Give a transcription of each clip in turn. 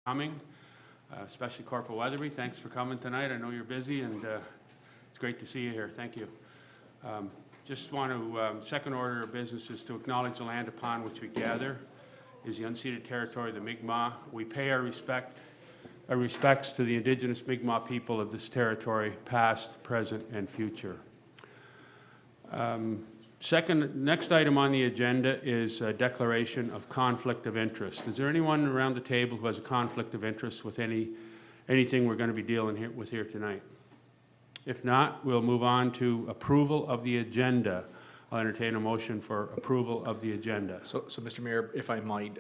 coming, especially Corporal Weatherby. Thanks for coming tonight. I know you're busy, and it's great to see you here. Thank you. Just want to, second order of business is to acknowledge the land upon which we gather is the unceded territory of the Mi'kmaq. We pay our respects to the Indigenous Mi'kmaq people of this territory, past, present, and future. Next item on the agenda is a declaration of conflict of interest. Is there anyone around the table who has a conflict of interest with anything we're going to be dealing with here tonight? If not, we'll move on to approval of the agenda. I'll entertain a motion for approval of the agenda. So Mr. Mayor, if I might,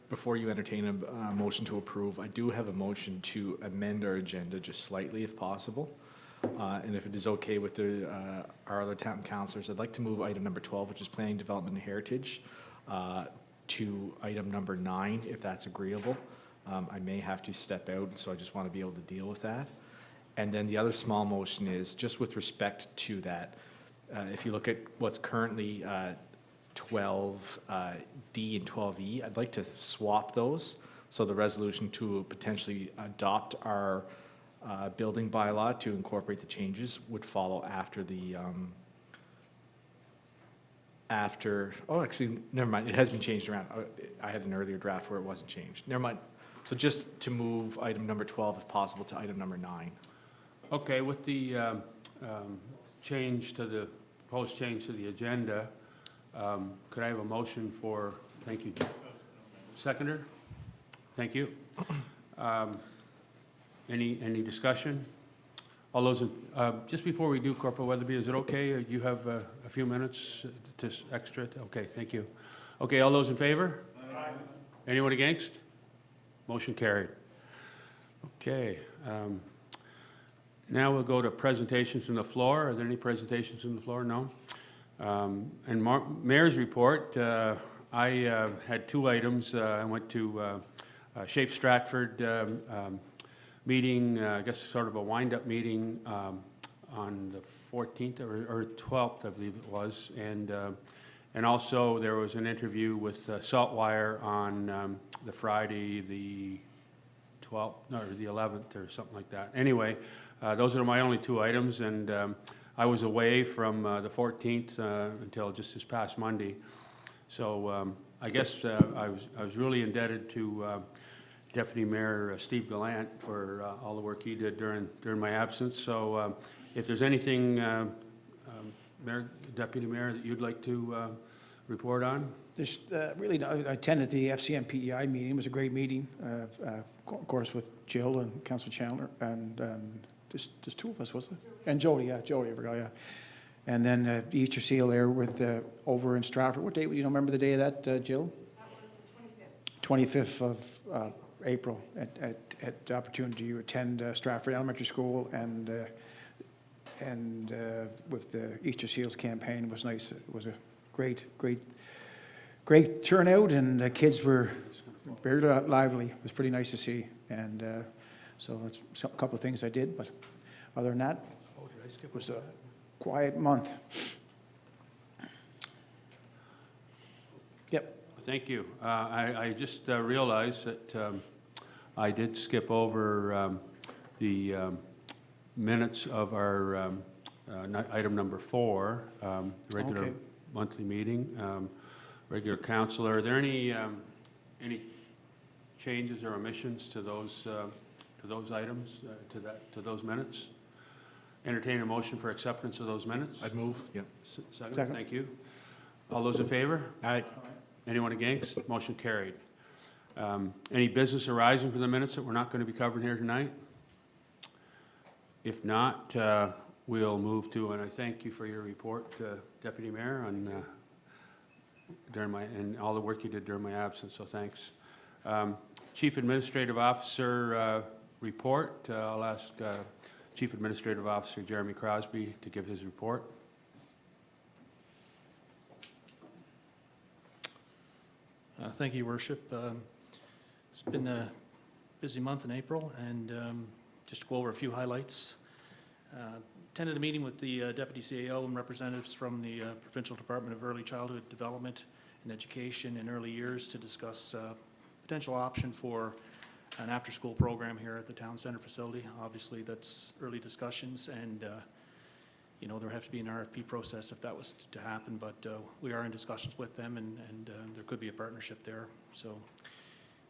before you entertain a motion to approve, I do have a motion to amend our agenda just slightly if possible. And if it is okay with our other town councillors, I'd like to move item number 12, which is Planning, Development, and Heritage, to item number 9, if that's agreeable. I may have to step out, so I just want to be able to deal with that. And then the other small motion is just with respect to that. If you look at what's currently 12D and 12E, I'd like to swap those. So the resolution to potentially adopt our building bylaw to incorporate the changes would follow after the, oh, actually, never mind, it has been changed around. I had an earlier draft where it wasn't changed. Never mind. So just to move item number 12, if possible, to item number 9. Okay, with the proposed change to the agenda, could I have a motion for, thank you, seconder? Thank you. Any discussion? All those, just before we do, Corporal Weatherby, is it okay? You have a few minutes to extra? Okay, thank you. Okay, all those in favor? Aye. Anyone against? Motion carried. Okay. Now we'll go to presentations from the floor. Are there any presentations from the floor? No. And Mayor's report, I had 2 items. I went to Shape Stratford meeting, I guess sort of a wind-up meeting on the 14th or 12th, I believe it was. And also there was an interview with Saltwire on the Friday, the 12th, no, or the 11th or something like that. Anyway, those are my only 2 items, and I was away from the 14th until just this past Monday. So I guess I was really indebted to Deputy Mayor Steve Gallant for all the work he did during my absence. So if there's anything, Deputy Mayor, that you'd like to report on? There's really, I attended the FCM PEI meeting. It was a great meeting, of course, with Jill and Councillor Chandler, and there's 2 of us, wasn't it? And Jody, yeah, Jody, I forgot, yeah. And then the Easter seal there with over in Stratford. What date? You don't remember the day of that, Jill? That was the 25th. 25th of April at the opportunity to attend Stratford Elementary School, and with the Easter Seals campaign. It was nice. It was a great turnout, and the kids were very lively. It was pretty nice to see, and so that's a couple of things I did, but other than that, it was a quiet month. Yep. Thank you. I just realized that I did skip over the minutes of our item number 4, regular Okay. monthly meeting, regular council. Are there any changes or omissions to those items, to those minutes? Entertain a motion for acceptance of those minutes. I'd move. Yep. Second. Thank you. All those in favor? Aye. Anyone Against? Motion carried. Any business arising from the minutes that we're not going to be covering here tonight? If not, we'll move to, and I thank you for your report, Deputy Mayor, on and all the work you did during my absence, so thanks. Chief Administrative Officer report. I'll ask Chief Administrative Officer Jeremy Crosby to give his report. Thank you, Your Worship. It's been a busy month in April, and just to go over a few highlights. Attended a meeting with the Deputy CAO and representatives from the Provincial Department of Early Childhood Development and Education in Early Years to discuss potential option for an after-school program here at the town center facility. Obviously, that's early discussions, and you know, there would have to be an RFP process if that was to happen, but we are in discussions with them, and there could be a partnership there. So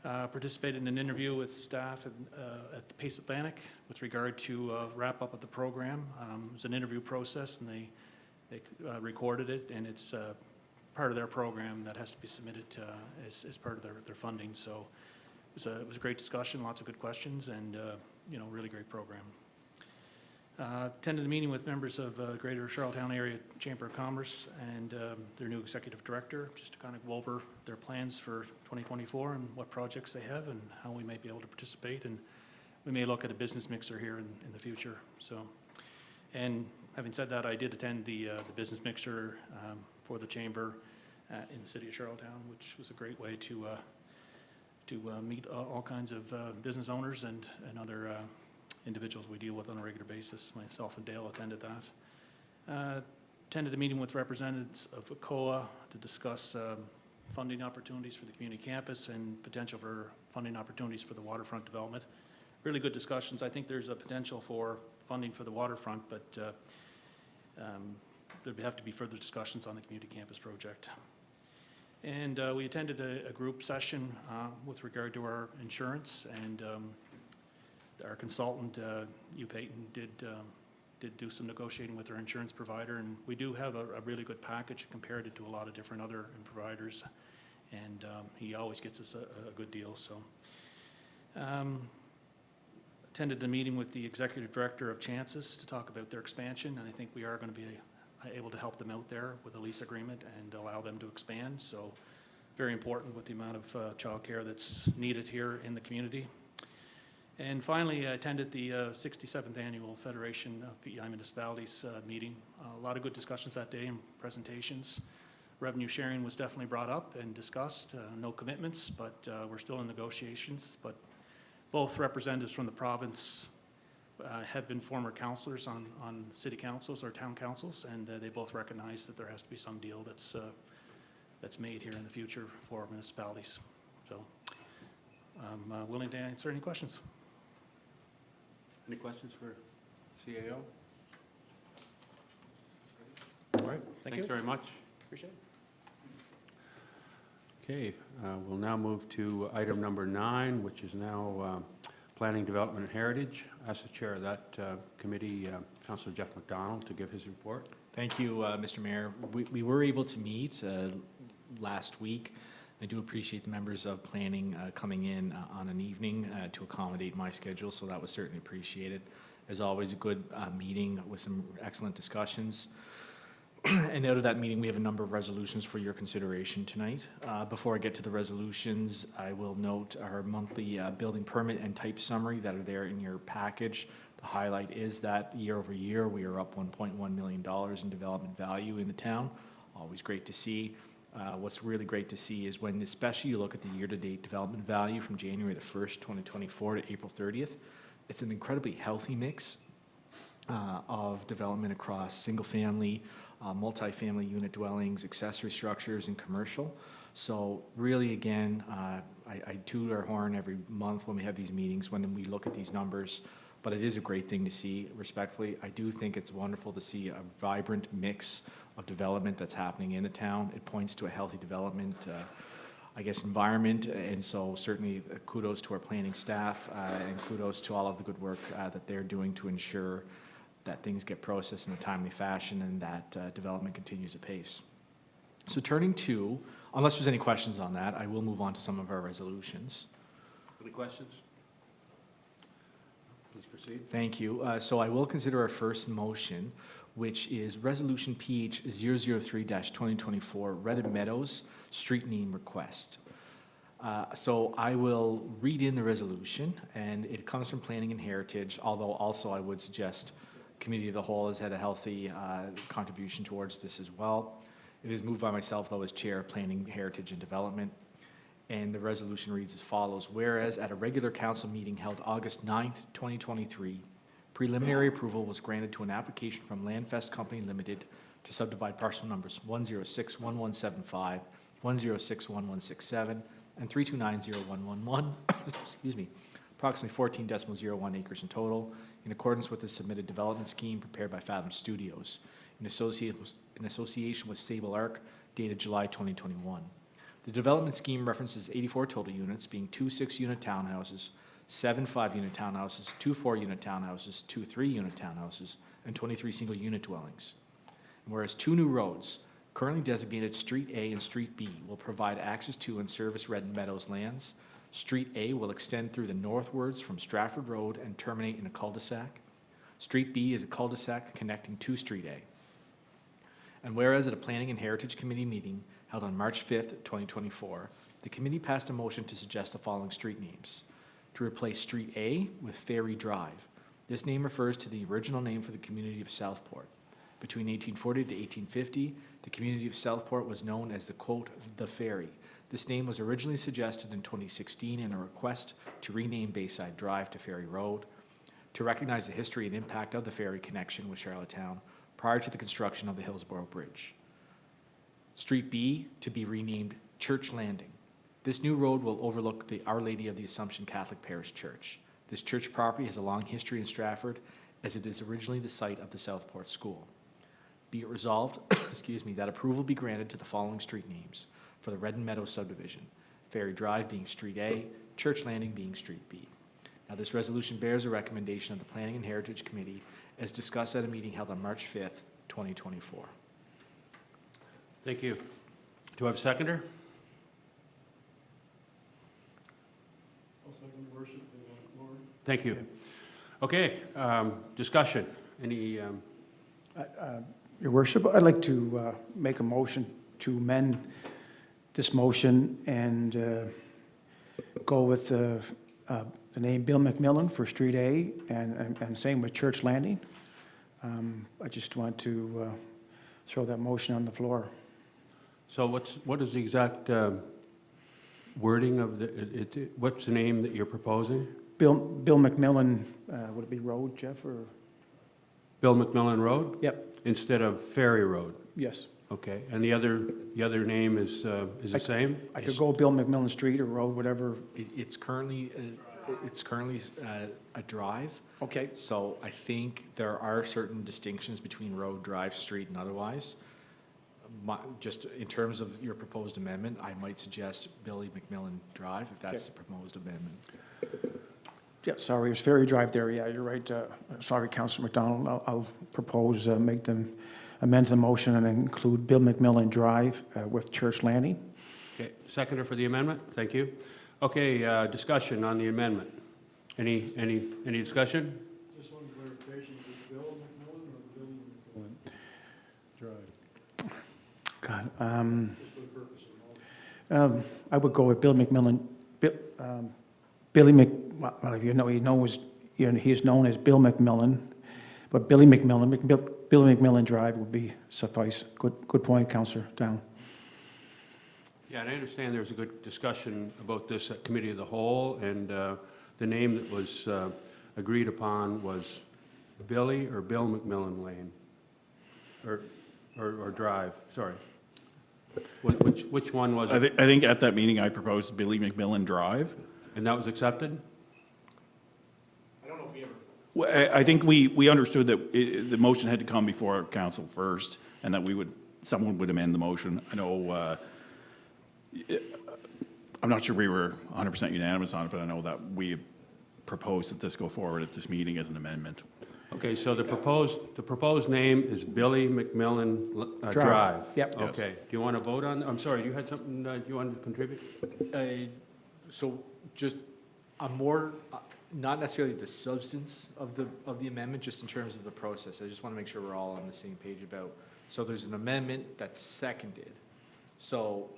participated in an interview with staff at the Pace Atlantic with regard to wrap up of the program. It was an interview process, and they recorded it, and it's part of their program that has to be submitted as part of their funding. So it was a great discussion, lots of good questions, and you know, really great program. Attended a meeting with members of Greater Charlottetown Area Chamber of Commerce and their new executive director, just to kind of go over their plans for 2024 and what projects they have and how we may be able to participate. And we may look at a business mixer here in the future. So, and having said that, I did attend the business mixer for the chamber in the city of Charlottetown, which was a great way to meet all kinds of business owners and other individuals we deal with on a regular basis. Myself and Dale attended that. Attended a meeting with representatives of ACOA to discuss funding opportunities for the community campus and potential for funding opportunities for the waterfront development. Really good discussions. I think there's a potential for funding for the waterfront, but there'd have to be further discussions on the community campus project. And we attended a group session with regard to our insurance, and our consultant, Hugh Payton, did do some negotiating with our insurance provider, and we do have a really good package compared it to a lot of different other providers, and he always gets us a good deal. So attended the meeting with the executive director of Chances to talk about their expansion, and I think we are going to be able to help them out there with a lease agreement and allow them to expand. So very important with the amount of childcare that's needed here in the community. And finally, I attended the 67th Annual Federation of PEI Municipalities meeting. A lot of good discussions that day and presentations. Revenue sharing was definitely brought up and discussed. No commitments, but we're still in negotiations. But both representatives from the province have been former councillors on city councils or town councils, and they both recognize that there has to be some deal that's made here in the future for municipalities. So I'm willing to answer any questions. Any questions for CAO? All right, Thanks very much. Appreciate it. Okay, we'll now move to item number 9, which is now Planning, Development, and Heritage. Ask the chair of that committee, Councillor Jeff McDonald, to give his report. Thank you, Mr. Mayor. We were able to meet last week. I do appreciate the members of planning coming in on an evening to accommodate my schedule, so that was certainly appreciated. As always, a good meeting with some excellent discussions. And out of that meeting, we have a number of resolutions for your consideration tonight. Before I get to the resolutions, I will note our monthly building permit and type summary that are there in your package. The highlight is that year over year, we are up $1.1 million in development value in the town. Always great to see. What's really great to see is when, especially you look at the year-to-date development value from January the 1st, 2024 to April 30th, it's an incredibly healthy mix of development across single-family, multi-family unit dwellings, accessory structures, and commercial. So really, again, I toot our horn every month when we have these meetings, when we look at these numbers, but it is a great thing to see, respectfully. I do think it's wonderful to see a vibrant mix of development that's happening in the town. It points to a healthy development, I guess, environment, and so certainly kudos to our planning staff and kudos to all of the good work that they're doing to ensure that things get processed in a timely fashion and that development continues apace. So turning to, unless there's any questions on that, I will move on to some of our resolutions. Any questions? Please proceed. Thank you. So I will consider our first motion, which is Resolution PH 003-2024, Redden Meadows Street Name Request. So I will read in the resolution, and it comes from Planning and Heritage, although also I would suggest Committee of the Whole has had a healthy contribution towards this as well. It is moved by myself, though, as Chair of Planning, Heritage, and Development. And the resolution reads as follows. Whereas at a regular council meeting held August 9th, 2023, preliminary approval was granted to an application from Landfest Company Limited to subdivide parcel numbers 1061175, 1061167, and 3290111, excuse me, approximately 14.01 acres in total, in accordance with the submitted development scheme prepared by Fathom Studios in association with Sable Arc, dated July 2021. The development scheme references 84 total units, being 2 6-unit townhouses, 7 5-unit townhouses, 2 4-unit townhouses, 2 3-unit townhouses, and 23 single-unit dwellings. And whereas 2 new roads, currently designated Street A and Street B, will provide access to and service Redden Meadows lands, Street A will extend through the northwards from Stratford Road and terminate in a cul-de-sac. Street B is a cul-de-sac connecting to Street A. And whereas at a Planning and Heritage Committee meeting held on March 5th, 2024, the committee passed a motion to suggest the following street names. To replace Street A with Ferry Drive. This name refers to the original name for the community of Southport. Between 1840 to 1850, the community of Southport was known as the, quote, the Ferry. This name was originally suggested in 2016 in a request to rename Bayside Drive to Ferry Road, to recognize the history and impact of the ferry connection with Charlottetown prior to the construction of the Hillsborough Bridge. Street B to be renamed Church Landing. This new road will overlook the Our Lady of the Assumption Catholic Parish Church. This church property has a long history in Stratford, as it is originally the site of the Southport School. Be it resolved, excuse me, that approval be granted to the following street names for the Redden Meadows subdivision, Ferry Drive being Street A, Church Landing being Street B. Now, this resolution bears a recommendation of the Planning and Heritage Committee as discussed at a meeting held on March 5th, 2024. Thank you. Do I have a seconder? I'll second your worship, Lord. Thank you. Okay, discussion. Any, Your worship, I'd like to make a motion to amend this motion and go with the name Bill McMillan for Street A and same with Church Landing. I just want to throw that motion on the floor. so what is the exact wording of what's the name that you're proposing? Bill McMillan, would it be Road, Jeff, or? Bill McMillan Road? Yep, Instead of Ferry Road? yes. Okay, and the other name is the same? I could go Bill McMillan Street or Road, whatever. It's currently a drive, Okay, so I think there are certain distinctions between road, drive, street, and otherwise. Just in terms of your proposed amendment, I might suggest Billy McMillan Drive, if that's the proposed amendment. yeah, sorry, it was Ferry Drive there, yeah, you're right. Sorry, Councillor McDonald, I'll propose, amend the motion and include Bill McMillan Drive with Church Landing. Okay, seconder for the amendment? Thank you. Okay, discussion on the amendment. Any discussion? Just one clarification, is it Bill McMillan or Billy McMillan Drive? God, Just for the purpose of the motion. I would go with Bill McMillan, Billy well, he is known as Bill McMillan, but Billy McMillan Drive would be suffice. Good point, Councillor Down. Yeah, and I understand there was a good discussion about this at Committee of the Whole, and the name that was agreed upon was Billy or Bill McMillan Lane, or Drive, sorry. Which one was it? I think at that meeting I proposed Billy McMillan Drive. And that was accepted? Well, I think we understood that the motion had to come before council first, and that someone would amend the motion. I know, I'm not sure we were 100% unanimous on it, but I know that we proposed that this go forward at this meeting as an amendment. Okay, so the proposed name is Billy McMillan Drive? Yep. Yes. Okay, do you want to vote on, I'm sorry, you had something you wanted to contribute? So just a more, not necessarily the substance of the amendment, just in terms of the process. I just want to make sure we're all on the same page about, so there's an amendment that's seconded. So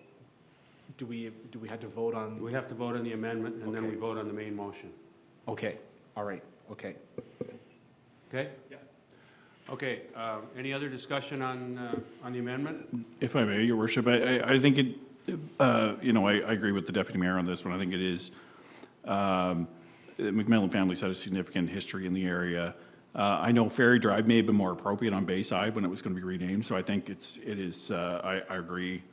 do we have to vote on? We have to vote on the amendment, and then Okay. we vote on the main motion. Okay, all right, okay. Okay? Yeah. Okay, any other discussion on the amendment? If I may, Your Worship, I think it, I agree with the Deputy Mayor on this one. I think it is, the McMillan family's had a significant history in the area. I know Ferry Drive may have been more appropriate on Bayside when it was going to be renamed, so I think it is, I agree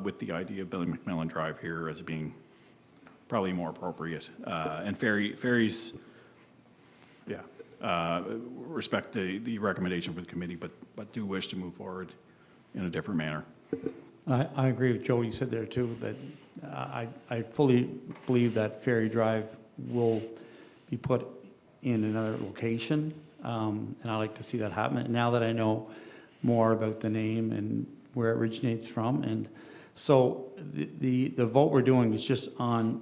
with the idea of Billy McMillan Drive here as being probably more appropriate. And ferries, respect the recommendation for the committee, but do wish to move forward in a different manner. I agree with Joe, you said there too, that I fully believe that Ferry Drive will be put in another location, and I like to see that happen. Now that I know more about the name and where it originates from, and so the vote we're doing is just on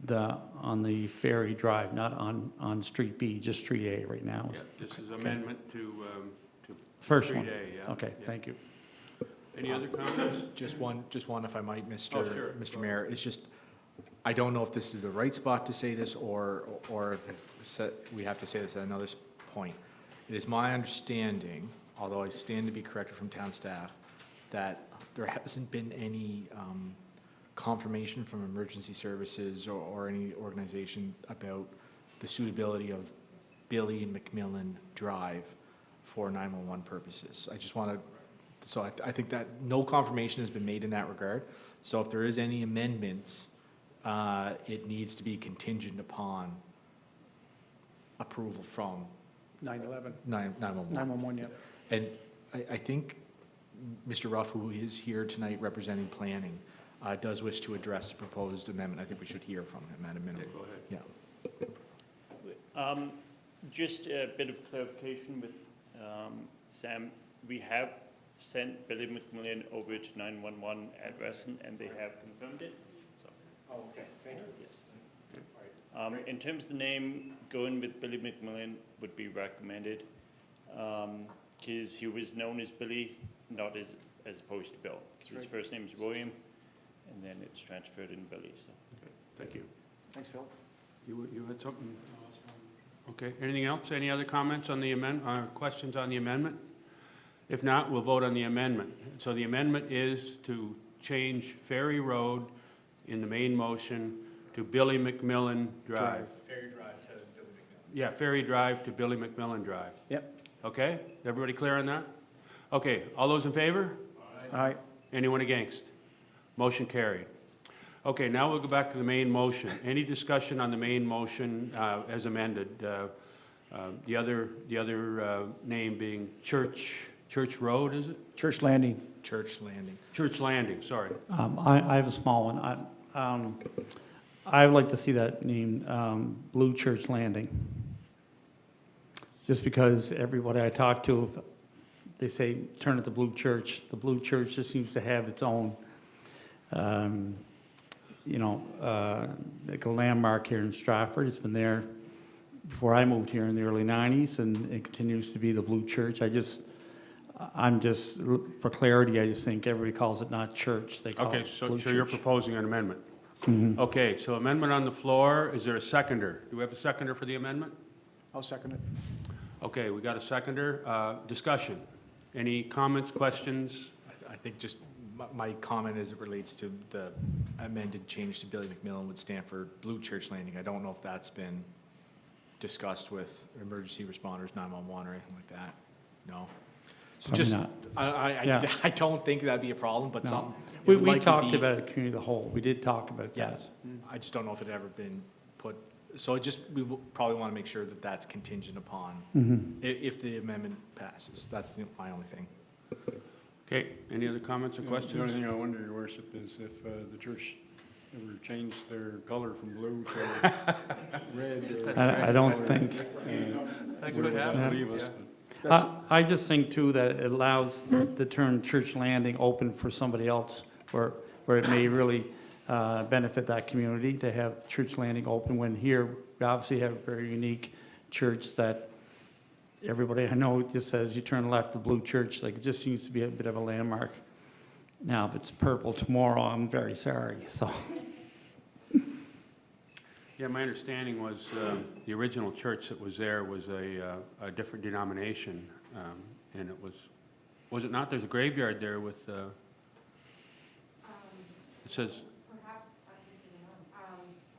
the Ferry Drive, not on Street B, just Street A right now. Yeah, this is amendment to First Street one. A, yeah. Okay, Yeah. thank you. Any other comments? Just one, if I might, Oh, sure. Mr. Mayor. It's just, I don't know if this is the right spot to say this, or if we have to say this at another point. It is my understanding, although I stand to be corrected from town staff, that there hasn't been any confirmation from emergency services or any organization about the suitability of Billy and McMillan Drive for 911 purposes. I just want to, so I think that no confirmation has been made in that regard. So if there is any amendments, it needs to be contingent upon approval from 9/11, 911. 911, yeah. And I think Mr. Ruff, who is here tonight representing planning, does wish to address the proposed amendment. I think we should hear from him at a minimum. Yeah, go ahead. Yeah. Just a bit of clarification with Sam. We have sent Billy McMillan over to 911 address, and they have confirmed it. So. Oh, okay, thank you. Yes. In terms of the name, going with Billy McMillan would be recommended, because he was known as Billy, not as opposed to Bill. His first name is William, and then it's transferred in Billy. So. Okay, thank you. Thanks, Phil. You had something? Okay, anything else? Any other comments on the questions on the amendment? If not, we'll vote on the amendment. So the amendment is to change Ferry Road in the main motion to Billy McMillan Drive. Ferry Drive to Billy McMillan. Yeah, Ferry Drive to Billy McMillan Drive. Yep. Okay, everybody clear on that? Okay, all those in favor? Aye. Anyone against? Motion carried. Okay, now we'll go back to the main motion. Any discussion on the main motion as amended? The other name being Church Road, is it? Church Landing. Church Landing. Church Landing, sorry. I have a small one. I would like to see that named Blue Church Landing. Just because everybody I talk to, they say, turn it to Blue Church. The Blue Church just seems to have its own, like a landmark here in Stratford. It's been there before I moved here in the early 90s, and it continues to be the Blue Church. I'm just, for clarity, I just think everybody calls it not church. They call Okay, it so Blue you're Church. proposing an amendment? Mhm. Okay, so amendment on the floor. Is there a seconder? Do we have a seconder for the amendment? I'll second it. Okay, we got a seconder. Discussion. Any comments, questions? I think just my comment as it relates to the amended change to Billy McMillan would stand for Blue Church Landing. I don't know if that's been discussed with emergency responders, 911 or anything like that. No. So Probably just, not. I don't think that'd be a problem, but No. something. it We would likely talked be- about it, community of the whole. We did talk about that. Yes. I just don't know if it ever been put, so we will probably want to make sure that that's contingent upon if the amendment passes. That's my only thing. Okay, any other comments or The only questions? thing I wonder, Your Worship, is if the church ever changed their color from blue to red or... I don't think. That would could that happen. leave us? yeah. I just think too that it allows the term Church Landing open for somebody else where it may really benefit that community to have Church Landing open, when here we obviously have a very unique church that everybody I know just says you turn left to Blue Church. Like, it just seems to be a bit of a landmark. Now, if it's purple tomorrow, I'm very sorry, so. Yeah, my understanding was the original church that was there was a different denomination, and it was it not? There's a graveyard there with, it says, Perhaps, this is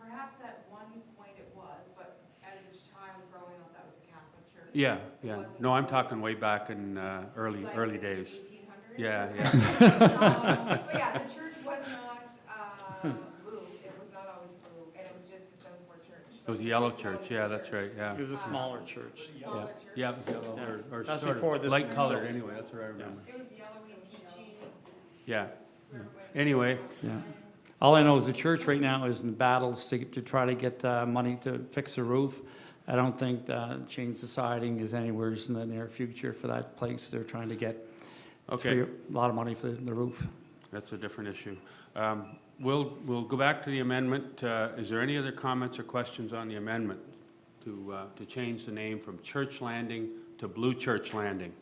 perhaps at one point it was, but as a child growing up, that was a Catholic church. yeah, It yeah. wasn't No, I'm talking way back in early like the days. 1800s? Yeah, yeah. But yeah, the church was not blue. It was not always blue, and it was It was a yellow church, yeah, that's right, yeah. It was a smaller church. Yeah, yeah, it was yellow, Yeah. or That's sort before of this light was colored built. anyway, that's what I remember. It was yellowy, peachy. Yeah. Anyway, Yeah. All I know is the church right now is in battles to try to get money to fix the roof. I don't think change the siding is anywhere in the near future for that place. They're trying to get okay, a lot of money for the roof. that's a different issue. We'll go back to the amendment. Is there any other comments or questions on the amendment to change the name from Church Landing to Blue Church Landing?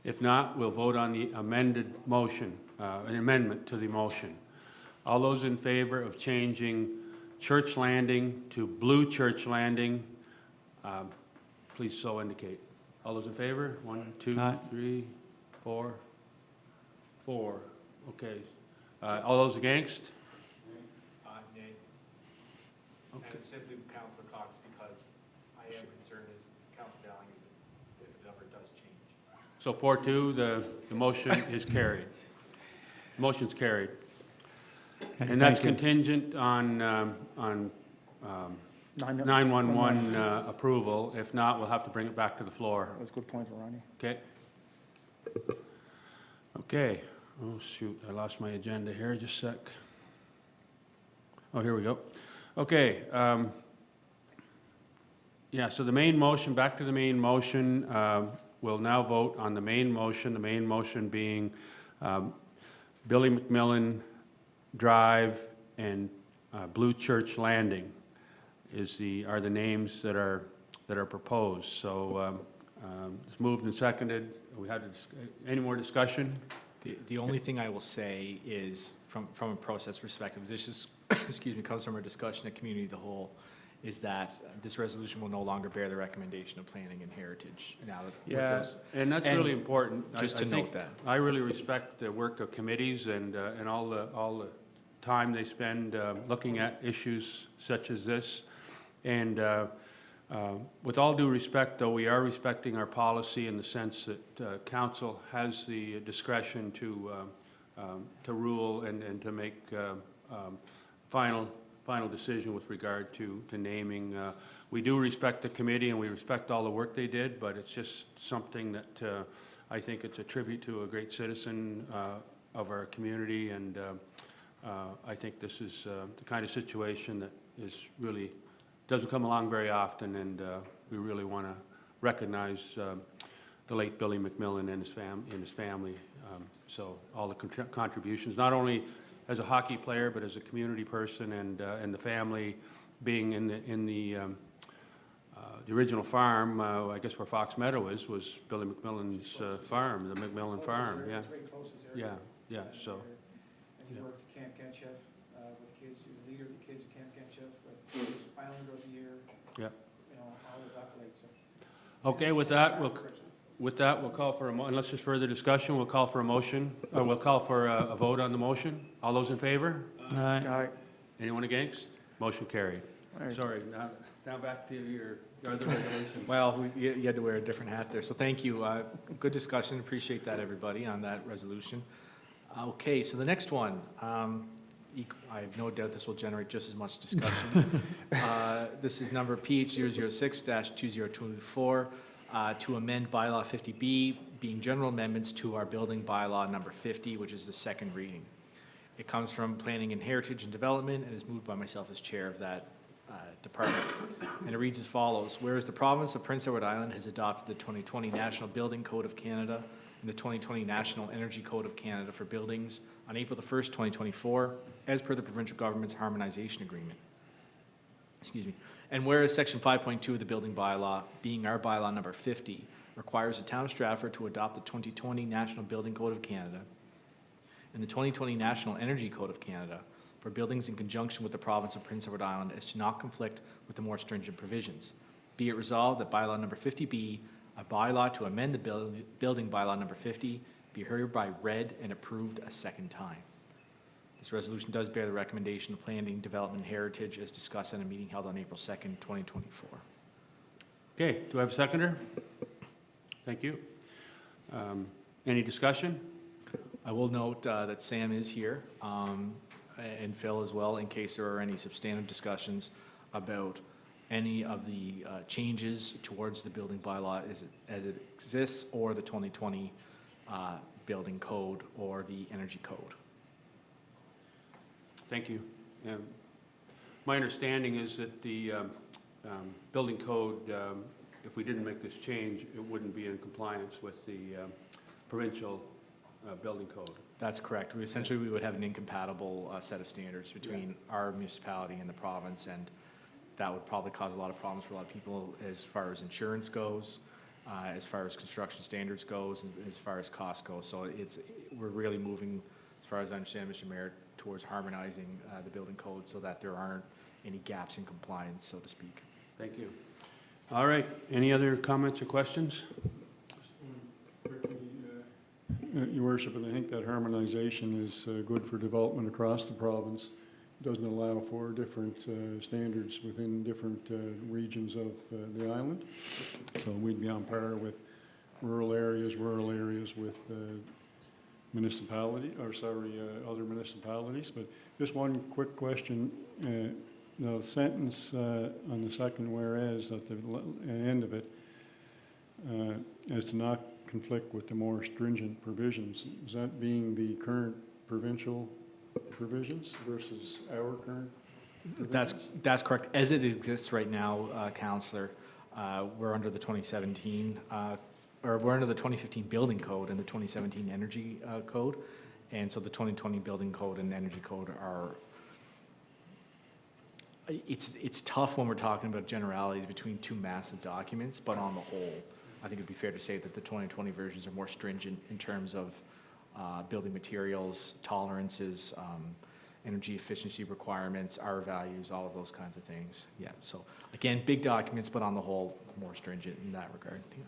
If not, we'll vote on the amended motion, an amendment to the motion. All those in favor of changing Church Landing to Blue Church Landing, please so indicate. All those in favor? 1, 2, Aye. 3, 4. 4. Okay. All those against? Nay. Okay. And simply Councillor Cox, because I am concerned, as Councillor Dowling, is if the number does change. So 4-2, the motion is carried. Motion's carried. Okay, And that's thank you. contingent on 911 approval. If not, we'll have to bring it back to the floor. That's a good point, Ronnie. Okay? Okay. Oh, shoot, I lost my agenda here, just a sec. Oh, here we go. Okay. Yeah, so the main motion, back to the main motion. We'll now vote on the main motion being Billy McMillan Drive and Blue Church Landing are the names that are proposed. So it's moved and seconded. We had any more discussion? The only thing I will say is, from a process perspective, this is, excuse me, comes from our discussion at Community of the Whole, is that this resolution will no longer bear the recommendation of Planning and Heritage. Now, with Yeah, those, and that's and really important. just I to think note that. I really respect the work of committees and all the time they spend looking at issues such as this. And with all due respect, though, we are respecting our policy in the sense that council has the discretion to rule and to make final decision with regard to naming. We do respect the committee and we respect all the work they did, but it's just something that I think it's a tribute to a great citizen of our community, and I think this is the kind of situation that is really doesn't come along very often, and we really want to recognize the late Billy McMillan and his family. So all the contributions, not only as a hockey player, but as a community person, and the family being in the original farm, I guess where Fox Meadow was Billy McMillan's farm, the McMillan farm, yeah. Very close to his area. Yeah, so, And he yeah. worked at Camp Kenchef with kids. He was the leader of the kids at Camp Kenchef, like Islander of the Year. Yeah. You know, all those accolades. So. Okay, with that, we'll call for unless there's further discussion, we'll call for a motion, or we'll call for a vote on the motion. All those in favor? All right. All right. Anyone against? Motion carried. All right. Sorry, now back to your other resolutions. Well, you had to wear a different hat there, so thank you. Good discussion, appreciate that, everybody, on that resolution. Okay, so the next one, I have no doubt this will generate just as much discussion. This is number PH 006-2024, to amend bylaw 50B, being general amendments to our building bylaw number 50, which is the second reading. It comes from Planning and Heritage and Development and is moved by myself as chair of that department. And it reads as follows: whereas the province of Prince Edward Island has adopted the 2020 National Building Code of Canada and the 2020 National Energy Code of Canada for buildings on April the 1st, 2024, as per the provincial government's harmonization agreement. Excuse me. And whereas section 5.2 of the building bylaw, being our bylaw number 50, requires the town of Stratford to adopt the 2020 National Building Code of Canada and the 2020 National Energy Code of Canada for buildings in conjunction with the province of Prince Edward Island as to not conflict with the more stringent provisions. Be it resolved that bylaw number 50B, a bylaw to amend the building bylaw number 50, be hereby read and approved a second time. This resolution does bear the recommendation of Planning, Development, and Heritage as discussed at a meeting held on April 2nd, 2024. Okay, do I have a seconder? Thank you. Any discussion? I will note that Sam is here, and Phil as well, in case there are any substantive discussions. about any of the changes towards the building bylaw as it exists, or the 2020 building code or the energy code. Thank you. My understanding is that the building code, if we didn't make this change, it wouldn't be in compliance with the provincial building code. That's correct. We would have an incompatible set of standards between our municipality and the province, and that would probably cause a lot of problems for a lot of people as far as insurance goes, as far as construction standards goes, and as far as cost goes. So we're really moving, as far as I understand, Mr. Mayor, towards harmonizing the building code so that there aren't any gaps in compliance, so to speak. Thank you. All right, any other comments or questions? Quickly, Your Worship, and I think that harmonization is good for development across the province. It doesn't allow for different standards within different regions of the island. So we'd be on par with rural areas with other municipalities. But just one quick question. The sentence on the second whereas at the end of it, as to not conflict with the more stringent provisions, is that being the current provincial provisions versus our current provisions? That's correct. As it exists right now, Councillor, we're under the 2017, or we're under the 2015 building code and the 2017 energy code. And so the 2020 building code and energy code are, it's tough when we're talking about generalities between two massive documents, but on the whole, I think it'd be fair to say that the 2020 versions are more stringent in terms of building materials, tolerances, energy efficiency requirements, R values, all of those kinds of things. Yeah, so again, big documents, but on the whole, more stringent in that regard. Yeah.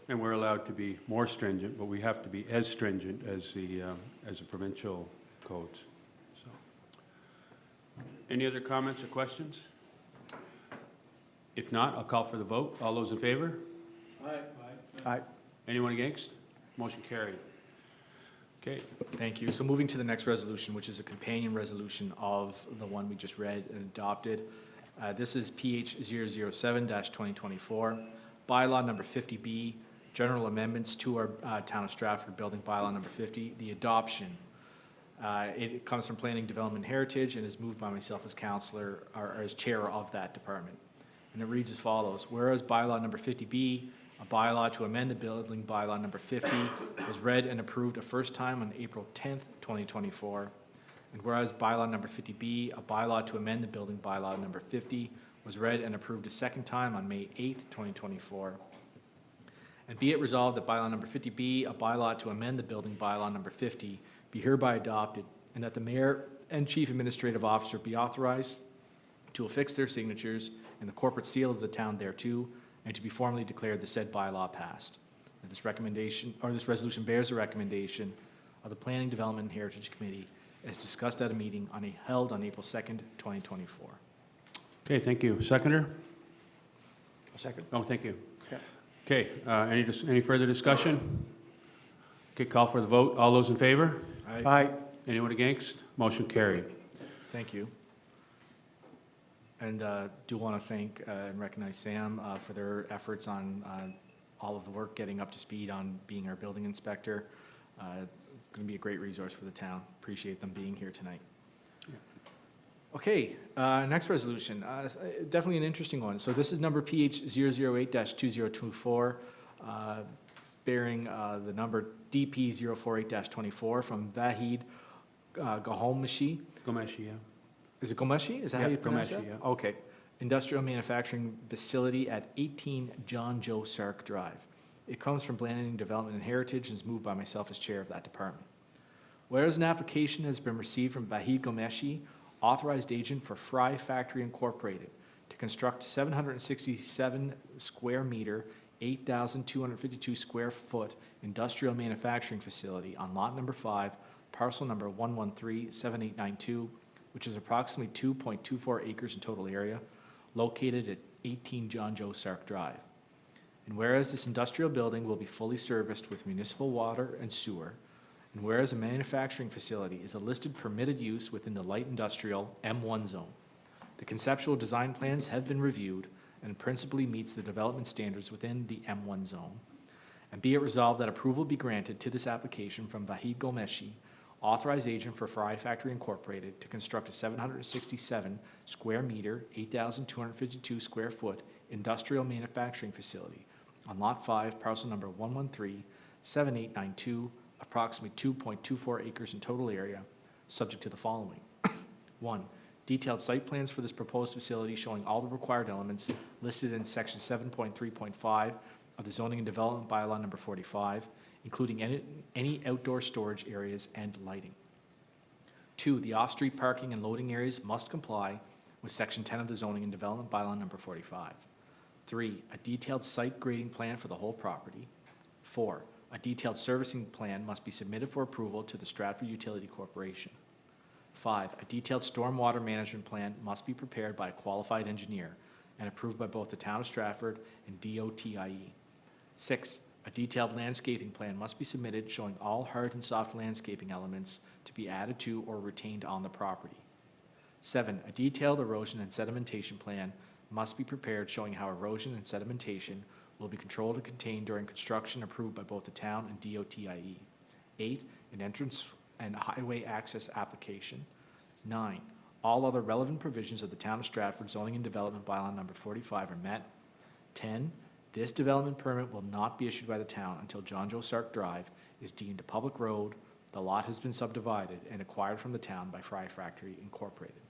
And we're allowed to be more stringent, but we have to be as stringent as the provincial codes. So, any other comments or questions? If not, I'll call for the vote. All those in favor? Aye. Anyone against? Motion carried. Okay. Thank you. So moving to the next resolution, which is a companion resolution of the one we just read and adopted. This is PH 007-2024, bylaw number 50B, general amendments to our Town of Stratford building bylaw number 50, the adoption. It comes from Planning, Development, and Heritage and is moved by myself as councillor, or as chair of that department. And it reads as follows. Whereas bylaw number 50B, a bylaw to amend the building bylaw number 50, was read and approved a first time on April 10th, 2024. And whereas bylaw number 50B, a bylaw to amend the building bylaw number 50, was read and approved a second time on May 8th, 2024. And be it resolved that bylaw number 50B, a bylaw to amend the building bylaw number 50, be hereby adopted, and that the mayor and chief administrative officer be authorized to affix their signatures and the corporate seal of the town thereto, and to be formally declared the said bylaw passed. And this recommendation, or this resolution, bears the recommendation of the Planning, Development, and Heritage Committee as discussed at a meeting held on April 2nd, 2024. Okay, thank you. Seconder? A second. Oh, thank you. Yeah. Okay, any further discussion? Okay, call for the vote. All those in favor? Aye. Anyone against? Motion carried. Thank you. And do want to thank and recognize Sam for their efforts on all of the work getting up to speed on being our building inspector. It's going to be a great resource for the town. Appreciate them being here tonight. Okay, next resolution, definitely an interesting one. So this is number PH 008-2024, bearing the number DP 048-24 from Vahid Gomeshi. Gomeshi, yeah. Is it Gomeshi? Is that how Yep, you pronounce Gomeshi, that? yeah. Okay. Industrial manufacturing facility at 18 John Joe Sark Drive. It comes from Planning, Development, and Heritage and is moved by myself as chair of that department. Whereas an application has been received from Vahid Gomeshi, authorized agent for Fry Factory Incorporated, to construct 767 square meter, 8,252 square foot industrial manufacturing facility on lot number 5, parcel number 1137892, which is approximately 2.24 acres in total area, located at 18 John Joe Sark Drive. And whereas this industrial building will be fully serviced with municipal water and sewer, and whereas a manufacturing facility is a listed permitted use within the light industrial M1 zone, The conceptual design plans have been reviewed and principally meets the development standards within the M1 zone. And be it resolved that approval be granted to this application from Vahid Golmeshi, authorized agent for Fry Factory Incorporated, to construct a 767 square meter, 8,252 square foot industrial manufacturing facility on Lot 5, parcel number 113-7892, approximately 2.24 acres in total area, subject to the following. 1. Detailed site plans for this proposed facility showing all the required elements listed in section 7.3.5 of the Zoning and Development Bylaw number 45, including any outdoor storage areas and lighting. 2. The off-street parking and loading areas must comply with section 10 of the Zoning and Development Bylaw number 45. 3. A detailed site grading plan for the whole property. 4. A detailed servicing plan must be submitted for approval to the Stratford Utility Corporation. 5. A detailed stormwater management plan must be prepared by a qualified engineer and approved by both the Town of Stratford and DOTIE. 6. A detailed landscaping plan must be submitted showing all hard and soft landscaping elements to be added to or retained on the property. 7. A detailed erosion and sedimentation plan must be prepared showing how erosion and sedimentation will be controlled and contained during construction approved by both the town and DOTIE. 8. An entrance and highway access application. 9. All other relevant provisions of the Town of Stratford Zoning and Development Bylaw number 45 are met. 10. This development permit will not be issued by the town until John Joe Sark Drive is deemed a public road, the lot has been subdivided and acquired from the town by Fry Factory Incorporated.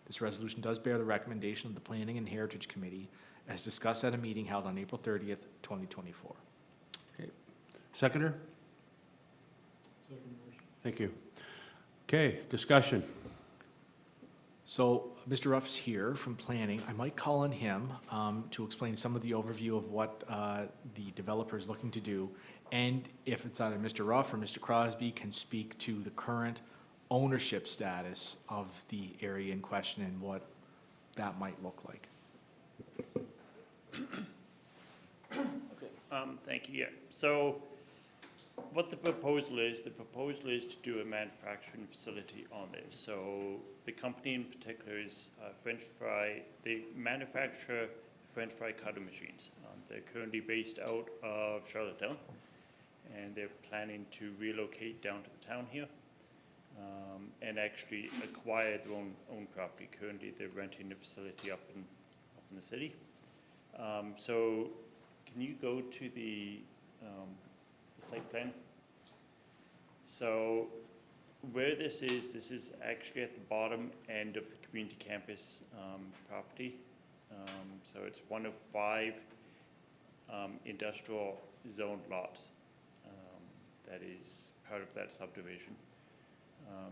This resolution does bear the recommendation of the Planning and Heritage Committee as discussed at a meeting held on April 30th, 2024. Okay. Seconder? Thank you. Okay, discussion. So Mr. Ruff is here from planning. I might call on him to explain some of the overview of what the developer is looking to do. And if it's either Mr. Ruff or Mr. Crosby can speak to the current ownership status of the area in question and what that might look like. Thank you. Yeah. So what the proposal is to do a manufacturing facility on there. So the company in particular is French fry. They manufacture French fry cutter machines. They're currently based out of Charlottetown, and they're planning to relocate down to the town here and actually acquire their own property. Currently, they're renting the facility up in the city. So can you go to the site plan? So where this is actually at the bottom end of the community campus property. So it's one of 5 industrial zoned lots that is part of that subdivision.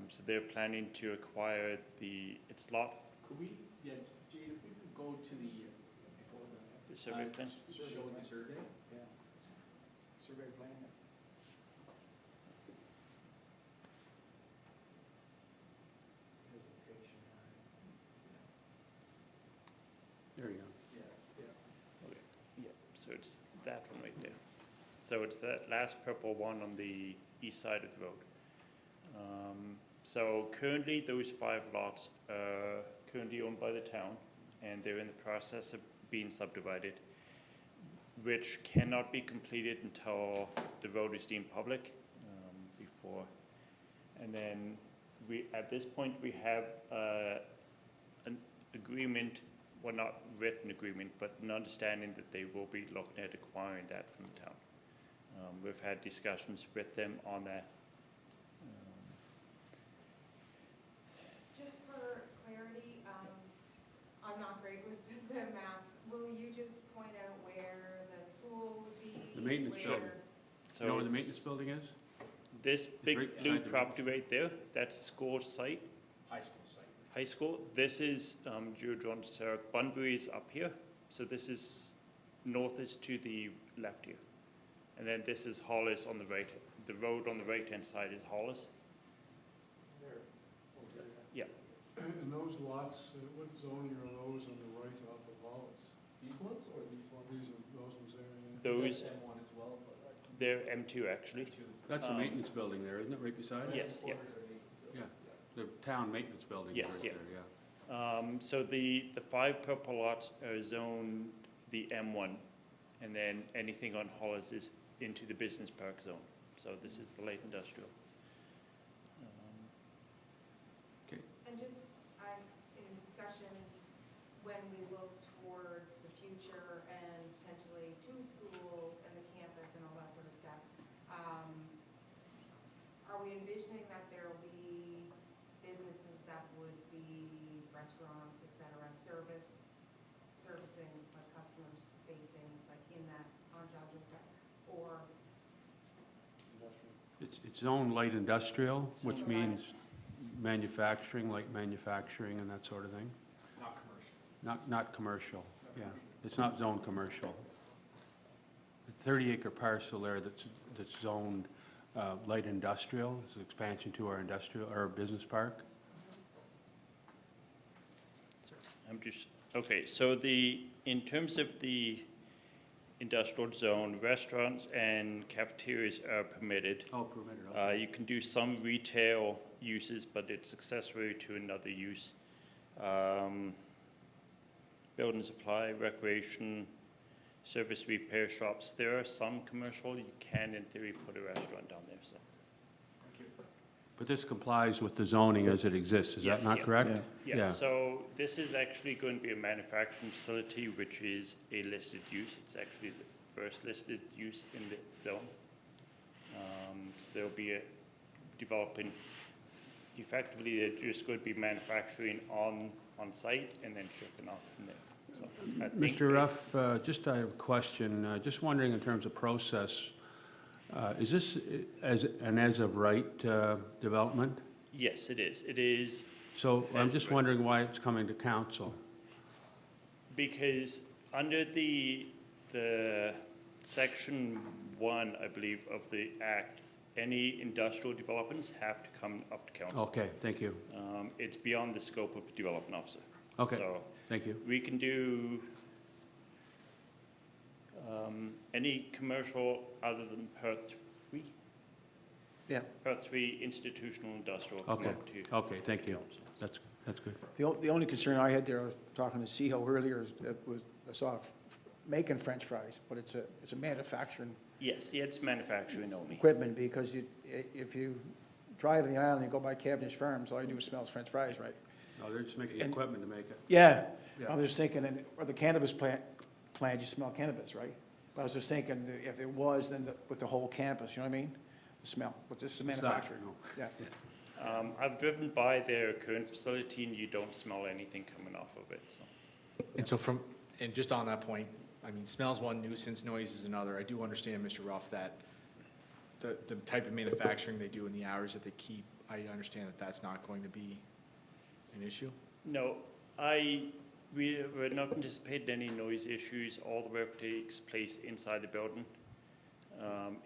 So they're planning to acquire it's lot. Could we, yeah, Jade, if we could go to the, before The survey plan? Showing the survey? Yeah. Survey plan. There you go. Okay. Yeah, so it's that one right there. So it's that last purple one on the east side of the road. So currently those 5 lots are currently owned by the town, and they're in the process of being subdivided, which cannot be completed until the road is deemed public before. And then at this point we have an agreement, well, not written agreement, but an understanding that they will be looking at acquiring that from the town. We've had discussions with them on that. Just for clarity, I'm not great with the maps. Will you just point out where the school would be? The maintenance where- building. So You know where the it's maintenance building is? This big right blue beside the property right there, that's the school site, high school site. high school. This is John Sark. Bunbury is up here. So this is north is to the left here. And then this is Hollis on the right. The road on the right-hand side is Hollis. There. Yeah. And those lots, what zoning are those on the right off of Wallace? These ones or these ones? Those ones there, yeah. Those, M1 as well, but they're M2 actually. That's the maintenance building there, isn't it, right beside it? Yes, yeah. Yeah, the town maintenance building is Yes, right yeah. there, So the 5 purple lots are zoned the M1, and then anything on Hollis is into the business park zone. So this is the light industrial. And just, in discussions, when we look towards the future and potentially 2 schools and the campus and all that sort of stuff, are we envisioning that there will be businesses that would be restaurants, et cetera, servicing, like customers facing, like in that on-job doing stuff? Or It's zoned light industrial, which Zoned means manufacturing, light manufacturing and that sort of thing. Not commercial. Not commercial, yeah. It's not zoned commercial. The 30-acre parcel there that's zoned light industrial, is an expansion to our industrial, our business park. Okay, so in terms of the industrial zone, restaurants and cafeterias are permitted. Oh, permitted, okay. You can do some retail uses, but it's accessory to another use. Building supply, recreation, service repair shops. There are some commercial. You can, in theory, put a restaurant down there, so. But this complies with the zoning as it exists, is that Yes, not yeah. correct? Yeah, so this is actually going to be a manufacturing facility, which is a listed use. It's actually the first listed use in the zone. So there'll be a developing, effectively, they're just going to be manufacturing on site and then shipping off from there. So I think Mr. Ruff, just I have a question. Just wondering in terms of process, is this as of right development? Yes, it is. It is So I'm As just of right. wondering why it's coming to council. because under the section 1, I believe, of the act, any industrial developments have to come up to council. Okay, thank you. It's beyond the scope of the development officer. Okay, So thank you. we can do any commercial other than Perth 3. Yeah. Perth 3 institutional industrial. come Okay, up to okay, thank you. council. That's good. The only concern I had there, I was talking to CEO earlier, I saw making French fries, but it's a manufacturing Yes, yeah, it's manufacturing only. equipment, because if you drive in the island, you go by Cavendish Farms, all you do is smell French fries, right? No, they're just making And- equipment to make it. Yeah, Yeah. I was just thinking, or the cannabis plant, you smell cannabis, right? But I was just thinking, that if it was, then with the whole campus, you know what I mean? The smell, but this is It's not, manufacturing, no. yeah. I've driven by their current facility and you don't smell anything coming off of it, so. And so and just on that point, I mean, smell's one, nuisance, noise is another. I do understand, Mr. Ruff, that the type of manufacturing they do and the hours that they keep, I understand that that's not going to be an issue. No, we're not anticipating any noise issues. All the work takes place inside the building.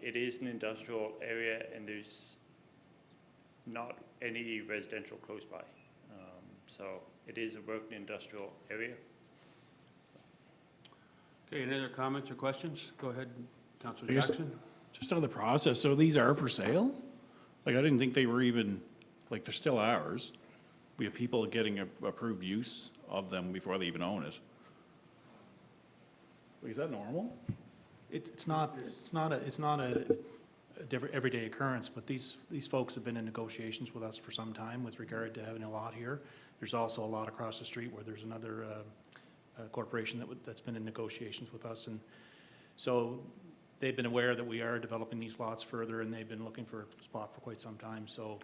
It is an industrial area and there's not any residential close by. So it is a working industrial area. Okay, any other comments or questions? Go ahead, Councilor I guess- Jackson. Just on the process, so these are for sale? Like, I didn't think they were even, like, they're still ours. We have people getting approved use of them before they even own it. Like, is that normal? It's not a different everyday occurrence, but these folks have been in negotiations with us for some time with regard to having a lot here. There's also a lot across the street where there's another corporation that's been in negotiations with us, and so they've been aware that we are developing these lots further, and they've been looking for a spot for quite some time. So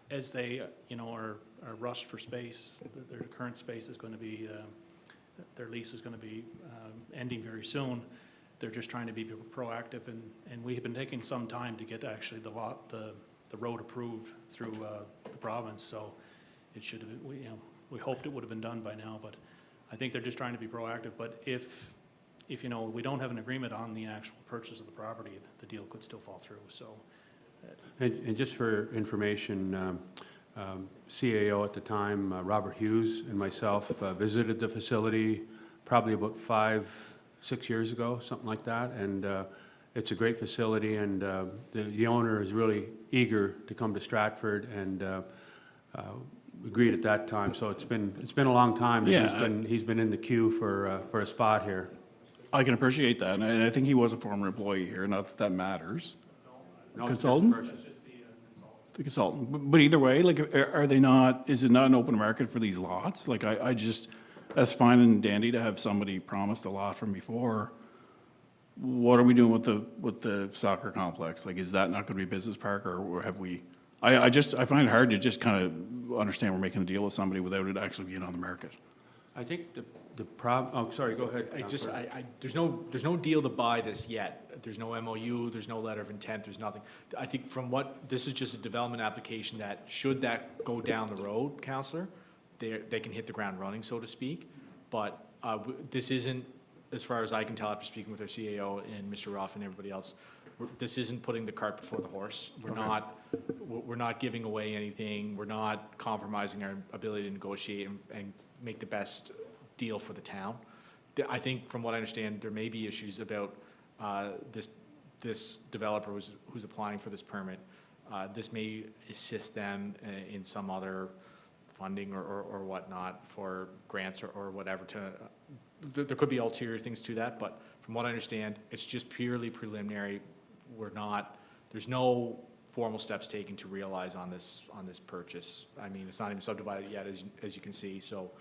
as they, are rushed for space, their current space is going to be, their lease is going to be ending very soon. They're just trying to be proactive, and we have been taking some time to get actually the road approved through the province. So it should have, we hoped it would have been done by now, but I think they're just trying to be proactive. But if we don't have an agreement on the actual purchase of the property, the deal could still fall through. So. And just for information, CAO at the time, Robert Hughes and myself visited the facility probably about 5-6 years ago, something like that. And it's a great facility, and the owner is really eager to come to Stratford. And agreed at that time, so it's been a long time that Yeah. he's been in the queue for a spot here. I can appreciate that, and I think he was a former employee here, not that that matters. No, it's a Consultant? different person. The consultant, but either way, like, are they not, is it not an open market for these lots? Like, I just, that's fine and dandy to have somebody promised a lot from before. What are we doing with the soccer complex? Like, is that not gonna be a business park, or have we, I find it hard to just kind of understand we're making a deal with somebody without it actually being on the market. I think the oh, sorry, go ahead. Councillor. there's no deal to buy this yet. There's no MOU, there's no letter of intent, there's nothing. I think this is just a development application that, should that go down the road, Counselor, they can hit the ground running, so to speak. But this isn't, as far as I can tell after speaking with our CAO and Mr. Ruff and everybody else, this isn't putting the cart before the horse. We're not giving away anything. We're not compromising our ability to negotiate and make the best deal for the town. I think, from what I understand, there may be issues about this developer who's applying for this permit. This may assist them in some other funding or whatnot for grants or whatever. There could be ulterior things to that, but from what I understand, it's just purely preliminary. There's no formal steps taken to realize on this purchase. I mean, it's not even subdivided yet, as you can see. So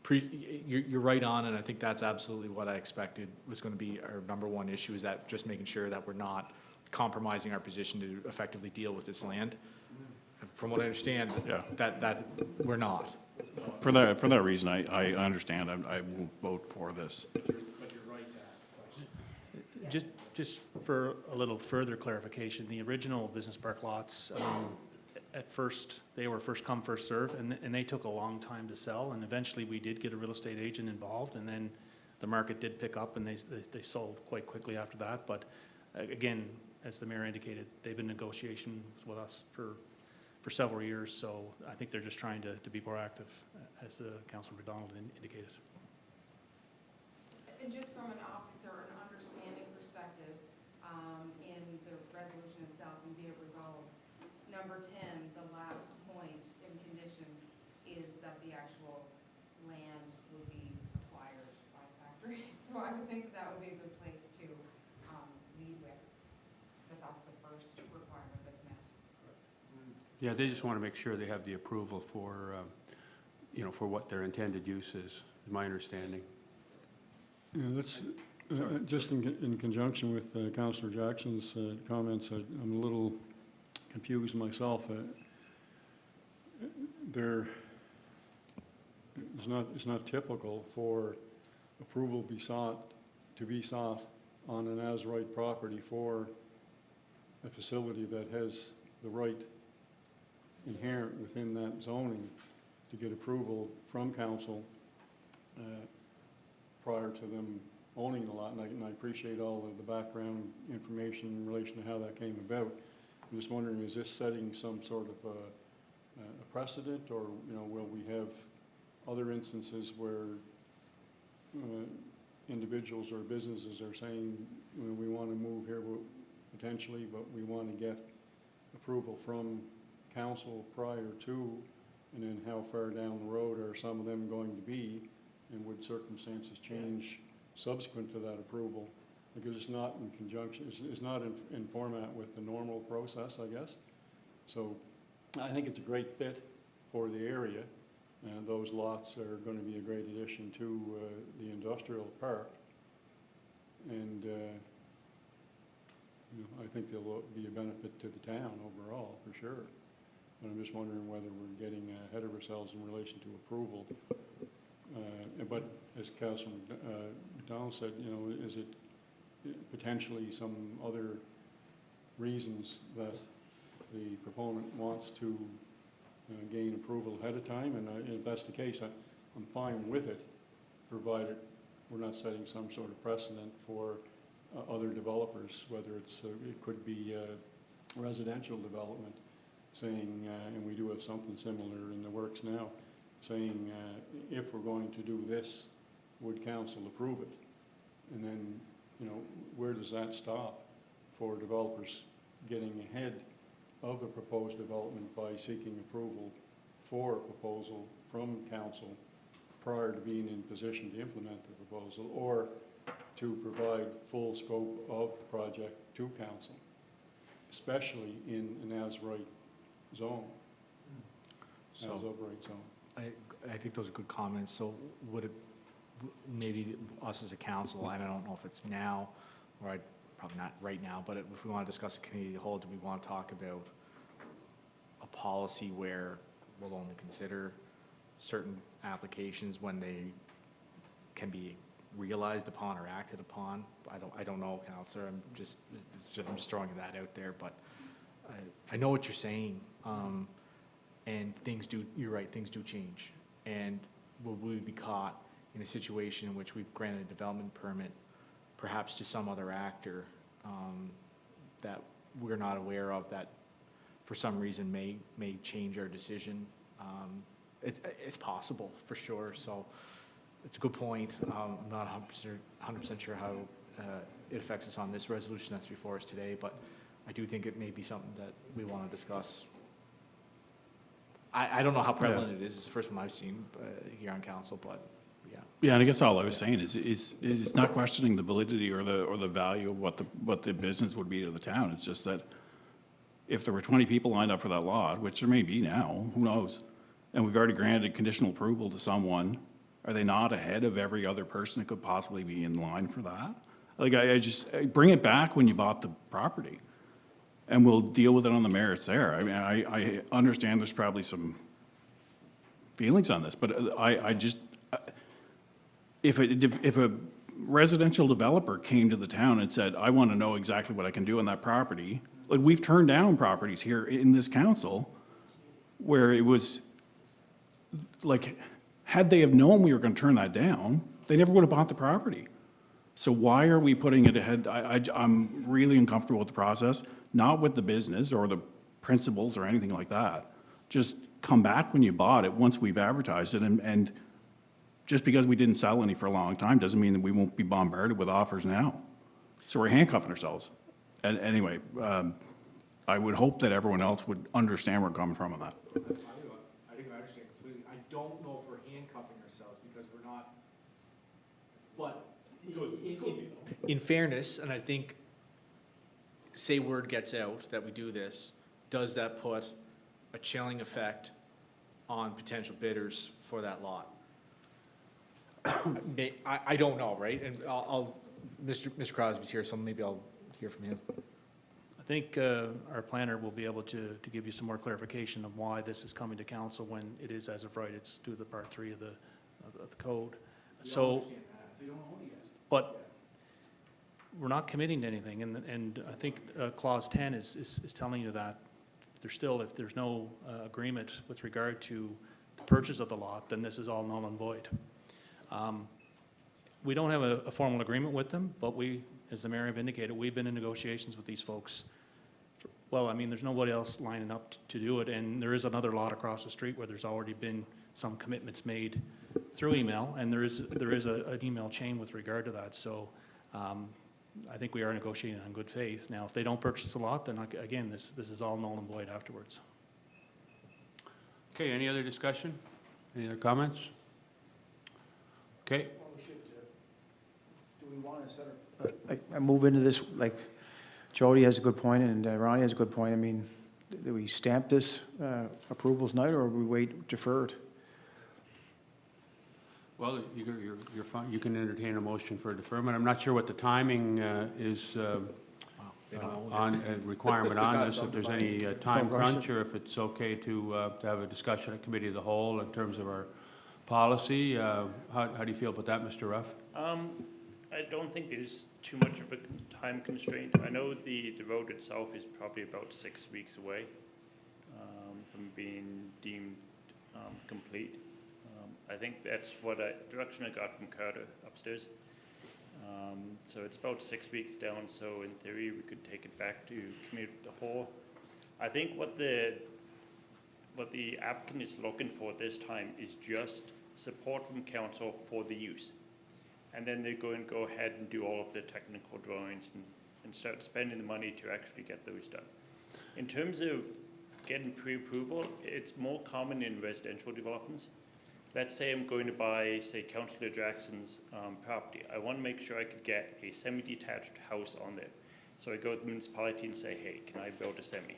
you're right on, and I think that's absolutely what I expected was going to be our number one issue, is that just making sure that we're not compromising our position to effectively deal with this land. From what I understand, Yeah. that we're not. For that reason, I understand, I will vote for this. But you're right to ask the question. Just for a little further clarification, the original business park lots, at first, they were first come, first serve, and they took a long time to sell, and eventually we did get a real estate agent involved, and then the market did pick up, and they sold quite quickly after that. But again, as the mayor indicated, they've been in negotiations with us for several years, so I think they're just trying to be proactive, as Councillor McDonald indicated. And just from an optics or an understanding perspective, in the resolution itself, and be it resolved, number 10, the last point in condition is that the actual land will be acquired by the factory. So I would think that would be a good place to lead with, that that's the first requirement that's met. Yeah, they just want to make sure they have the approval for, for what their intended use is my understanding. Yeah, let's, just in conjunction with Councillor Jackson's comments, I'm a little confused myself. It's not typical for approval to be sought on an as-right property for a facility that has the right inherent within that zoning to get approval from council prior to them owning the lot. And I appreciate all of the background information in relation to how that came about. I'm just wondering, is this setting some sort of a precedent, or will we have other instances where individuals or businesses are saying, we want to move here potentially, but we want to get approval from council prior to, and then how far down the road are some of them going to be, and would circumstances change subsequent to that approval? Because it's not in conjunction, it's not in format with the normal process, I guess. So I think it's a great fit for the area, and those lots are going to be a great addition to the industrial park. And I think they'll be a benefit to the town overall, for sure. But I'm just wondering whether we're getting ahead of ourselves in relation to approval. But as Councilor McDonald said, is it potentially some other reasons that the proponent wants to gain approval ahead of time? And if that's the case, I'm fine with it, provided we're not setting some sort of precedent for other developers, whether it could be residential development, saying, and we do have something similar in the works now, saying if we're going to do this, would council approve it? And then, where does that stop for developers getting ahead of a proposed development by seeking approval for a proposal from council prior to being in position to implement the proposal, or to provide full scope of the project to council, especially in an as-right zone, So as-of-right zone. I think those are good comments. So would it, maybe us as a council, and I don't know if it's now, or probably not right now, but if we want to discuss a committee of the whole, do we want to talk about a policy where we'll only consider certain applications when they can be realized upon or acted upon? I don't know, Counselor. I'm just throwing that out there, but I know what you're saying. And you're right, things do change. And will we be caught in a situation in which we've granted a development permit, perhaps to some other actor that we're not aware of, that for some reason may change our decision? It's possible, for sure. So it's a good point. I'm not 100% sure how it affects us on this resolution that's before us today, but I do think it may be something that we want to discuss. I don't know how prevalent it is. It's the first one I've seen here on council, but yeah. Yeah, and I guess all I was saying is it's not questioning the validity or the value of what the business would be to the town. It's just that if there were 20 people lined up for that lot, which there may be now, who knows, and we've already granted conditional approval to someone, are they not ahead of every other person that could possibly be in line for that? Like, I bring it back when you bought the property, and we'll deal with it on the merits there. I mean, I understand there's probably some feelings on this, but if a residential developer came to the town and said, I want to know exactly what I can do on that property, like, we've turned down properties here in this council where it was like, had they have known we were going to turn that down, they never would have bought the property. So why are we putting it ahead? I'm really uncomfortable with the process, not with the business or the principles or anything like that. Just come back when you bought it, once we've advertised it, and just because we didn't sell any for a long time doesn't mean that we won't be bombarded with offers now. So we're handcuffing ourselves. And anyway, I would hope that everyone else would understand where we're coming from on that. I think I understand completely. I don't know if we're handcuffing ourselves because we're not, but in fairness, and I think, say word gets out that we do this, does that put a chilling effect on potential bidders for that lot? I don't know, right? And Mr. Crosby's here, so maybe I'll hear from him. I think our planner will be able to give you some more clarification of why this is coming to council when it is as of right. It's due to the part 3 of the code. So, but we're not committing to anything, and I think clause 10 is telling you that there's still, if there's no agreement with regard to the purchase of the lot, then this is all null and void. We don't have a formal agreement with them, but we, as the mayor have indicated, we've been in negotiations with these folks. Well, I mean, there's nobody else lining up to do it, and there is another lot across the street where there's already been some commitments made through email, and there is an email chain with regard to that. So I think we are negotiating on good faith. Now, if they don't purchase the lot, then again, this is all null and void afterwards. Okay, any other discussion? Any other comments? Okay. Well, we should, do we want to set I move into this, like, Jody has a good point, and Ronnie has a good point. I mean, do we stamp this approval tonight, or we wait, defer it? Well, you're fine. You can entertain a motion for deferment. I'm not sure what the timing is on a requirement on this, if there's any time crunch, or if it's okay to have a discussion at committee of the whole in terms of our policy. How do you feel about that, Mr. Ruff? I don't think there's too much of a time constraint. I know the road itself is probably about 6 weeks away from being deemed complete. I think that's what direction I got from Carter upstairs. So it's about 6 weeks down, so in theory we could take it back to committee of the whole. I think what the applicant is looking for this time is just support from council for the use. And then they're going to go ahead and do all of the technical drawings and start spending the money to actually get those done. In terms of getting pre-approval, it's more common in residential developments. Let's say I'm going to buy, say, Councillor Jackson's property. I want to make sure I could get a semi-detached house on there. So I go to the municipality and say, hey, can I build a semi?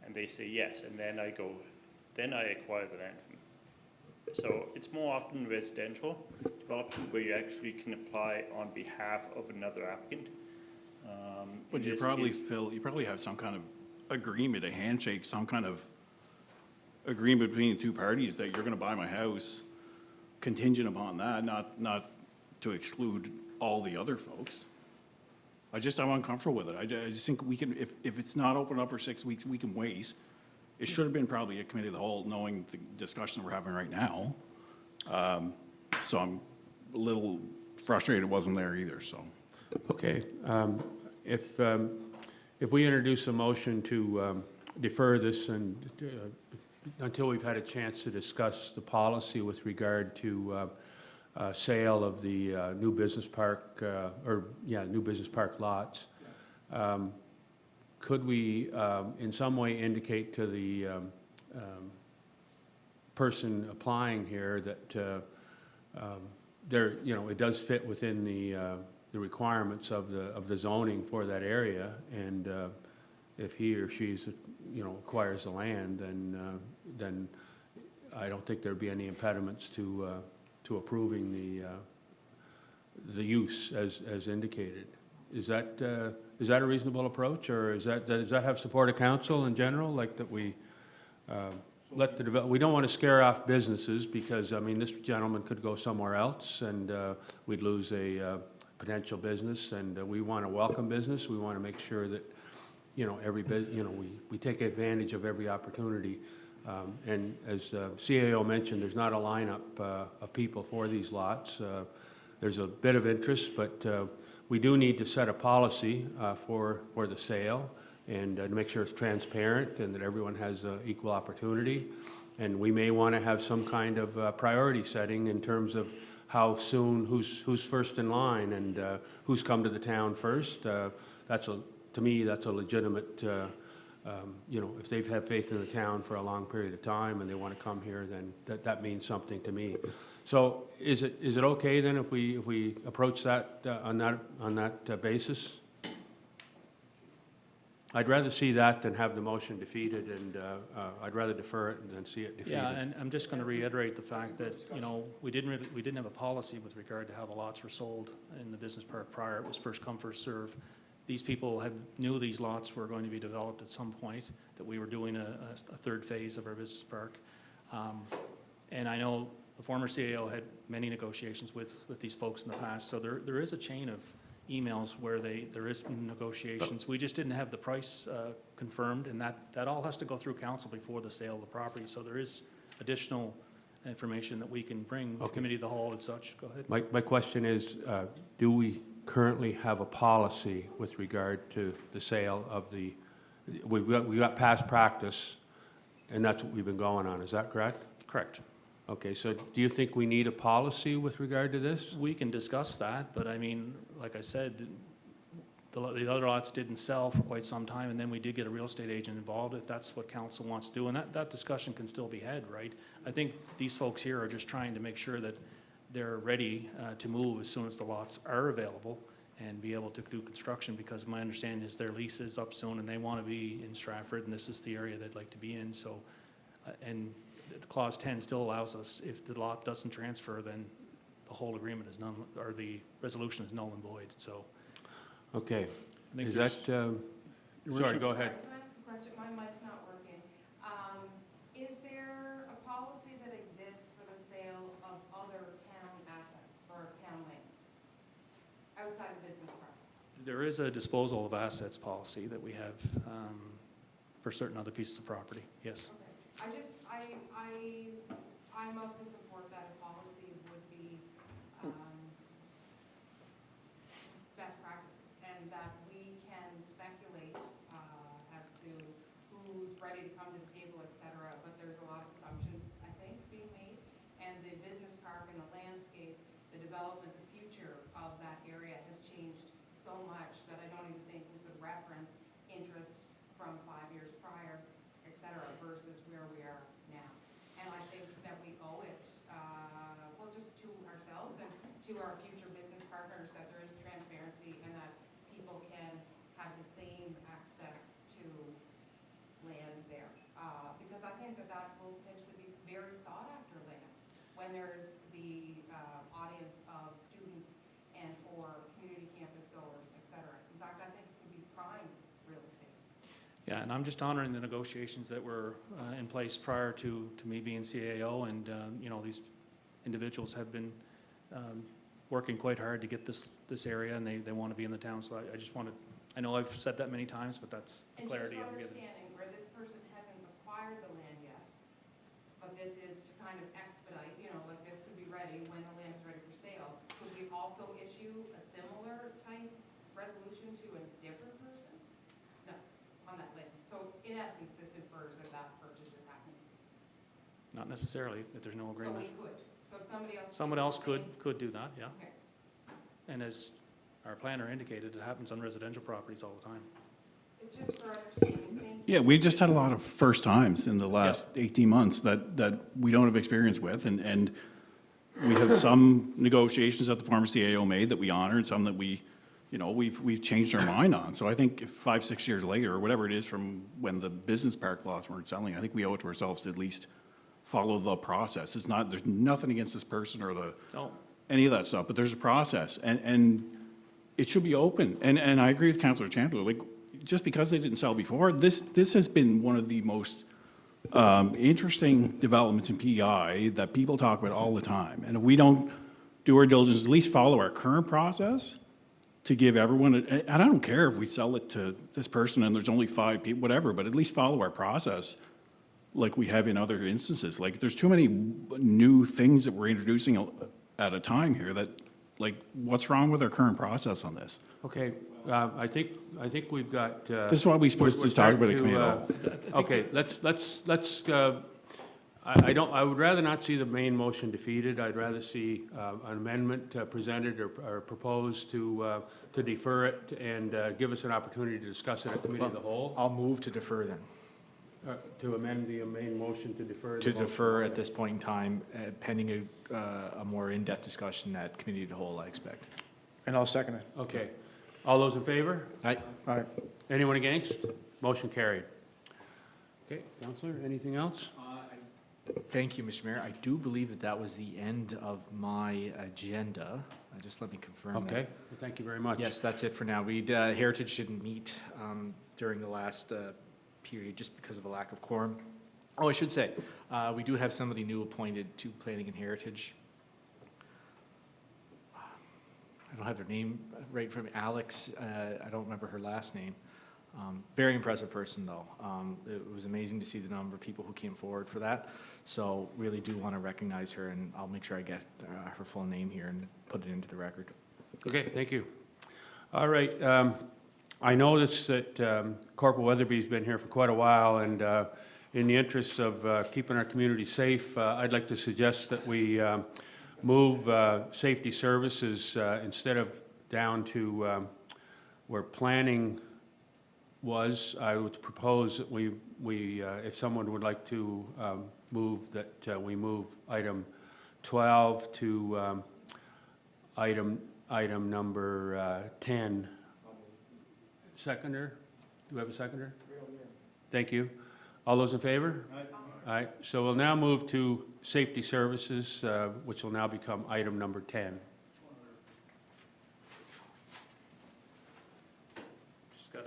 And they say yes, and then I acquire the land from them. So it's more often residential development where you actually can apply on behalf of another applicant. But you probably, Phil, you probably have some kind of agreement, a handshake, some kind of agreement between the two parties that you're gonna buy my house contingent upon that, not to exclude all the other folks. I'm uncomfortable with it. I just think we can, if it's not open up for 6 weeks, we can wait. It should have been probably a committee of the whole, knowing the discussion we're having right now. So I'm a little frustrated it wasn't there either, so. Okay, if we introduce a motion to defer this and until we've had a chance to discuss the policy with regard to sale of the new business park, new business park lots, could we in some way indicate to the person applying here that it does fit within the requirements of the zoning for that area, and if he or she's acquires the land, then I don't think there'd be any impediments to approving the use as indicated. Is that a reasonable approach, or does that have support of council in general, like that we let the we don't want to scare off businesses, because I mean this gentleman could go somewhere else and we'd lose a potential business, and we want to welcome business. We want to make sure that we take advantage of every opportunity. And as CAO mentioned, there's not a lineup of people for these lots. There's a bit of interest, but we do need to set a policy for the sale, and to make sure it's transparent and that everyone has equal opportunity. And we may want to have some kind of priority setting in terms of how soon, who's first in line, and who's come to the town first. To me, that's a legitimate, if they've had faith in the town for a long period of time and they want to come here, then that means something to me. So is it okay then if we approach that on that basis? I'd rather see that than have the motion defeated, and I'd rather defer it than see it defeated. Yeah, and I'm just going to reiterate the fact that, we didn't have a policy with regard to how the lots were sold in the business park prior. It was first come, first serve. These people knew these lots were going to be developed at some point, that we were doing a third phase of our business park. And I know the former CAO had many negotiations with these folks in the past, so there is a chain of emails where there is negotiations. We just didn't have the price confirmed, and that all has to go through council before the sale of the property. So there is additional information that we can bring to committee of the whole and such. Go ahead. My question is, do we currently have a policy with regard to the sale of we got past practice, and that's what we've been going on, is that correct? Correct. Okay, so do you think we need a policy with regard to this? We can discuss that, but I mean, like I said, the other lots didn't sell for quite some time, and then we did get a real estate agent involved, if that's what council wants to do, and that discussion can still be had, right? I think these folks here are just trying to make sure that they're ready to move as soon as the lots are available and be able to do construction, because my understanding is their lease is up soon and they want to be in Stratford, and this is the area they'd like to be in. So, and Clause 10 still allows us, if the lot doesn't transfer, then the whole agreement is null, or the resolution is null and void. So, okay, I think is that? Sorry, go ahead. Can I ask a question? My mic's not working. Is there a policy that exists for the sale of other town assets or town land outside of business park? there is a disposal of assets policy that we have for certain other pieces of property, yes. Okay. I'm of the support that a policy would be best practice, and that we can speculate as to who's ready to come to the table, et cetera, but there's a lot of assumptions, I think, being made, and the business park and the landscape, the development, the future of that area has changed so much that I don't even think we could reference interest from 5 years prior, et cetera. versus where we are now. And I think that we owe it, well, just to ourselves and to our future business partners, that there is transparency and that people can have the same access to land there. Because I think that that will potentially be very sought after land when there's the audience of students and or community campus goers, et cetera. In fact, I think it could be prime real estate. Yeah, and I'm just honoring the negotiations that were in place prior to me being CAO, and, you know, these individuals have been working quite hard to get this area, and they want to be in the town, so I just wanted, I know I've said that many times, but that's the clarity I'm And just giving. for understanding, where this person hasn't acquired the land yet, but this is to kind of expedite, you know, like this could be ready when the land is ready for sale. Could we also issue a similar type resolution to a different person? No, on that land. So in essence, this infers that that purchase is happening. Not necessarily, if there's no So agreement. we could. So if somebody else. Someone else could do that, yeah. Okay. And as our planner indicated, it happens on residential properties all the time. It's just for understanding. Thank you. Yeah, we just had a lot of first times in the last 18 months that we don't have experience with, and we have some negotiations that the former CAO made that we honor, and some that we, you know, we've changed our mind on. So I think if 5, 6 years later, or whatever it is from when the business park lots weren't selling, I think we owe it to ourselves to at least follow the process. It's not, there's nothing against this person or No, any of that stuff, but there's a process, and it should be open. And I agree with Councillor Chandler, like, just because they didn't sell before, this has been one of the most interesting developments in PEI that people talk about all the time. And if we don't do our diligence, at least follow our current process to give everyone, and I don't care if we sell it to this person and there's only 5 people, whatever, but at least follow our process like we have in other instances. Like, there's too many new things that we're introducing at a time here that, like, what's wrong with our current process on this? Okay, I think we've got. This is what we're supposed to talk about at committee level. Okay, let's, I would rather not see the main motion defeated. I'd rather see an amendment presented or proposed to defer it and give us an opportunity to discuss it at committee of the whole. I'll move to defer then. To amend the main motion to defer. To defer at this point in time, pending a more in-depth discussion at committee of the whole, I expect. And I'll second it. Okay. All those in favor? Aye. All right. Anyone against? Motion carried. Okay, Councillor, anything else? Thank you, Mr. Mayor. I do believe that that was the end of my agenda. Just let me confirm that. Okay, well, thank you very much. Yes, that's it for now. Heritage didn't meet during the last period just because of a lack of quorum. Oh, I should say, we do have somebody new appointed to Planning and Heritage. I don't have their name right from Alex. I don't remember her last name. Very impressive person, though. It was amazing to see the number of people who came forward for that. So really do want to recognize her, and I'll make sure I get her full name here and put it into the record. Okay, thank you. All right, I noticed that Corporal Weatherby's been here for quite a while, and in the interest of keeping our community safe, I'd like to suggest that we move safety services instead of down to where planning was. I would propose that we if someone would like to move that we move item 12 to item number 10. Seconder? Do we have a seconder? Thank you. All those in favor? All right, so we'll now move to safety services, which will now become item number 10. just got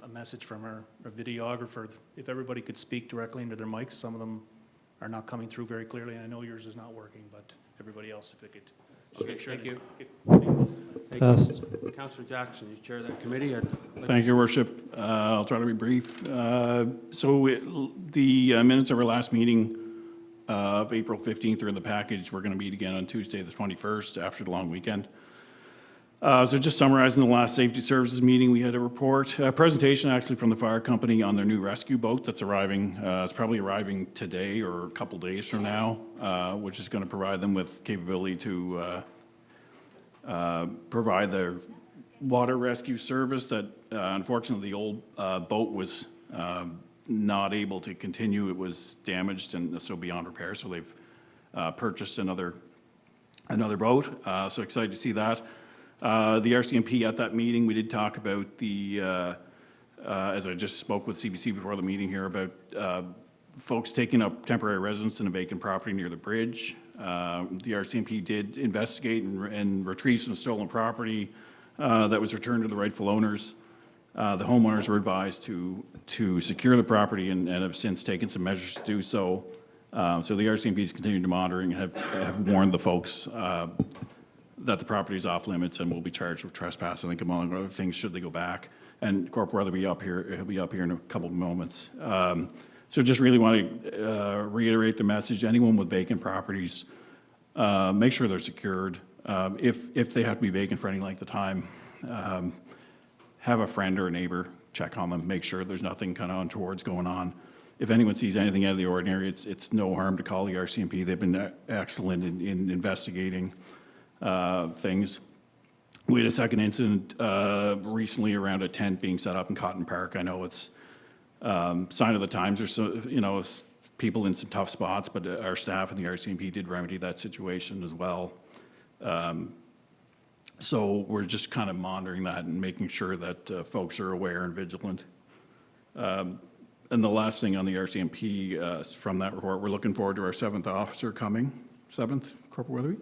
a message from our videographer. If everybody could speak directly into their mics, some of them are not coming through very clearly. I know yours is not working, but everybody else, if it could just Okay, make sure. thank you. Thank you. Councillor Jackson, you chair that committee. Thank you, Your Worship. I'll try to be brief. The minutes of our last meeting of April 15th are in the package. We're going to meet again on Tuesday, the 21st, after the long weekend. So just summarizing the last safety services meeting, we had a report, a presentation actually from the fire company on their new rescue boat that's arriving. It's probably arriving today or a couple days from now, which is going to provide them with capability to provide their water rescue service that unfortunately the old boat was not able to continue. It was damaged and so beyond repair, so they've purchased another boat. So excited to see that. The RCMP at that meeting, we did talk about the, as I just spoke with CBC before the meeting here, about folks taking up temporary residence in a vacant property near the bridge. The RCMP did investigate and retrieve some stolen property that was returned to the rightful owners. The homeowners were advised to secure the property and have since taken some measures to do so. So the RCMP is continuing to monitor and have warned the folks that the property is off limits and will be charged with trespass, I think, among other things, should they go back. And Corporal Weatherby he'll be up here in a couple of moments. So just really want to reiterate the message: anyone with vacant properties, make sure they're secured. If they have to be vacant for any length of time, have a friend or a neighbor check on them, make sure there's nothing kind of untoward's going on. If anyone sees anything out of the ordinary, it's no harm to call the RCMP. They've been excellent in investigating things. We had a second incident recently around a tent being set up in Cotton Park. I know it's sign of the times, or so, people in some tough spots, but our staff and the RCMP did remedy that situation as well. So we're just kind of monitoring that and making sure that folks are aware and vigilant. And the last thing on the RCMP from that report, we're looking forward to our 7th officer coming, 7th, Corporal Weatherby,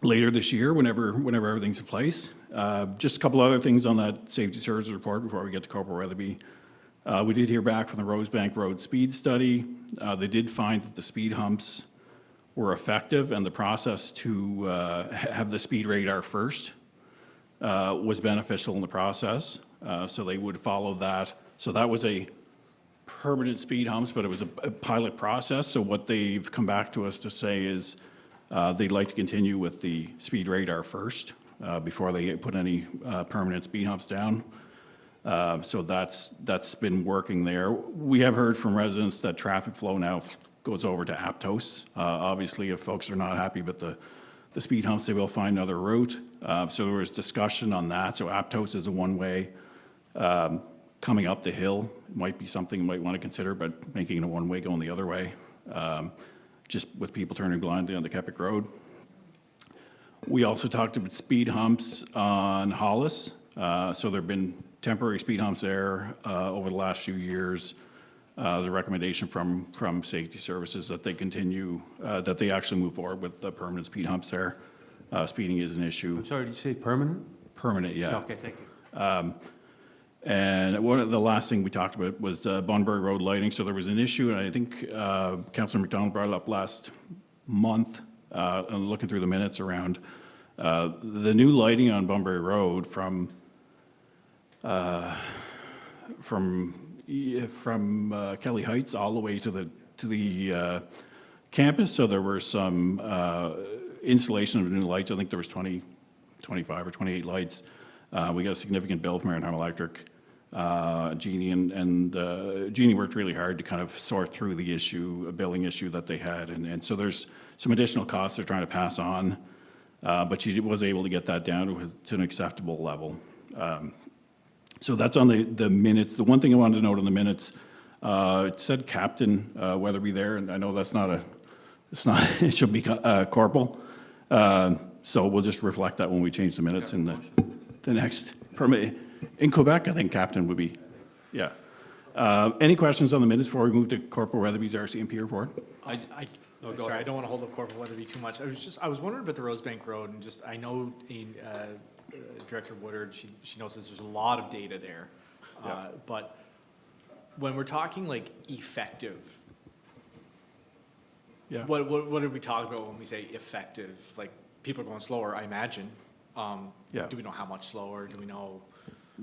later this year, whenever everything's in place. Just a couple other things on that safety services report before we get to Corporal Weatherby. We did hear back from the Rosebank Road speed study. They did find that the speed humps were effective, and the process to have the speed radar first was beneficial in the process. So they would follow that. So that was a permanent speed humps, but it was a pilot process. So what they've come back to us to say is they'd like to continue with the speed radar first before they put any permanent speed humps down. So that's been working there. We have heard from residents that traffic flow now goes over to Aptos. Obviously, if folks are not happy with the speed humps, they will find another route. So there was discussion on that. So Aptos is a one-way. Coming up the hill might be something you might want to consider, but making it a one-way going the other way, just with people turning blindly on the Kepik Road. We also talked about speed humps on Hollis. So there have been temporary speed humps there over the last few years. There's a recommendation from safety services that they continue, that they actually move forward with the permanent speed humps there. Speeding is an issue. I'm sorry, did you say permanent? Permanent, yeah. Okay, thank you. And the last thing we talked about was Bunbury Road lighting. So there was an issue, and I think Councillor McDonald brought it up last month, looking through the minutes around the new lighting on Bunbury Road from Kelly Heights all the way to the campus. So there were some installation of new lights. I think there was 25 or 28 lights. We got a significant bill from Maritime Electric. Jeannie and Jeannie worked really hard to kind of sort through the issue, a billing issue that they had, and so there's some additional costs they're trying to pass on, but she was able to get that down to an acceptable level. So that's on the minutes. The one thing I wanted to note on the minutes, it said Captain Weatherby there, and I know that's not it should be Corporal. So we'll just reflect that when we change the minutes in the next permit. In Quebec, I think Captain would be, yeah. Any questions on the minutes before we move to Corporal Weatherby's RCMP report? Sorry, I don't want to hold up Corporal Weatherby too much. I was wondering about the Rosebank Road, and just, I know Director Woodard, she knows there's a lot of data there. Yeah. But when we're talking like effective, Yeah. what are we talking about when we say effective? Like, people are going slower, I imagine. Yeah. Do we know how much slower? Do we know?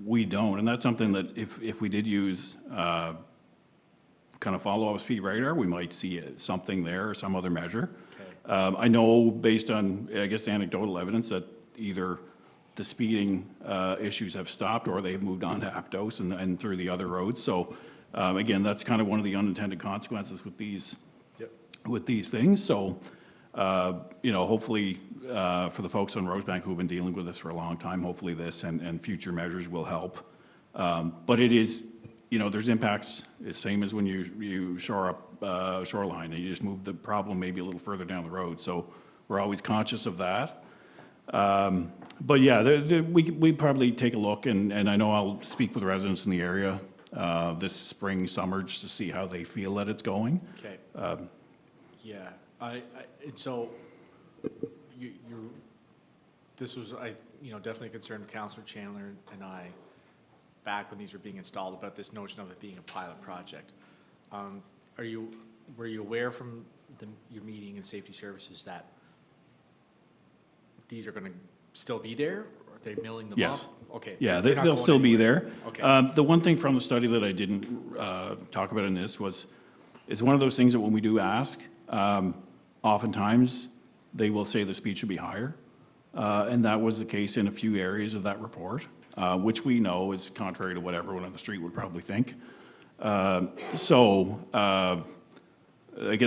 We don't, and that's something that if we did use kind of follow-up speed radar, we might see something there or some other measure. Okay. I know based on, I guess, anecdotal evidence that either the speeding issues have stopped or they've moved on to Aptos and through the other roads. So again, that's kind of one of the unintended consequences with these things. So hopefully for the folks on Rosebank who've been dealing with this for a long time, hopefully this and future measures will help. But it is you know, there's impacts, it's same as when you shore up shoreline, and you just move the problem maybe a little further down the road. So we're always conscious of that. But yeah, we probably take a look, and I know I'll speak with residents in the area this spring, summer, just to see how they feel that it's going. Okay. Yeah, and so this was, definitely a concern of Councillor Chandler and I, back when these were being installed, about this notion of it being a pilot project. Were you aware from your meeting in safety services that these are going to still be there? Are they milling them up? Yes. Okay. Yeah, they're not they'll going still be anywhere. there. Okay. The one thing from the study that I didn't talk about in this was, it's one of those things that when we do ask, oftentimes they will say the speed should be higher. And that was the case in a few areas of that report, which we know is contrary to what everyone on the street would probably think. Again,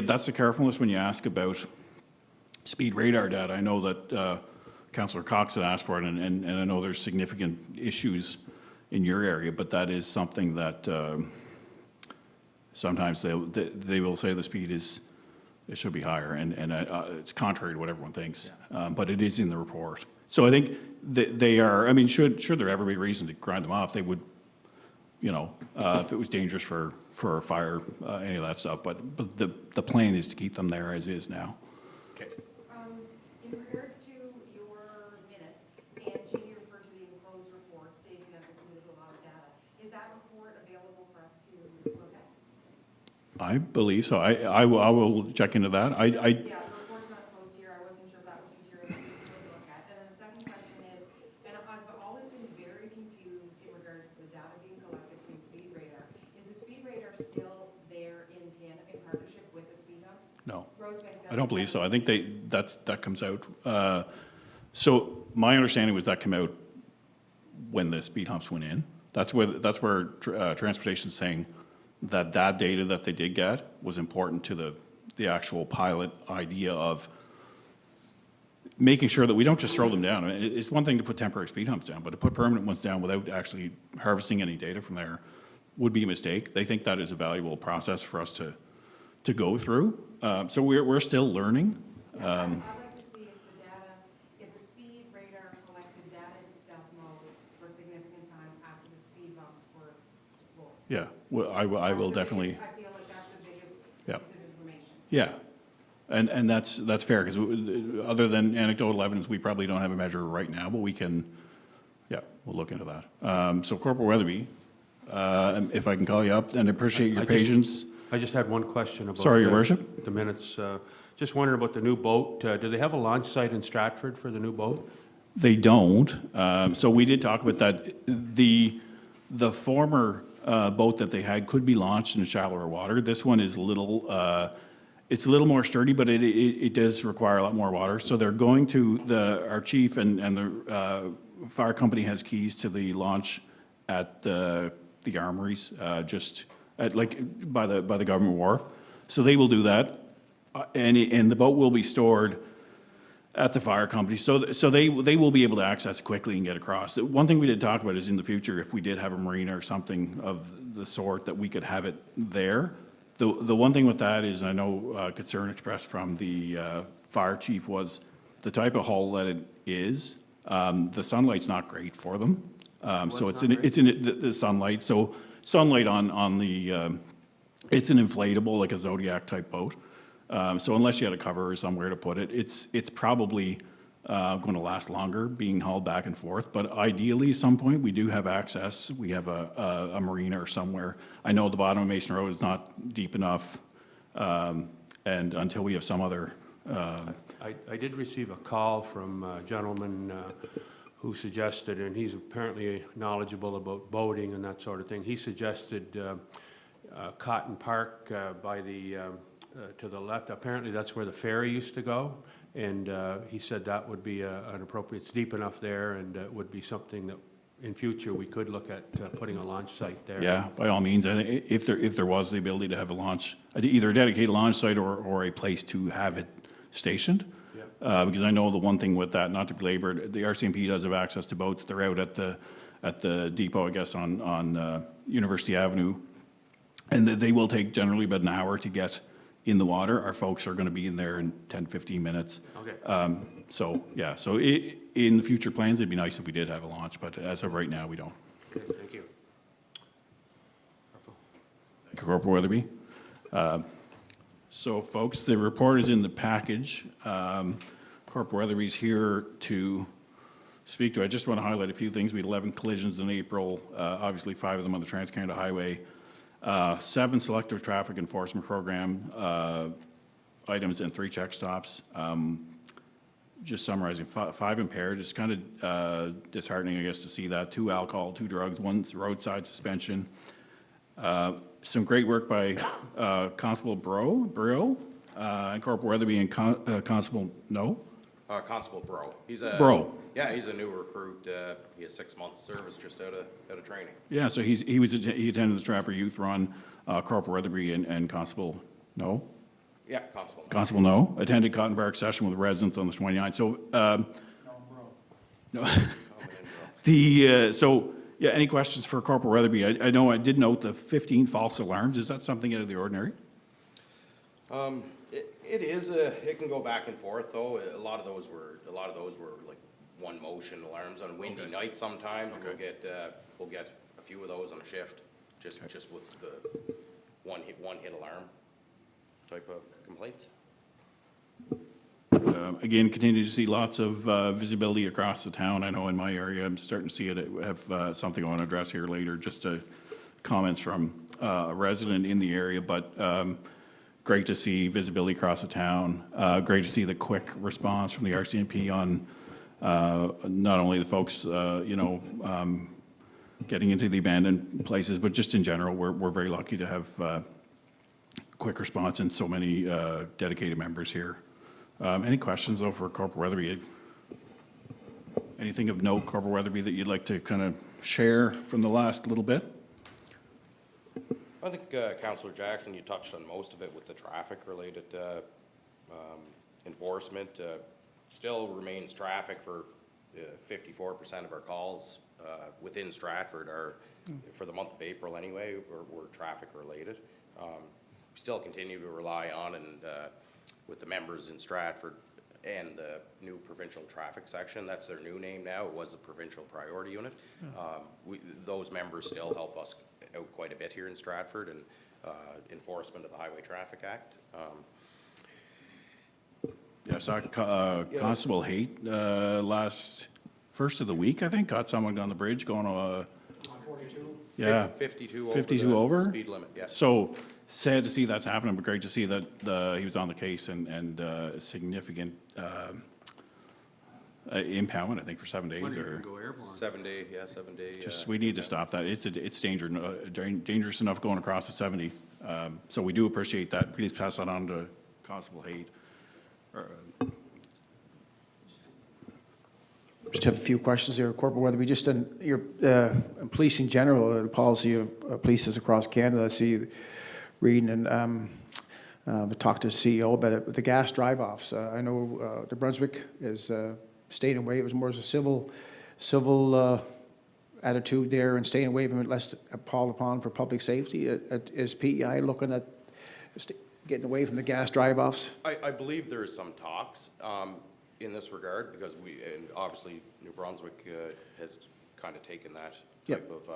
that's the carefulness when you ask about speed radar data. I know that Councillor Cox had asked for it, and I know there's significant issues in your area, but that is something that sometimes they will say the speed it should be higher, and it's contrary to what everyone thinks, but it is in the report. So I think they are, I mean, should there ever be a reason to grind them off, they would, if it was dangerous for a fire, any of that stuff, but the plan is to keep them there as is now. Okay. In regards to your minutes, and Jean, you referred to the enclosed report stating that included a lot of data. Is that report available for us to look at? I believe so. I will check into that. Yeah, the report's not closed here. I wasn't sure if that was material that we could look at. And then the second question is, and I've always been very confused in regards to the data being collected from speed radar. Is the speed radar still there in tandem, in partnership with the speed humps? No. Rosebank I don't believe so. I think that comes out. So my understanding was that came out when the speed humps went in. That's where transportation's saying that data that they did get was important to the actual pilot idea of making sure that we don't just throw them down. I mean, it's one thing to put temporary speed humps down, but to put permanent ones down without actually harvesting any data from there would be a mistake. They think that is a valuable process for us to go through. So we're still learning. I'd like to see if the speed radar collected data in stealth mode for a significant time after the speed bumps were deployed. Yeah, well, I will definitely. I feel like that's the biggest Yeah. piece of information. Yeah, and that's fair, because other than anecdotal evidence, we probably don't have a measure right now, but we can, we'll look into that. So Corporal Weatherby, if I can call you up, and I appreciate your patience. I just had one question about. Sorry, Your Worship. The minutes. Just wondering about the new boat. Do they have a launch site in Stratford for the new boat? They don't. So we did talk about that. The former boat that they had could be launched in shallower water. This one is it's a little more sturdy, but it does require a lot more water. So they're going to, our chief and the fire company has keys to the launch at the armories, just at by the government wharf. So they will do that. And the boat will be stored at the fire company. So they will be able to access it quickly and get across. One thing we did talk about is in the future, if we did have a marina or something of the sort, that we could have it there. The one thing with that is, I know concern expressed from the fire chief was the type of hull that it is. The sunlight's not great for them. So it's in the sunlight. So sunlight on the, it's an inflatable, like a Zodiac type boat. So unless you had a cover or somewhere to put it, it's probably going to last longer being hauled back and forth. But ideally, at some point, we do have access. We have a marina or somewhere. I know the bottom of Mason Road is not deep enough, and until we have some other. I did receive a call from a gentleman who suggested, and he's apparently knowledgeable about boating and that sort of thing. He suggested Cotton Park by the to the left. Apparently that's where the ferry used to go, and he said that would be an appropriate, it's deep enough there, and it would be something that in future we could look at putting a launch site there. Yeah, by all means. I think if there was the ability to have a launch, either a dedicated launch site or a place to have it stationed. Because I know the one thing with that, not to belabor it, the RCMP does have access to boats. They're out at at the depot, I guess, on University Avenue. And they will take generally about an hour to get in the water. Our folks are going to be in there in 10, 15 minutes. Okay. So, yeah, so in the future plans, it'd be nice if we did have a launch, but as of right now, we don't. Okay, thank you. Corporal Weatherby. So, folks, the report is in the package. Corporal Weatherby's here to speak to. I just want to highlight a few things. We had 11 collisions in April, obviously 5 of them on the Trans-Canada Highway. 7 selective traffic enforcement program items and 3 check stops. Just summarizing, 5 impaired. It's kind of disheartening, I guess, to see that. 2 alcohol, 2 drugs, 1 roadside suspension. Some great work by Constable Bro, and Corporal Weatherby and Constable Constable Bro. He's a Bro. Yeah, he's a new recruit. He has 6 months service just out of training. Yeah, so he attended the Stratford Youth Run. Corporal Weatherby and Constable Yeah, Constable. Constable attended Cotton Bark session with residents on the 29th. So so yeah, any questions for Corporal Weatherby? I know I did note the 15 false alarms. Is that something out of the ordinary? It is it can go back and forth though. A lot of those were like one motion alarms on a windy night sometimes. Okay. We'll get a few of those on a shift, just with the one hit alarm type of complaints. Again, continue to see lots of visibility across the town. I know in my area, I'm starting to see it. I have something I want to address here later, just comments from a resident in the area, but great to see visibility across the town. Great to see the quick response from the RCMP on not only the folks, getting into the abandoned places, but just in general, we're very lucky to have quick response and so many dedicated members here. Any questions though for Corporal Weatherby? Anything of note, Corporal Weatherby, that you'd like to kind of share from the last little bit? I think Councillor Jackson, you touched on most of it with the traffic-related enforcement. Still remains traffic for 54% of our calls within Stratford are, for the month of April anyway, were traffic-related. We still continue to rely on and with the members in Stratford and the new provincial traffic section. That's their new name now. It was the provincial priority unit. Those members still help us out quite a bit here in Stratford and enforcement of the Highway Traffic Act. Yeah, I saw Constable Haight last first of the week, I think, got someone on the bridge going 42. Yeah, 52 over. Speed limit, yes. So sad to see that's happening, but great to see that he was on the case and significant impoundment, I think, for 7 days. When are you Or gonna go airborne? 7 day, yeah, 7 day. just we need to stop that. It's dangerous enough going across at 70. So we do appreciate that. Please pass that on to Constable Haight. Just have a few questions there, Corporal Weatherby. Just on your police in general, the policy of polices across Canada. I see you reading and talked to the CEO about it. But the gas drive-offs, I know New Brunswick is staying away. It was more as a civil attitude there and staying away from it, less called upon for public safety. Is PEI looking at getting away from the gas drive-offs? I believe there is some talks in this regard because and obviously New Brunswick has kind of taken that type of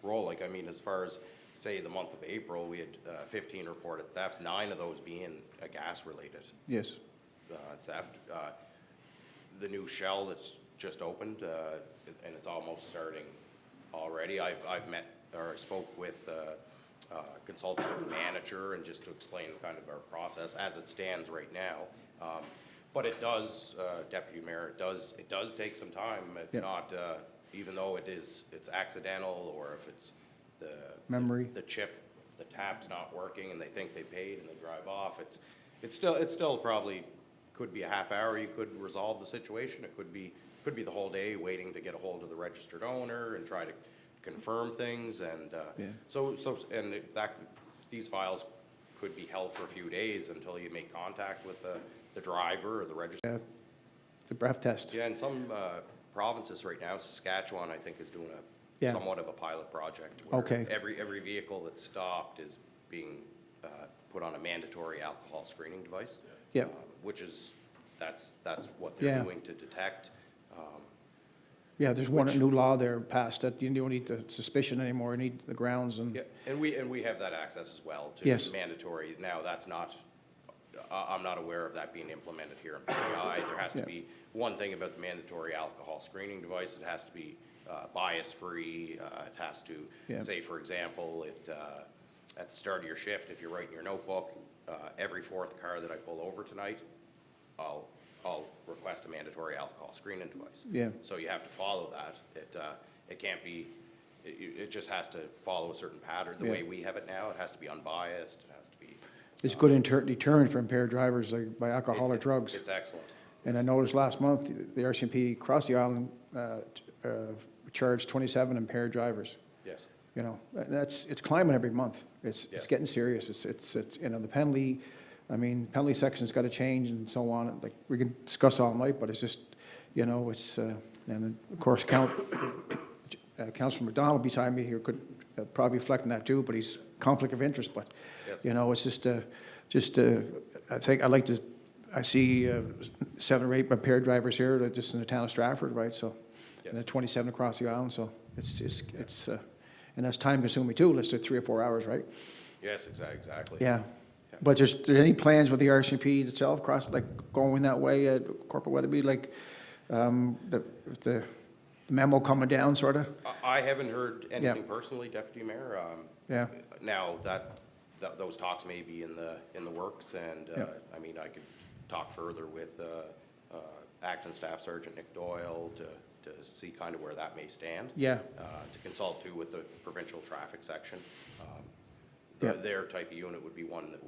role. Like, I mean, as far as say the month of April, we had 15 reported thefts, 9 of those being gas related. Yes. Theft. The new Shell that's just opened, and it's almost starting already. I've met or spoke with consulted with the manager and just to explain kind of our process as it stands right now. But it does, Deputy Mayor, it does take some time. It's not, even though it's accidental or if it's the chip, the tap's not working and they think they paid and they drive off. It's still probably could be a half hour. You could resolve the situation. It could be the whole day waiting to get a hold of the registered owner and try to confirm things. And these files could be held for a few days until you make contact with the driver or the registered. The breath test. Yeah, in some provinces right now, Saskatchewan, I think, is doing Yeah. somewhat of a pilot project. Where Okay. every vehicle that's stopped is being put on a mandatory alcohol screening device. Yeah. Which is, that's what they're Yeah. doing to detect. Yeah, there's one new law there passed that you don't need the suspicion anymore, you need the grounds and, Yeah, and we have that access as well to Yes. mandatory. Now, that's not, I'm not aware of that being implemented here in PEI. There has to Yeah. be one thing about the mandatory alcohol screening device. It has to be bias-free. It has to Yeah. say, for example, at the start of your shift, if you're writing your notebook, every fourth car that I pull over tonight, I'll request a mandatory alcohol screening device. Yeah. So you have to follow that. It can't be, it just has to follow a certain pattern. The Yeah. way we have it now, it has to be unbiased, it has to be. it's good deterrent for impaired drivers like by alcohol or drugs. It's excellent. And I noticed last month, the RCMP across the island charged 27 impaired drivers. Yes. You know, it's climbing every month. It's Yes. getting serious. It's you know, the penalty, I mean, penalty section's got to change and so on. Like, we can discuss all night, but it's just, you know, it's, and of course, Councillor McDonald beside me here could probably reflect on that too, but he's conflict of interest, but, Yes. you know, it's just, I think, I see 7 or 8 impaired drivers here, just in the town of Stratford, right, so, and Yes. then 27 across the island, so it's, and that's time consuming too, let's say 3 or 4 hours, right? Yes, exactly. Yeah, but there any plans with the RCMP itself, like, going that way, Corporal Weatherby, like, the memo coming down, sort of? I haven't heard anything personally, Deputy Mayor. Yeah, Now, those talks may be in the works, and, Yeah. I mean, I could talk further with Acting Staff Sergeant Nick Doyle to see kind of where that may stand. yeah, To consult too with the provincial traffic section. Yeah. Their type of unit would be one that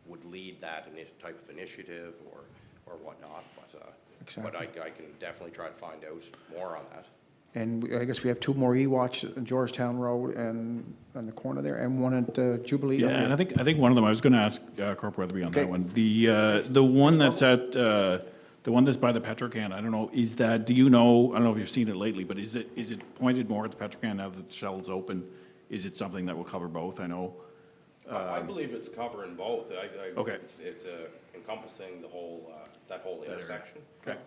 would lead that type of initiative or whatnot, but Exactly. I can definitely try to find out more on that. and I guess we have 2 more E-Watch in Georgetown Road and on the corner there, and one at Jubilee. Yeah, and I think one of them, I was going to ask Corporal Weatherby on Okay. that one. The one that's at, the one that's by the Petrocan, I don't know, is that, do you know, I don't know if you've seen it lately, but is it pointed more at the Petrocan now that the Shell's open? Is it something that will cover both? I know. I believe it's covering both. Okay. It's encompassing the whole, that whole area. intersection. Okay.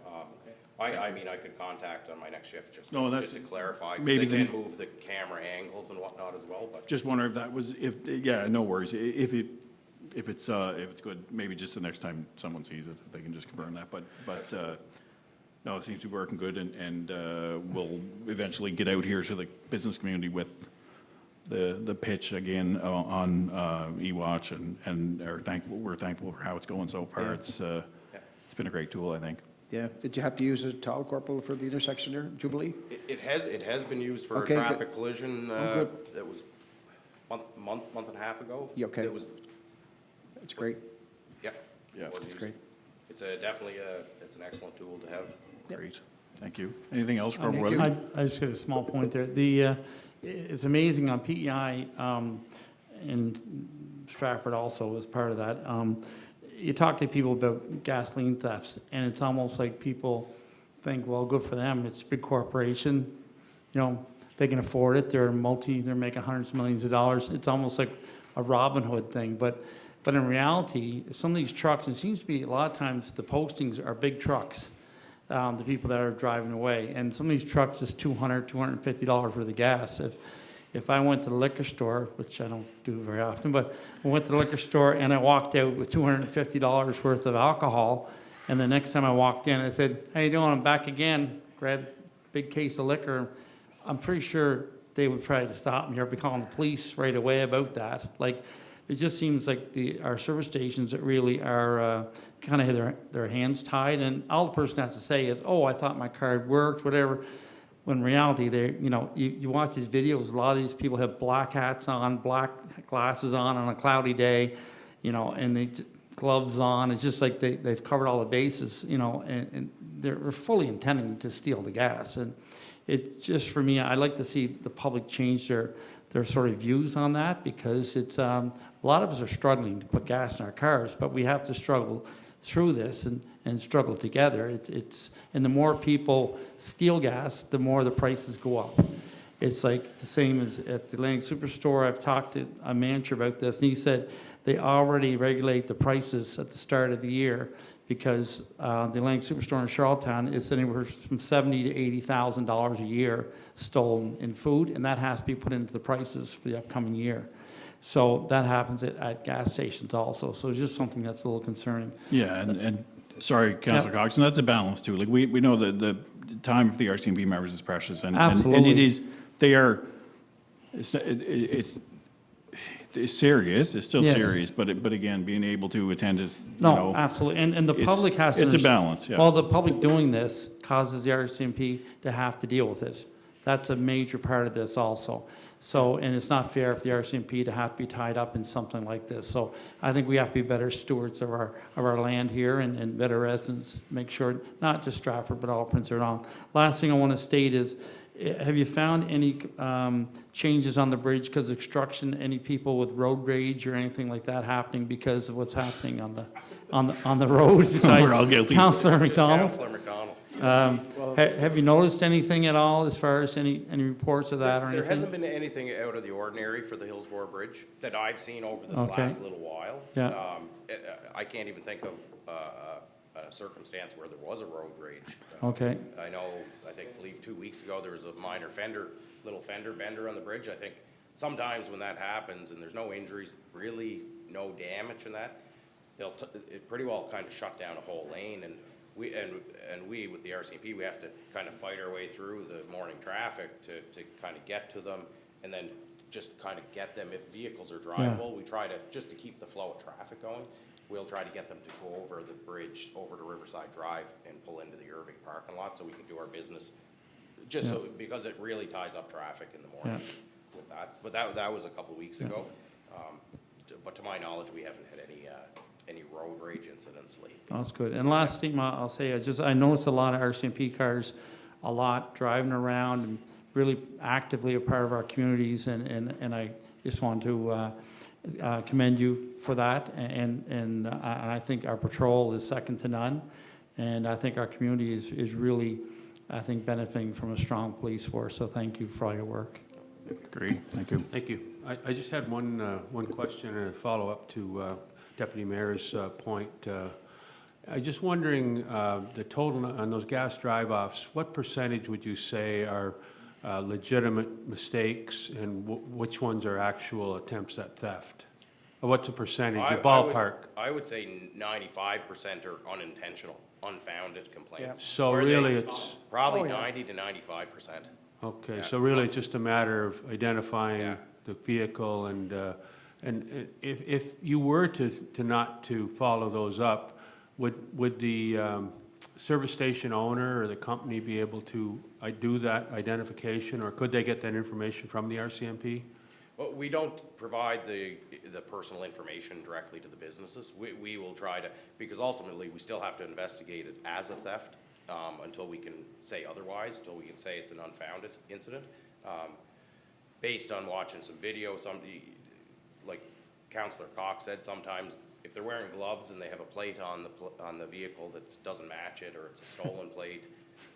I mean, I could contact on my next shift just No, to that's- clarify, because maybe they then- can move the camera angles and whatnot as well, but. Just wonder if that was, yeah, no worries. If it's good, maybe just the next time someone sees it, they can just confirm that. But no, it seems to be working good, and we'll eventually get out here to the business community with the pitch again on E-Watch, and we're thankful for how it's going so far. Yeah. It's been a great tool, I think. Yeah, did you have to use a towel, Corporal, for the intersection there, Jubilee? It has been used for a Okay, good. traffic collision, Oh, good. that was month and a half ago. Yeah, okay. It was, It's great, yeah. Yeah. it was it's used. great. It's definitely it's an excellent tool to have. Yep. Great. Thank you. Anything else, Corporal Thank you. Weatherby? I just got a small point there. It's amazing on PEI, and Stratford also was part of that. You talk to people about gasoline thefts, and it's almost like people think, well, good for them. It's a big corporation, you know, they can afford it. They're making hundreds of millions of dollars. It's almost like a Robin Hood thing. But in reality, some of these trucks, it seems to be a lot of times the postings are big trucks. The people that are driving away. And some of these trucks is $200, $250 worth of gas. If I went to the liquor store, which I don't do very often, but I went to the liquor store and I walked out with $250 worth of alcohol, and the next time I walked in, I said, how you doing? I'm back again. Grabbed a big case of liquor. I'm pretty sure they would try to stop me or be calling the police right away about that. Like, it just seems like our service stations that really are kind of have their hands tied, and all the person has to say is, oh, I thought my card worked, whatever. When in reality, you watch these videos, a lot of these people have black hats on, black glasses on a cloudy day, you know, and gloves on. It's just like they've covered all the bases, you know, and they're fully intending to steal the gas. And it just, for me, I'd like to see the public change their sort of views on that, because it's a lot of us are struggling to put gas in our cars, but we have to struggle through this and struggle together. And the more people steal gas, the more the prices go up. It's like the same as at the Atlantic Superstore. I've talked to a manager about this, and he said they already regulate the prices at the start of the year because the Atlantic Superstore in Charlottetown is anywhere from $70,000 to $80,000 a year stolen in food, and that has to be put into the prices for the upcoming year. So that happens at gas stations also. So it's just something that's a little concerning. Yeah, and sorry, Councillor Cox, and that's a balance too. Like we know that the time for the RCMP members is precious, and Absolutely. it is, they are, it's serious, it's still Yes. serious, but again, being able to attend is, you No, know, absolutely, and the it's- public has to. it's a balance, yeah. Well, the public doing this causes the RCMP to have to deal with it. That's a major part of this also. So, and it's not fair for the RCMP to have to be tied up in something like this. So I think we have to be better stewards of our land here and better residents, make sure, not just Stratford, but all Prince Edward Island. Last thing I want to state is, have you found any changes on the bridge because of construction? Any people with road rage or anything like that happening because of what's happening on the road? Besides We're all guilty. Councillor Just McDonald. Councillor McDonald. Have you noticed anything at all as far as any reports of that or There anything? hasn't been anything out of the ordinary for the Hillsborough Bridge that I've seen over this Okay. last little while. Yeah. I can't even think of a circumstance where there was a road rage. Okay, I know, I believe 2 weeks ago, there was a minor little fender bender on the bridge. I think sometimes when that happens and there's no injuries, really no damage in that, it pretty well kind of shut down a whole lane. And we with the RCMP, we have to kind of fight our way through the morning traffic to kind of get to them, and then just kind of get them, if vehicles are drivable, we try to, just to keep the flow of traffic going, we'll try to get them to go over the bridge, over to Riverside Drive and pull into the Irving parking lot so we can do our business. Just so, because it really ties up traffic in the morning with that. But that was a couple of weeks ago. But to my knowledge, we haven't had any road rage incidents lately. that's good. And last thing I'll say, I noticed a lot of RCMP cars, a lot driving around and really actively a part of our communities, and I just want to commend you for that, and I think our patrol is second to none, and I think our community is really, I think, benefiting from a strong police force, so thank you for all your work. Agree, thank you. Thank you. I just had one question and a follow-up to Deputy Mayor's point. I'm just wondering, the total on those gas drive-offs, what percentage would you say are legitimate mistakes, and which ones are actual attempts at theft? Or what's the percentage, a ballpark? I would say 95% are unintentional, unfounded complaints. So Where really they- it's, Probably 90 to 95%. okay, Yeah. so really it's just a matter of identifying Yeah. the vehicle, and if you were to not to follow those up, would the service station owner or the company be able to do that identification, or could they get that information from the RCMP? Well, we don't provide the personal information directly to the businesses. We will try to, because ultimately we still have to investigate it as a theft until we can say otherwise, until we can say it's an unfounded incident. Based on watching some video, like Councillor Cox said, sometimes if they're wearing gloves and they have a plate on the vehicle that doesn't match it, or it's a stolen plate,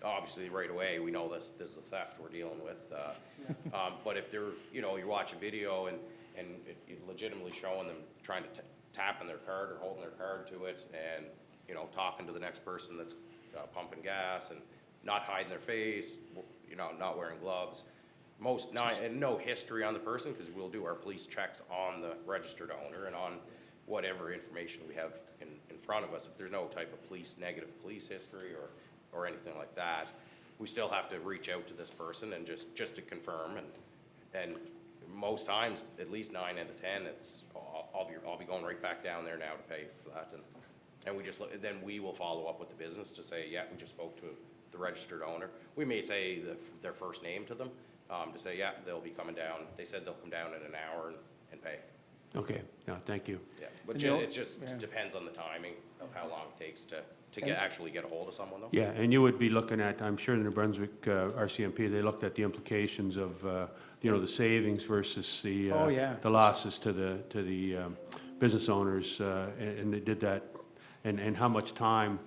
obviously right away we know this is a theft we're dealing with. But if they're, you're watching video and it legitimately showing them trying to tap in their card or holding their card to it, and talking to the next person that's pumping gas and not hiding their face, not wearing gloves. And no history on the person, because we'll do our police checks on the registered owner and on whatever information we have in front of us. If there's no type of negative police history or anything like that, we still have to reach out to this person and just to confirm. And most times, at least 9 out of 10, I'll be going right back down there now to pay for that. And we just then we will follow up with the business to say, yeah, we just spoke to the registered owner. We may say their first name to them. To say, yeah, they'll be coming down. They said they'll come down in an hour and pay. Okay, no, thank you. Yeah, but it just depends on the timing of how long it takes to actually get a hold of someone, though. Yeah, and you would be looking at, I'm sure in New Brunswick RCMP, they looked at the implications of, the savings versus the losses to the business owners, and they did that, and how much time,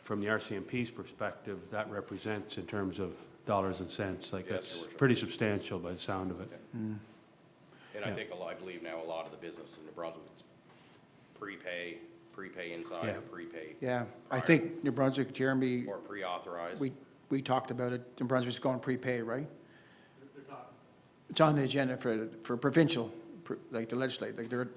from the RCMP's perspective, that represents in terms of dollars and cents. Like, Yes, Your that's Worship. pretty substantial by the sound of it. And I Yeah. think I believe now a lot of the business in New Brunswick, it's prepay inside Yeah. or prepay Yeah, I Prior. think New Brunswick, Jeremy, or pre-authorized. we talked about it, New Brunswick's going prepay, right? It's on the agenda for provincial, like the legislate, like they're,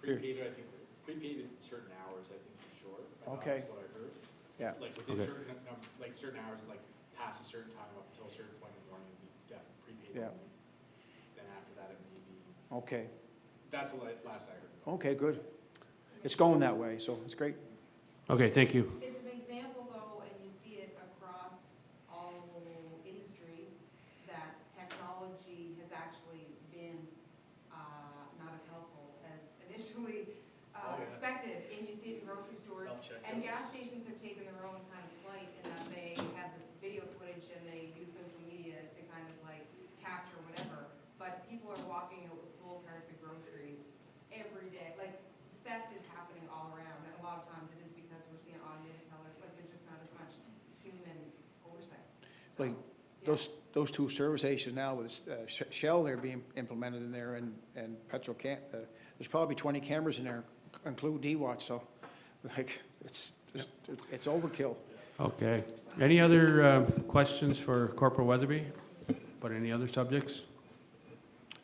Prepaid, I think, prepaid at certain hours, I think for sure. Okay. That's what I heard. yeah, Like within Okay. certain, like certain hours, like past a certain time up until a certain point in the morning, it'd be definitely prepaid Yeah. only. Then after that, it may be, okay, that's the last I heard. okay, good. It's going that way, so it's great. Okay, thank you. It's an example though, and you see it across all industry, that technology has actually been not as helpful as initially expected. And you see it in grocery stores. And gas stations have taken their own kind of flight in that they have the video footage and they use social media to kind of like capture whatever. But people are walking out with full carts of groceries every day. Like, theft is happening all around, and a lot of times it is because we're seeing automated tellers, like there's just not as much human oversight. So, Like, yeah. those two service stations now with Shell, they're being implemented in there, and Petro can't, there's probably 20 cameras in there, include D-Watch, so, like, it's overkill. Okay. Any other questions for Corporal Weatherby about any other subjects?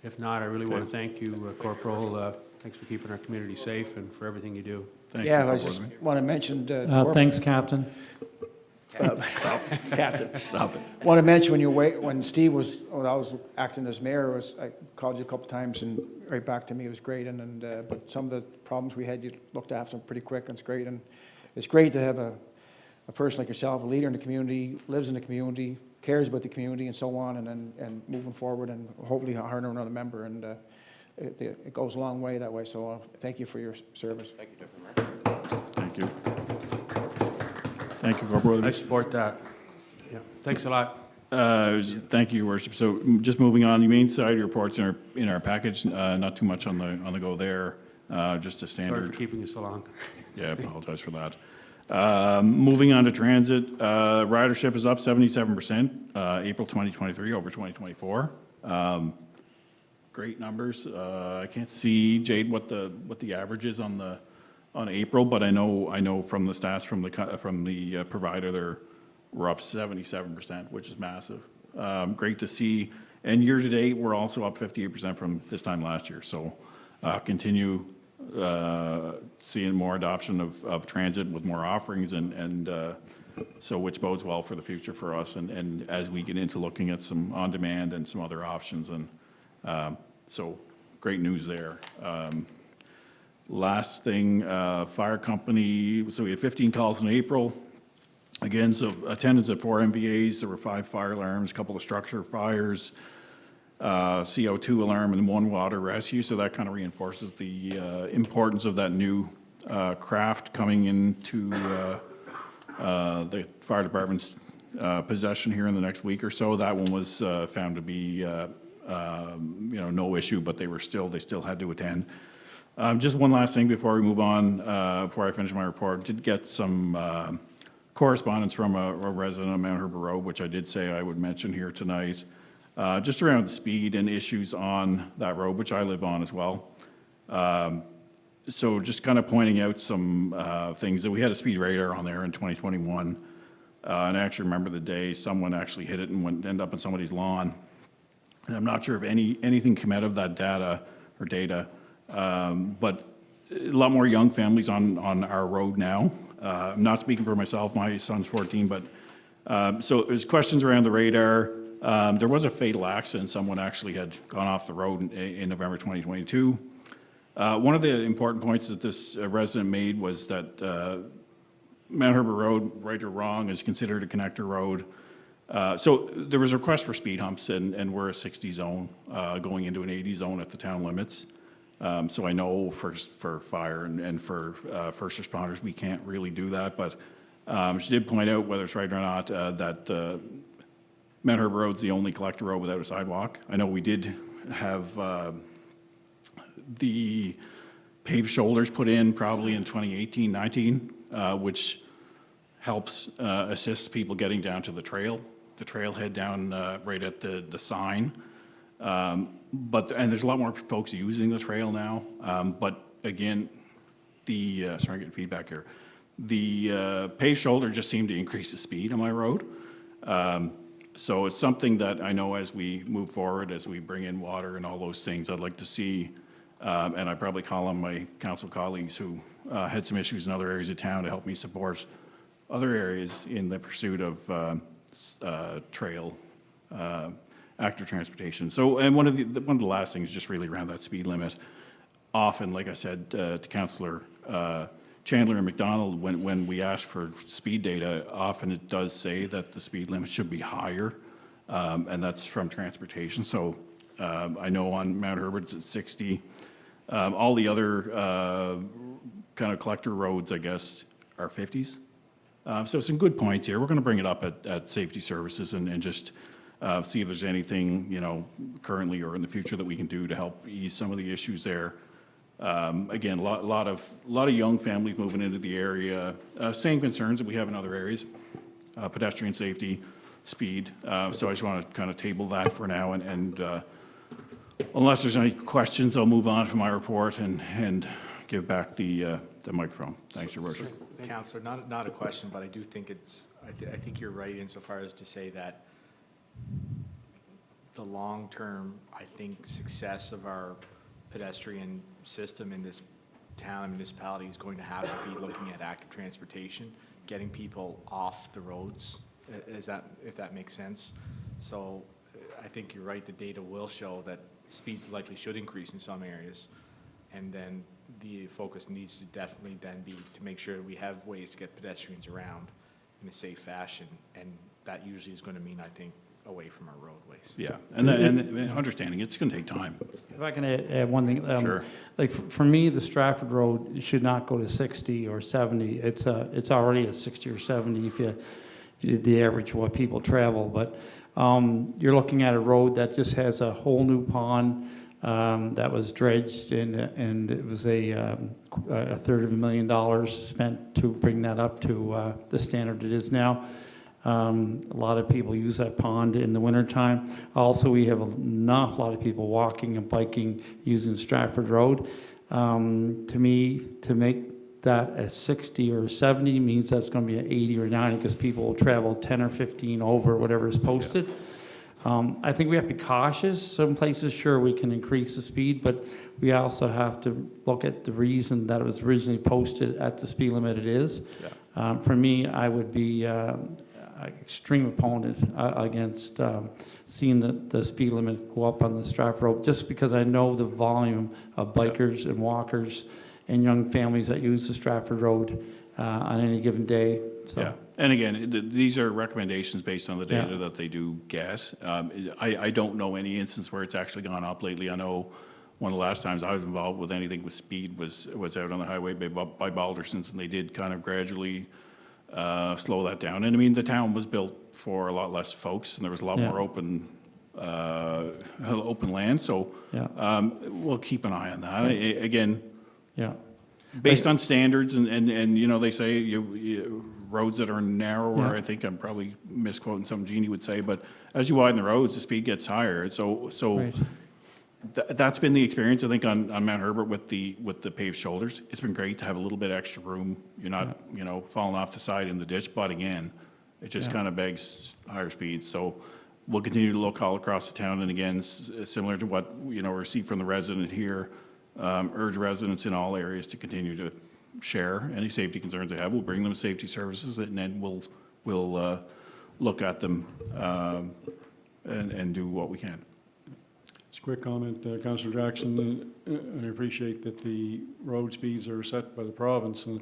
If not, I really want to thank you, Corporal. Thanks for keeping our community safe and for everything you do. Thank you, Yeah, I Corporal just Weatherby. want to mention, Thanks, Captain. Captain. Stop it. Want to mention when Steve when I was acting as mayor, I called you a couple times and right back to me, it was great. But some of the problems we had, you looked after them pretty quick, and it's great. And it's great to have a person like yourself, a leader in the community, lives in the community, cares about the community and so on, and moving forward, and hopefully hiring another member. And it goes a long way that way. So thank you for your service. Thank you, Deputy Mayor. Thank you. Thank you, Corporal I Weatherby. support that. Yeah, thanks a lot. Thank you, Your Worship. So just moving on, the main side reports in our package, not too much on the go there, just a Sorry standard. for keeping you so long. Yeah, I apologize for that. Moving on to transit, ridership is up 77%, April 2023 over 2024. Great numbers. I can't see, Jade, what the average is on April, but I know from the stats from the provider, we're up 77%, which is massive. Great to see. And year to date, we're also up 58% from this time last year. So continue seeing more adoption of transit with more offerings, and so which bodes well for the future for us. And as we get into looking at some on-demand and some other options, and so great news there. Last thing, fire company, so we had 15 calls in April. Again, so attendance at 4 MVAs, there were 5 fire alarms, a couple of structure fires, CO2 alarm, and 1 water rescue. So that kind of reinforces the importance of that new craft coming into the fire department's possession here in the next week or so. That one was found to be, no issue, but they still had to attend. Just one last thing before we move on, before I finish my report, did get some correspondence from a resident of Mount Herbert Road, which I did say I would mention here tonight, just around the speed and issues on that road, which I live on as well. So just kind of pointing out some things that we had a speed radar on there in 2021. And I actually remember the day someone actually hit it and ended up on somebody's lawn. And I'm not sure if anything came out of that data, but a lot more young families on our road now. I'm not speaking for myself, my son's 14, but so there's questions around the radar. There was a fatal accident. Someone actually had gone off the road in November 2022. One of the important points that this resident made was that Mount Herbert Road, right or wrong, is considered a connector road. So there was a request for speed humps, and we're a 60 zone going into an 80 zone at the town limits. So I know for fire and for first responders, we can't really do that. But she did point out, whether it's right or not, that Mount Herbert Road's the only collector road without a sidewalk. I know we did have the paved shoulders put in probably in 2018-19, which helps assist people getting down to the trail. trailhead down right at the sign. And there's a lot more folks using the trail now. But again, sorry, I'm getting feedback here. The paved shoulder just seemed to increase the speed on my road. So it's something that I know as we move forward, as we bring in water and all those things, I'd like to see, and I probably call on my council colleagues who had some issues in other areas of town to help me support other areas in the pursuit of trail active transportation. So, and one of the last things, just really around that speed limit. Often, like I said to Councillor Chandler and McDonald, when we ask for speed data, often it does say that the speed limit should be higher, and that's from transportation. So I know on Mount Herbert it's at 60. All the other kind of collector roads, I guess, are 50s. So some good points here. We're going to bring it up at Safety Services and just see if there's anything, you know, currently or in the future that we can do to help ease some of the issues there. Again, a lot of young families moving into the area. Same concerns that we have in other areas, pedestrian safety, speed. So I just want to kind of table that for now, and unless there's any questions, I'll move on from my report and give back the microphone. Thanks, Your Worship. Councillor, not a question, but I do think I think you're right insofar as to say that the long-term, I think, success of our pedestrian system in this town and municipality is going to have to be looking at active transportation, getting people off the roads, if that makes sense. So I think you're right, the data will show that speeds likely should increase in some areas, and then the focus needs to definitely then be to make sure we have ways to get pedestrians around in a safe fashion, and that usually is going to mean, I think, away from our roadways. Yeah, and understanding it's going to take time. If I can add one thing. Sure. Like for me, the Stratford Road should not go to 60 or 70. It's already at 60 or 70 if you did the average of what people travel. But you're looking at a road that just has a whole new pond that was dredged, and it was a $250,000 spent to bring that up to the standard it is now. A lot of people use that pond in the wintertime. Also, we have an awful lot of people walking and biking using Stratford Road. To me, to make that a 60 or 70 means that's going to be an 80 or 90 because people will travel 10 or 15 over whatever is posted. I think we have to be cautious. Some places, sure, we can increase the speed, but we also have to look at the reason that it was originally posted at the speed limit it is. Yeah. For me, I would be extreme opponent against seeing the speed limit go up on the Stratford Road, just because I know the volume of bikers and walkers and young families that use the Stratford Road on any given day. So. Yeah, and again, these are recommendations based on the data that they do get. I don't know any instance where it's actually gone up lately. I know one of the last times I was involved with anything with speed was out on the highway by Balderson's, and they did kind of gradually slow that down. And I mean, the town was built for a lot less folks, and there was a lot more open land. So we'll keep an eye on that. Again, based on standards, and you know, they say roads that are narrower. I think I'm probably misquoting something Jeannie would say, but as you widen the roads, the speed gets higher. So. Right. That's been the experience, I think, on Mount Herbert with the paved shoulders. It's been great to have a little bit extra room. You're not, you know, falling off the side in the ditch, but again, it just kind of begs higher speeds. So we'll continue to look all across the town, and again, similar to what, you know, we receive from the resident here, urge residents in all areas to continue to share any safety concerns they have. We'll bring them to Safety Services, and then we'll look at them and do what we can. Just a quick comment, Councillor Jackson, and I appreciate that the road speeds are set by the province. And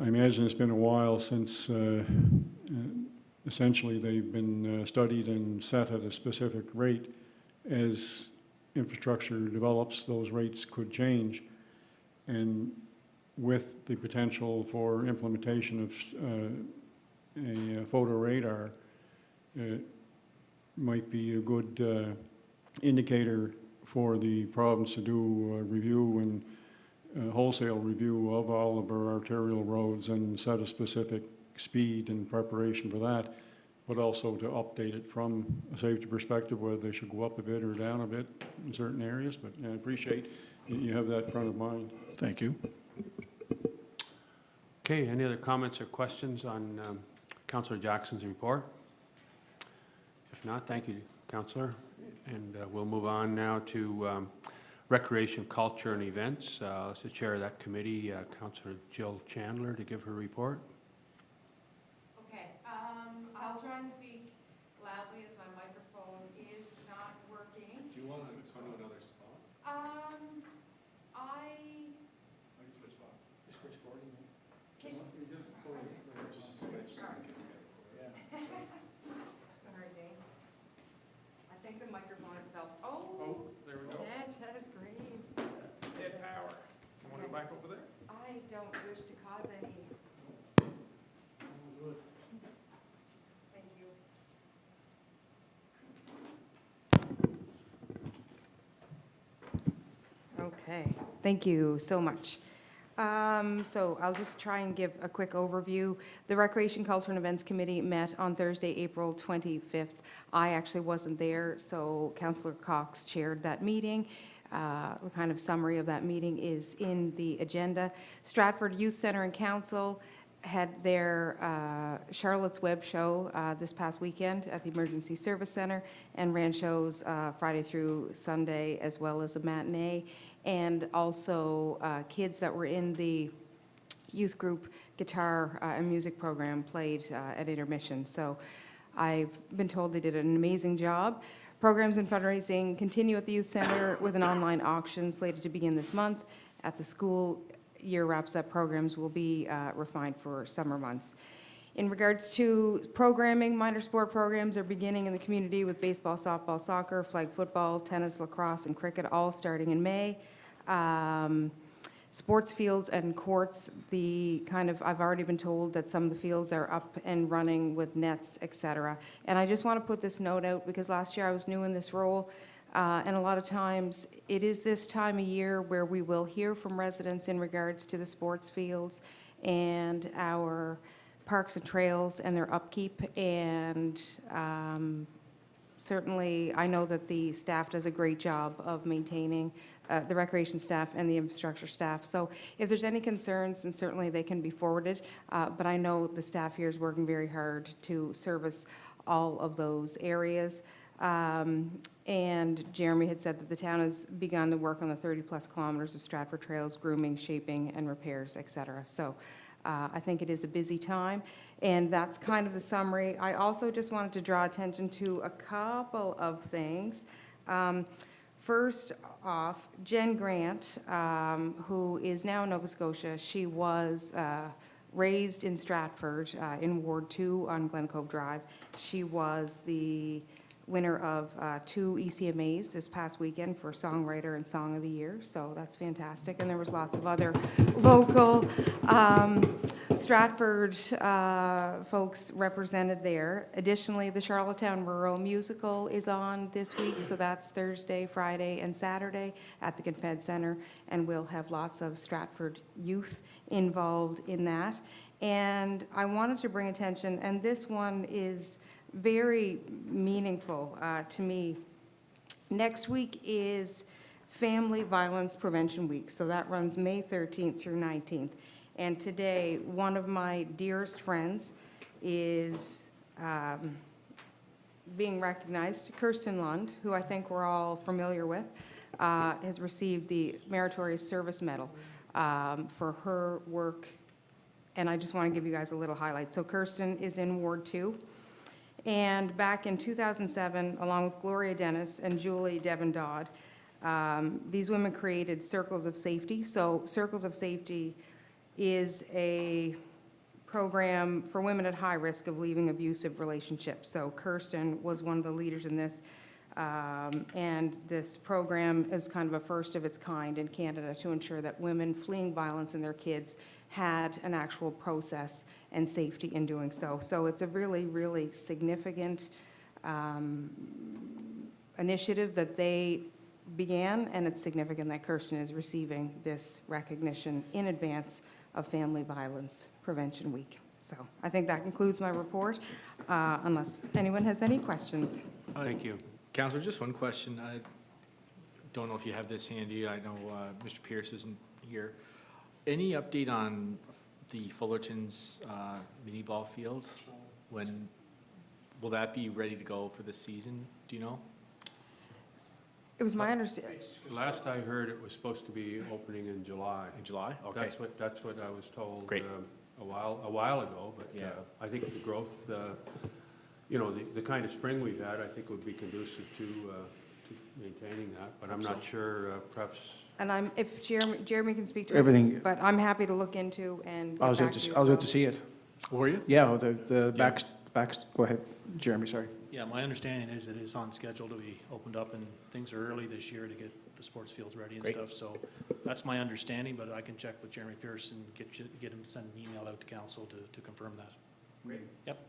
I imagine it's been a while since essentially they've been studied and set at a specific rate. As infrastructure develops, those rates could change. And with the potential for implementation of a photo radar, it might be a good indicator for the province to do a review and wholesale review of all of our arterial roads and set a specific speed in preparation for that. but also to update it from a safety perspective, whether they should go up a bit or down a bit in certain areas. But I appreciate you have that front of mind. Thank you. Okay, any other comments or questions on Councillor Jackson's report? If not, thank you, Councillor. And we'll move on now to Recreation, Culture and Events. As the chair of that committee, Councillor Jill Chandler, to give her report. Okay, I'll try and speak loudly as my microphone is not working. Do you want us to go to another spot? I can switch spots. Switch boarding. can. Just switch. Sorry, Dave. I think the microphone itself, oh, There we Ted is green. Dead power. You want to go back over there? I don't wish to cause any. Thank you. Okay, thank you so much. So I'll just try and give a quick overview. The Recreation, Culture and Events Committee met on Thursday, April 25th. I actually wasn't there, so Councillor Cox chaired that meeting. The kind of summary of that meeting is in the agenda. Stratford Youth Centre and Council had their Charlotte's Web show this past weekend at the Emergency Service Centre and ran shows Friday through Sunday, as well as a matinee. And also kids that were in the youth group guitar and music program played at intermission. So I've been told they did an amazing job. Programs and fundraising continue at the Youth Centre with an online auction slated to begin this month. At the school, year wraps up, programs will be refined for summer months. In regards to programming, minor sport programs are beginning in the community with baseball, softball, soccer, flag football, tennis, lacrosse, and cricket, all starting in May. Sports fields and courts, I've already been told that some of the fields are up and running with nets, et cetera. And I just want to put this note out because last year I was new in this role, and a lot of times it is this time of year where we will hear from residents in regards to the sports fields and our parks and trails and their upkeep. And certainly I know that the staff does a great job of maintaining the recreation staff and the infrastructure staff. So if there's any concerns, then certainly they can be forwarded. But I know the staff here is working very hard to service all of those areas. And Jeremy had said that the town has begun to work on the 30-plus kilometers of Stratford trails, grooming, shaping, and repairs, et cetera. So I think it is a busy time, and that's kind of the summary. I also just wanted to draw attention to a couple of things. First off, Jen Grant, who is now in Nova Scotia, she was raised in Stratford in Ward 2 on Glen Cove Drive. She was the winner of 2 ECMAs this past weekend for Songwriter and Song of the Year, so that's fantastic. And there was lots of other local Stratford folks represented there. Additionally, the Charlottetown Rural Musical is on this week, so that's Thursday, Friday, and Saturday at the Confed Centre, and we'll have lots of Stratford youth involved in that. And I wanted to bring attention, and this one is very meaningful to me. Next week is Family Violence Prevention Week, so that runs May 13th through 19th. And today, one of my dearest friends is being recognized. Kirsten Lund, who I think we're all familiar with, has received the Meritorious Service Medal for her work. And I just want to give you guys a little highlight. So Kirsten is in Ward 2. And back in 2007, along with Gloria Dennis and Julie Devon Dodd, these women created Circles of Safety. So Circles of Safety is a program for women at high risk of leaving abusive relationships. So Kirsten was one of the leaders in this. And this program is kind of a first of its kind in Canada to ensure that women fleeing violence and their kids had an actual process and safety in doing so. So it's a really, really significant initiative that they began, and it's significant that Kirsten is receiving this recognition in advance of Family Violence Prevention Week. So I think that concludes my report, unless anyone has any questions. Thank you. Councillor, just one question. I don't know if you have this handy. I know Mr. Pierce isn't here. Any update on the Fullerton's mini ball field? When will that be ready to go for the season? Do you know? It was my understanding, Last I heard, it was supposed to be opening in July. In July? Okay. That's what I was told. Great. A while ago, but Yeah. I think the growth, you know, the kind of spring we've had, I think would be conducive to maintaining that, but I'm not sure, perhaps. and if Jeremy can speak to it. Everything, But I'm happy to look into and I get was back out to you to, as I was well. out to see it. Were you? Yeah, the backs, go ahead, Jeremy, sorry. Yeah, my understanding is it is on schedule to be opened up, and things are early this year to get the sports fields ready and Great. stuff. So that's my understanding, but I can check with Jeremy Pierce and get him to send an email out to council to confirm that. Great. Yep.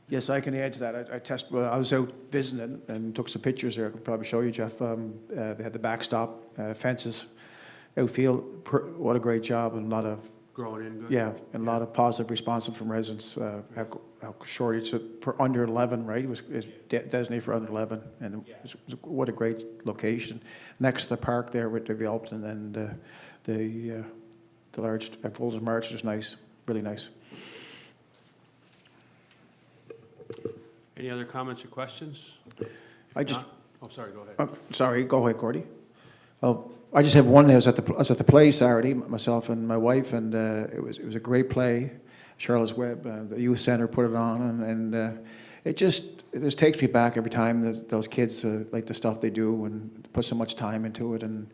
Yes, I can add to that. I was out visiting and took some pictures there. I could probably show you, Jeff. They had the backstop, fences, outfield. What a great job, and a lot of, Growing in good? yeah, and a lot of positive response from residents. How short it's for under 11, right? It was designated for under 11, and what a great location. Next to the park there with developed, and then the large Fullerton's March is nice, really nice. Any other comments or questions? I just, Oh, sorry, go ahead. sorry, go ahead, Gordy. Oh, I just have one. I was at the play Saturday, myself and my wife, and it was a great play. Charlotte's Web, the youth center put it on, and it just takes me back every time that those kids like the stuff they do and put so much time into it. And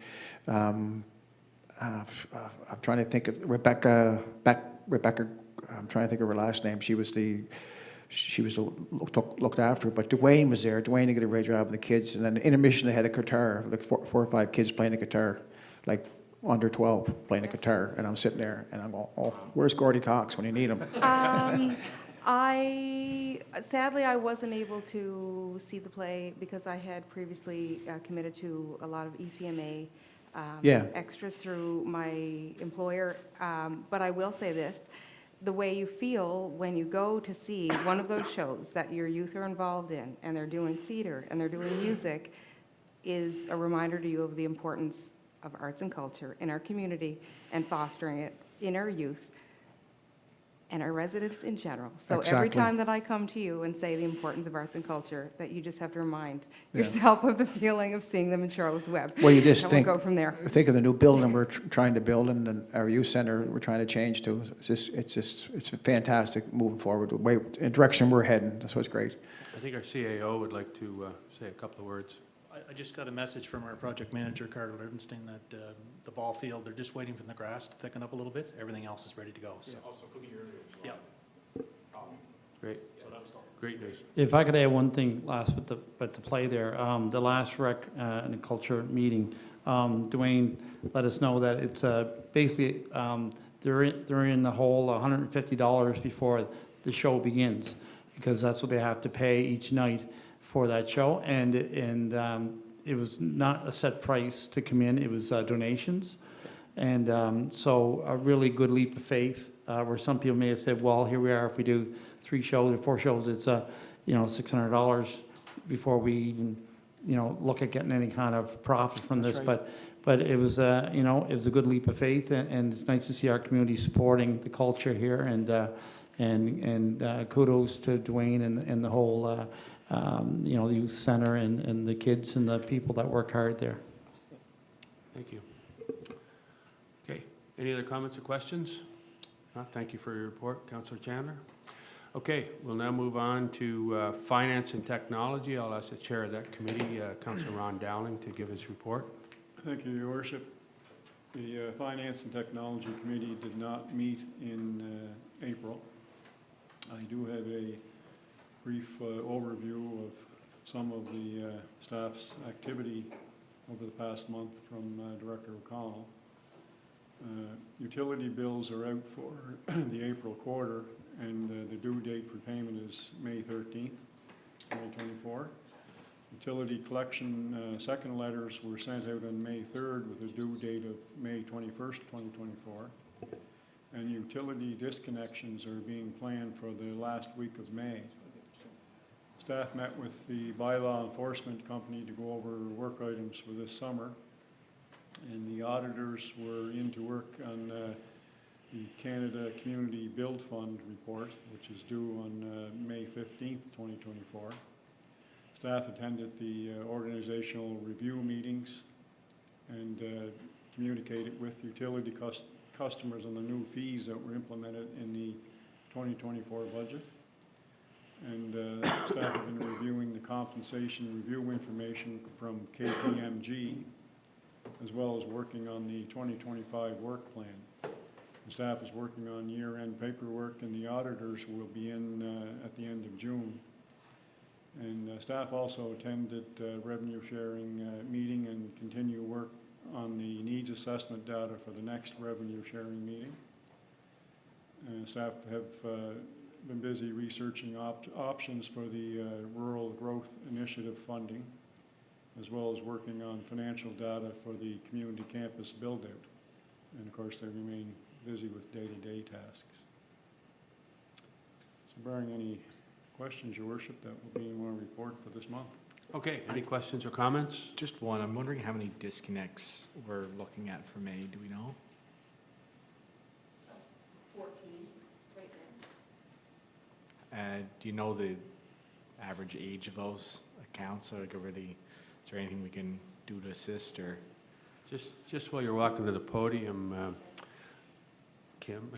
I'm trying to think of Rebecca. I'm trying to think of her last name. She was looked after, but Dwayne was there. Dwayne did a great job with the kids, and then intermission they had a guitar, like four or five kids playing a guitar, like under 12 playing a guitar, and I'm sitting there and I'm going, oh, where's Gordy Cox when you need him? Sadly, I wasn't able to see the play because I had previously committed to a lot of ECMA Yeah. extras through my employer. But I will say this, the way you feel when you go to see one of those shows that your youth are involved in, and they're doing theater and they're doing music, is a reminder to you of the importance of arts and culture in our community and fostering it in our youth and our residents in general. So every Exactly. time that I come to you and say the importance of arts and culture, that you just have to remind Yeah. yourself of the feeling of seeing them in Charlotte's Web. Well, you just And think, we'll go from there. think of the new building we're trying to build, and our youth center we're trying to change to. It's fantastic moving forward. The way, in the direction we're heading, that's what's great. I think our CAO would like to say a couple of words. I just got a message from our project manager, Carter Livingston, that the ball field, they're just waiting for the grass to thicken up a little bit. Everything else is ready to go, so. Also, could be earlier. Yeah. Great, So that was all. great news. If I could add one thing last with the play there, the last rec and culture meeting, Dwayne let us know that it's basically, they're in the hole $150 before the show begins, because that's what they have to pay each night for that show, and it was not a set price to come in, it was donations. And so a really good leap of faith, where some people may have said, well, here we are, if we do 3 shows or 4 shows, it's $600 before we even, look at getting any kind of profit from That's this. right. But it was, it was a good leap of faith, and it's nice to see our community supporting the culture here, and kudos to Dwayne and the whole, the youth center and the kids and the people that work hard there. Thank you. Okay, any other comments or questions? Thank you for your report, Councillor Chandler. Okay, we'll now move on to Finance and Technology. I'll ask the chair of that committee, Councillor Ron Dowling, to give his report. Thank you, Your Worship. The Finance and Technology Committee did not meet in April. I do have a brief overview of some of the staff's activity over the past month from Director O'Connell. Utility bills are out for the April quarter, and the due date for payment is May 13th, 2024. Utility collection second letters were sent out on May 3rd with a due date of May 21st, 2024. and utility disconnections are being planned for the last week of May. Staff met with the bylaw enforcement company to go over work items for this summer, and the auditors were into work on the Canada Community Build Fund report, which is due on May 15th, 2024. Staff attended the organizational review meetings and communicated with utility customers on the new fees that were implemented in the 2024 budget. And staff have been reviewing the compensation review information from KPMG, as well as working on the 2025 work plan. The staff is working on year-end paperwork, and the auditors will be in at the end of June. And staff also attended revenue sharing meeting and continue work on the needs assessment data for the next revenue sharing meeting. Staff have been busy researching options for the Rural Growth Initiative funding, as well as working on financial data for the community campus build-out. And of course, they remain busy with day-to-day tasks. So barring any questions, Your Worship, that will be in my report for this month. Okay, any questions or comments? Just one, I'm wondering how many disconnects we're looking at for May, do we know? 14 right now. Do you know the average age of those accounts? Or really, is there anything we can do to assist, or? Just while you're walking to the podium, Kim,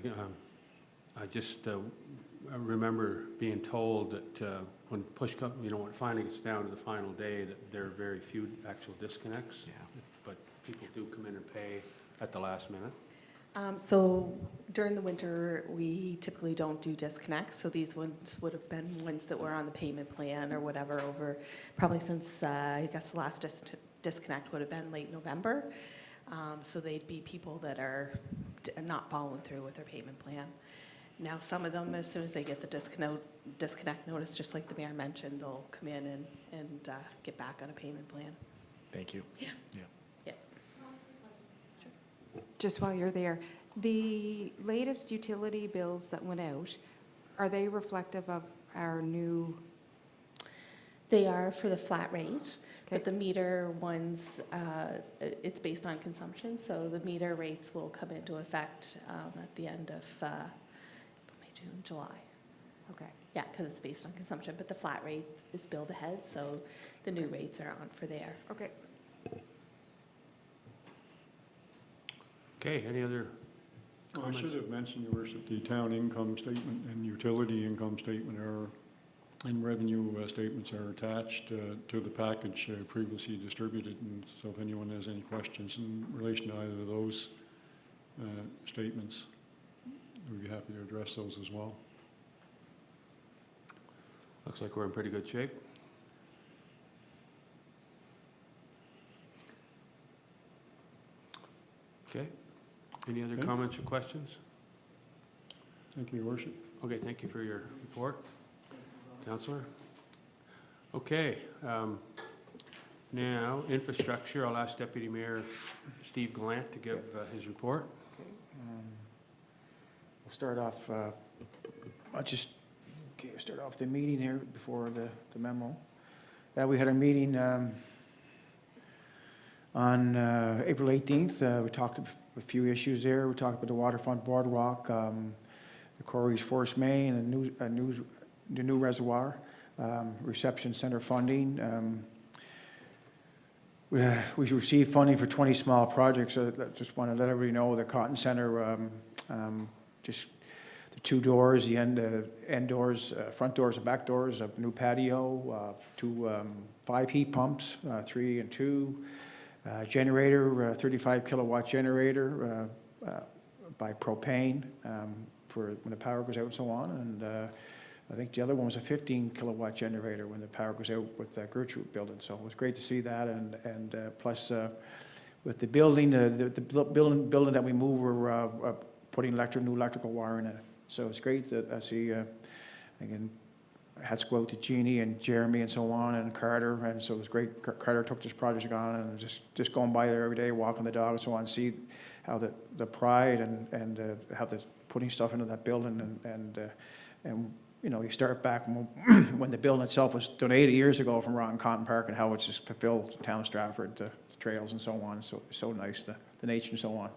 I remember being told that when push comes, when it finally gets down to the final day, that there are very few actual disconnects. Yeah. But people do come in and pay at the last minute. So during the winter, we typically don't do disconnects. So these ones would have been ones that were on the payment plan or whatever over probably since, I guess the last disconnect would have been late November. So they'd be people that are not following through with their payment plan. Now, some of them, as soon as they get the disconnect notice, just like the mayor mentioned, they'll come in and get back on a payment plan. Thank you. Yeah. Yeah. Yeah. Just while you're there, the latest utility bills that went out, are they reflective of our new? They are for the flat rate, but Okay. the meter ones, it's based on consumption, so the meter rates will come into effect at the end of May, June, July. Okay. Yeah, because it's based on consumption, but the flat rate is billed ahead, so the new rates are on for there. Okay. Okay, any other I comments? should have mentioned, Your Worship, the town income statement and utility income statement and revenue statements are attached to the package previously distributed. And so if anyone has any questions in relation to either of those statements, we'd be happy to address those as well. Looks like we're in pretty good shape. Okay, any other Okay. comments or questions? Thank you, Your Worship. Okay, thank you for your report, Councillor. Okay, now infrastructure. I'll ask Deputy Mayor Steve Gallant to give his report. Okay, we'll start off, start off the meeting here before the memo. We had a meeting on April 18th. We talked a few issues there. We talked about the waterfront boardwalk, the Corey's Force Main, and the new reservoir, reception center funding. We received funding for 20 small projects. So I just want to let everybody know the Cotton Center, just the two doors, the end doors, front doors and back doors, a new patio, 5 heat pumps, 3 and 2, generator, 35 kilowatt generator by propane for when the power goes out and so on. And I think the other one was a 15 kilowatt generator when the power goes out with Gertrude building. So it was great to see that. And plus with the building, the building that we moved, we're putting new electrical wire in it. So it's great that I see, again, I had to go out to Jeannie and Jeremy and so on, and Carter, and so it was great. Carter took this project on, and just going by there every day, walking the dog and so on, see how the pride and how the putting stuff into that building, and you know, you start back when the building itself was donated years ago from Rotten Cotton Park, and how it's just fulfilled the town of Stratford, the trails and so on. So nice, the nature and so on.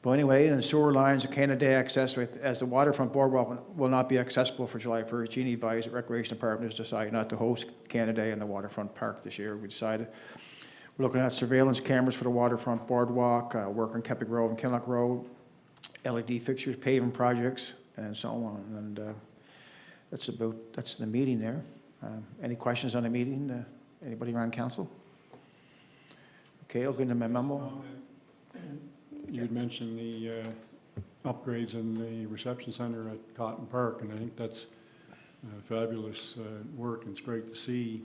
But anyway, and the sewer lines, the Canada Day access, as the waterfront boardwalk will not be accessible for July 1st, Jeannie advised the Recreation Department has decided not to host Canada Day in the waterfront park this year. We decided we're looking at surveillance cameras for the waterfront boardwalk, work on Kepic Road and Kinloch Road, LED fixtures, paving projects, and so on. And that's the meeting there. Any questions on the meeting? Anybody around council? Okay, I'll go into my memo. You had mentioned the upgrades in the reception center at Cotton Park, and I think that's fabulous work, and it's great to see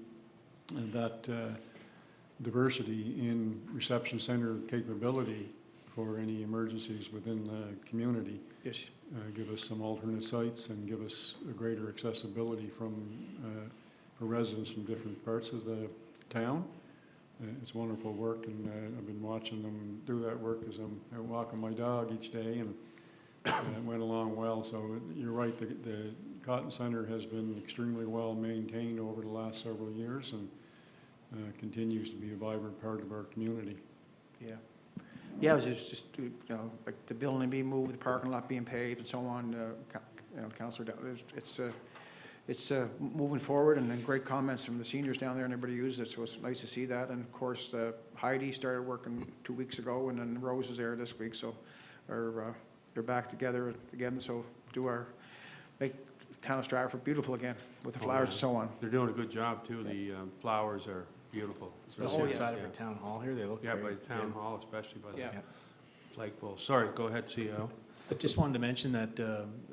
that diversity in reception center capability for any emergencies within the community. Yes. Give us some alternate sites and give us a greater accessibility for residents from different parts of the town. It's wonderful work, and I've been watching them do that work as I'm out walking my dog each day, and it went along well. So you're right, the Cotton Center has been extremely well maintained over the last several years, and continues to be a vibrant part of our community. Yeah. Yeah, it was just, you know, like the building being moved, the parking lot being paved and so on. You know, Councillor, it's moving forward, and then great comments from the seniors down there, and everybody used it, so it's nice to see that. And of course, Heidi started working 2 weeks ago, and then Rose is there this week, so they're back together again, so make town of Stratford beautiful again with the flowers and so on. They're doing a good job too. The flowers are beautiful. Especially yeah. outside of our town hall here, they look Yeah, great. by the town hall, especially by the Yeah. flagpole. Sorry, go ahead, CEO. I just wanted to mention that,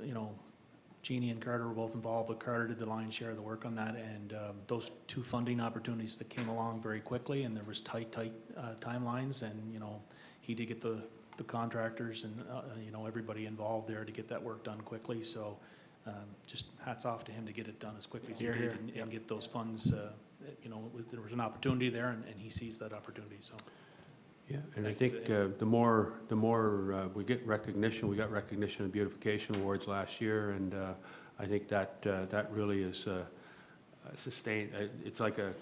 you know, Jeannie and Carter were both involved, but Carter did the lion's share of the work on that, and those two funding opportunities that came along very quickly, and there was tight timelines, and, you know, he did get the contractors and, you know, everybody involved there to get that work done quickly, so just hats off to him to get it done as quickly as he did and get those funds, you know, there was an opportunity there, and he seized that opportunity, so. Yeah, and I think the more we get recognition, we got recognition of beautification awards last year, and I think that really is sustained. It's like you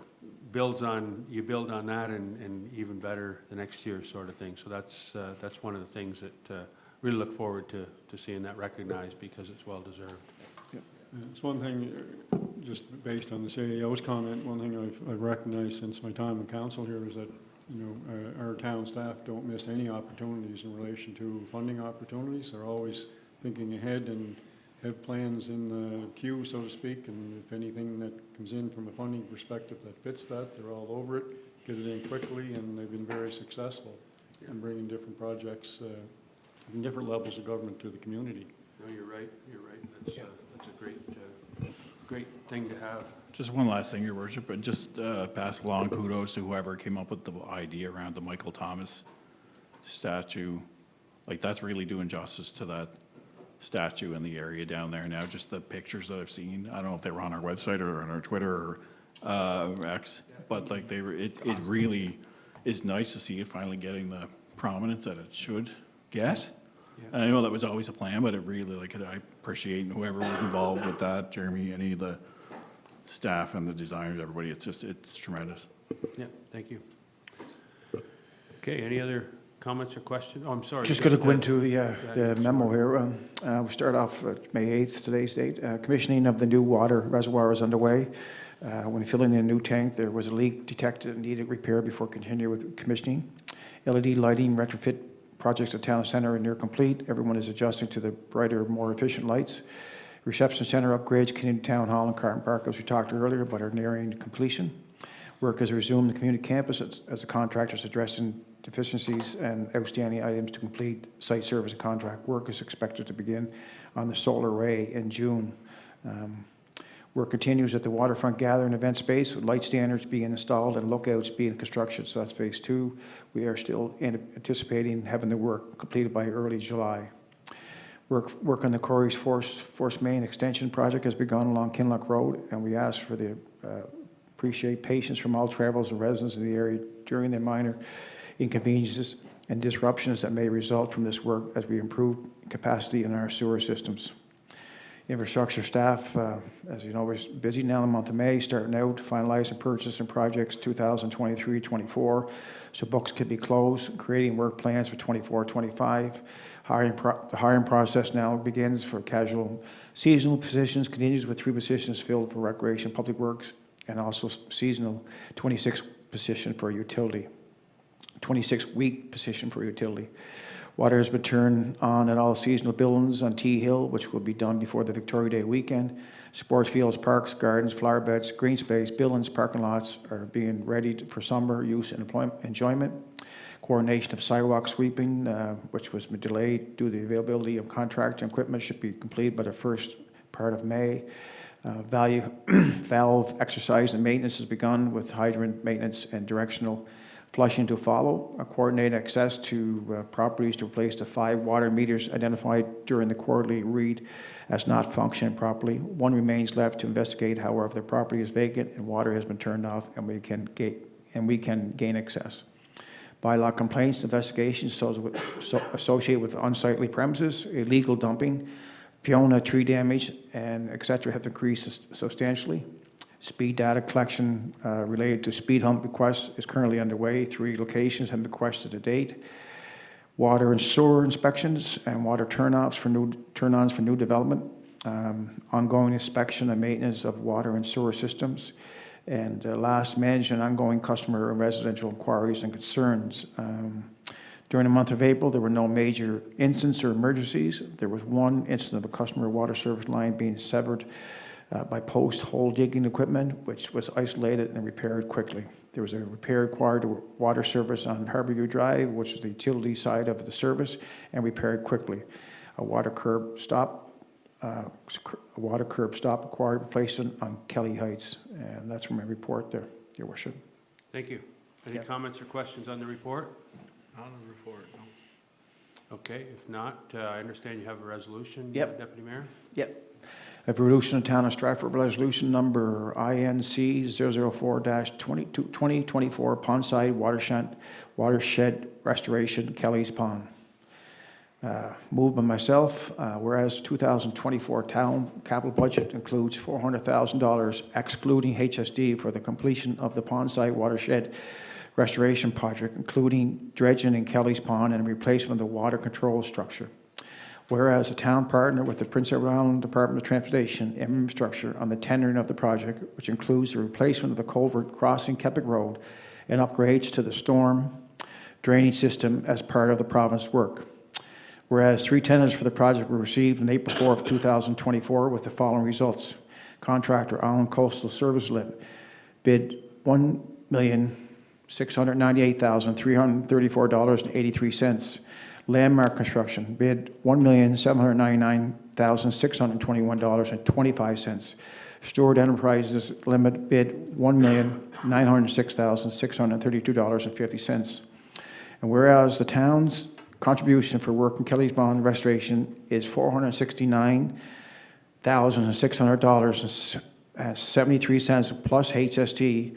build on that, and even better the next year sort of thing. So that's one of the things that really look forward to seeing that recognized, because it's well deserved. It's one thing, just based on the CEO's comment, one thing I've recognized since my time in council here is that, you know, our town staff don't miss any opportunities in relation to funding opportunities. They're always thinking ahead and have plans in the queue, so to speak, and if anything that comes in from a funding perspective that fits that, they're all over it, get it in quickly, and they've been very successful in bringing different projects from different levels of government to the community. No, you're right. That's a great thing to have. Just one last thing, Your Worship, and just pass along kudos to whoever came up with the idea around the Michael Thomas statue. Like, that's really doing justice to that statue in the area down there now. Just the pictures that I've seen, I don't know if they were on our website or on our Twitter or X, but like it really is nice to see it finally getting the prominence that it should get. And I know that was always a plan, but it really, like, I appreciate whoever was involved with that, Jeremy, any of the staff and the designers, everybody. It's tremendous. Yeah, thank you. Okay, any other comments or questions? Oh, I'm sorry. Just going to go into the memo here. We start off May 8th, today's date. Commissioning of the new water reservoir is underway. When filling in a new tank, there was a leak detected and needed repair before continuing with commissioning. LED lighting retrofit projects at Town Center are near complete. Everyone is adjusting to the brighter, more efficient lights. Reception center upgrades, Canadian Town Hall and Carton Park, as we talked earlier, but are nearing completion. Work has resumed the community campus as the contractors addressing deficiencies and outstanding items to complete site service and contract. Work is expected to begin on the solar array in June. Work continues at the waterfront gathering event space with light standards being installed and lookouts being constructed. So that's phase 2. We are still anticipating having the work completed by early July. Work on the Corey's Force Main Extension project has begun along Kinloch Road, and we ask for the appreciate patience from all travelers and residents in the area during their minor inconveniences and disruptions that may result from this work as we improve capacity in our sewer systems. Infrastructure staff, as you know, we're busy now in the month of May, starting out, finalizing purchase and projects 2023-24, so books could be closed, creating work plans for 24-25. The hiring process now begins for casual seasonal positions, continues with 3 positions filled for recreation, public works, and also seasonal 26 position for utility, 26-week position for utility. Water has been turned on at all seasonal buildings on T Hill, which will be done before the Victoria Day weekend. Sports fields, parks, gardens, flower beds, green space, buildings, parking lots are being readied for summer use and enjoyment. Coordination of sidewalk sweeping, which was delayed due to the availability of contractor equipment, should be completed by the first part of May. Valve exercise and maintenance has begun with hydrant maintenance and directional flushing to follow. Coordinate access to properties to replace the 5 water meters identified during the quarterly read as not functioning properly. 1 remains left to investigate. However, the property is vacant and water has been turned off, and we can gain access. Bylaw complaints, investigations associated with unsightly premises, illegal dumping, Fiona tree damage, and et cetera have increased substantially. Speed data collection related to speed hump requests is currently underway. 3 locations have been requested to date. Water and sewer inspections and water turn-ons for new development. Ongoing inspection and maintenance of water and sewer systems. And last, manage and ongoing customer and residential inquiries and concerns. During the month of April, there were no major incidents or emergencies. There was 1 incident of a customer water service line being severed by post-hole digging equipment, which was isolated and repaired quickly. There was a repair required to water service on Harborview Drive, which is the utility side of the service, and repaired quickly. A water curb stop required replacement on Kelly Heights, and that's from my report there, Your Worship. Thank you. Any comments or questions on the report? On the report, no. Okay, if not, I understand you have a resolution, Yep. Deputy Mayor? Yep. A resolution of Town of Stratford, resolution number INC 004-2024, Pondside Watershed Restoration, Kelly's Pond. Moved by myself, whereas 2024 town capital budget includes $400,000 excluding HSD for the completion of the Pondside Watershed Restoration Project, including dredging in Kelly's Pond and replacement of the water control structure. Whereas a town partner with the Prince Edward Island Department of Transportation and Infrastructure on the tendering of the project, which includes the replacement of the culvert crossing Keppick Road and upgrades to the storm drainage system as part of the province work. Whereas 3 tenders for the project were received on April 4 of 2024 with the following results. Contractor Island Coastal Service Limited bid $1,698,334.83. Landmark Construction bid $1,799,621.25. Stewart Enterprises Limited bid $1,906,632.50. And whereas the town's contribution for work in Kelly's Pond restoration is $469,600.73 plus HST,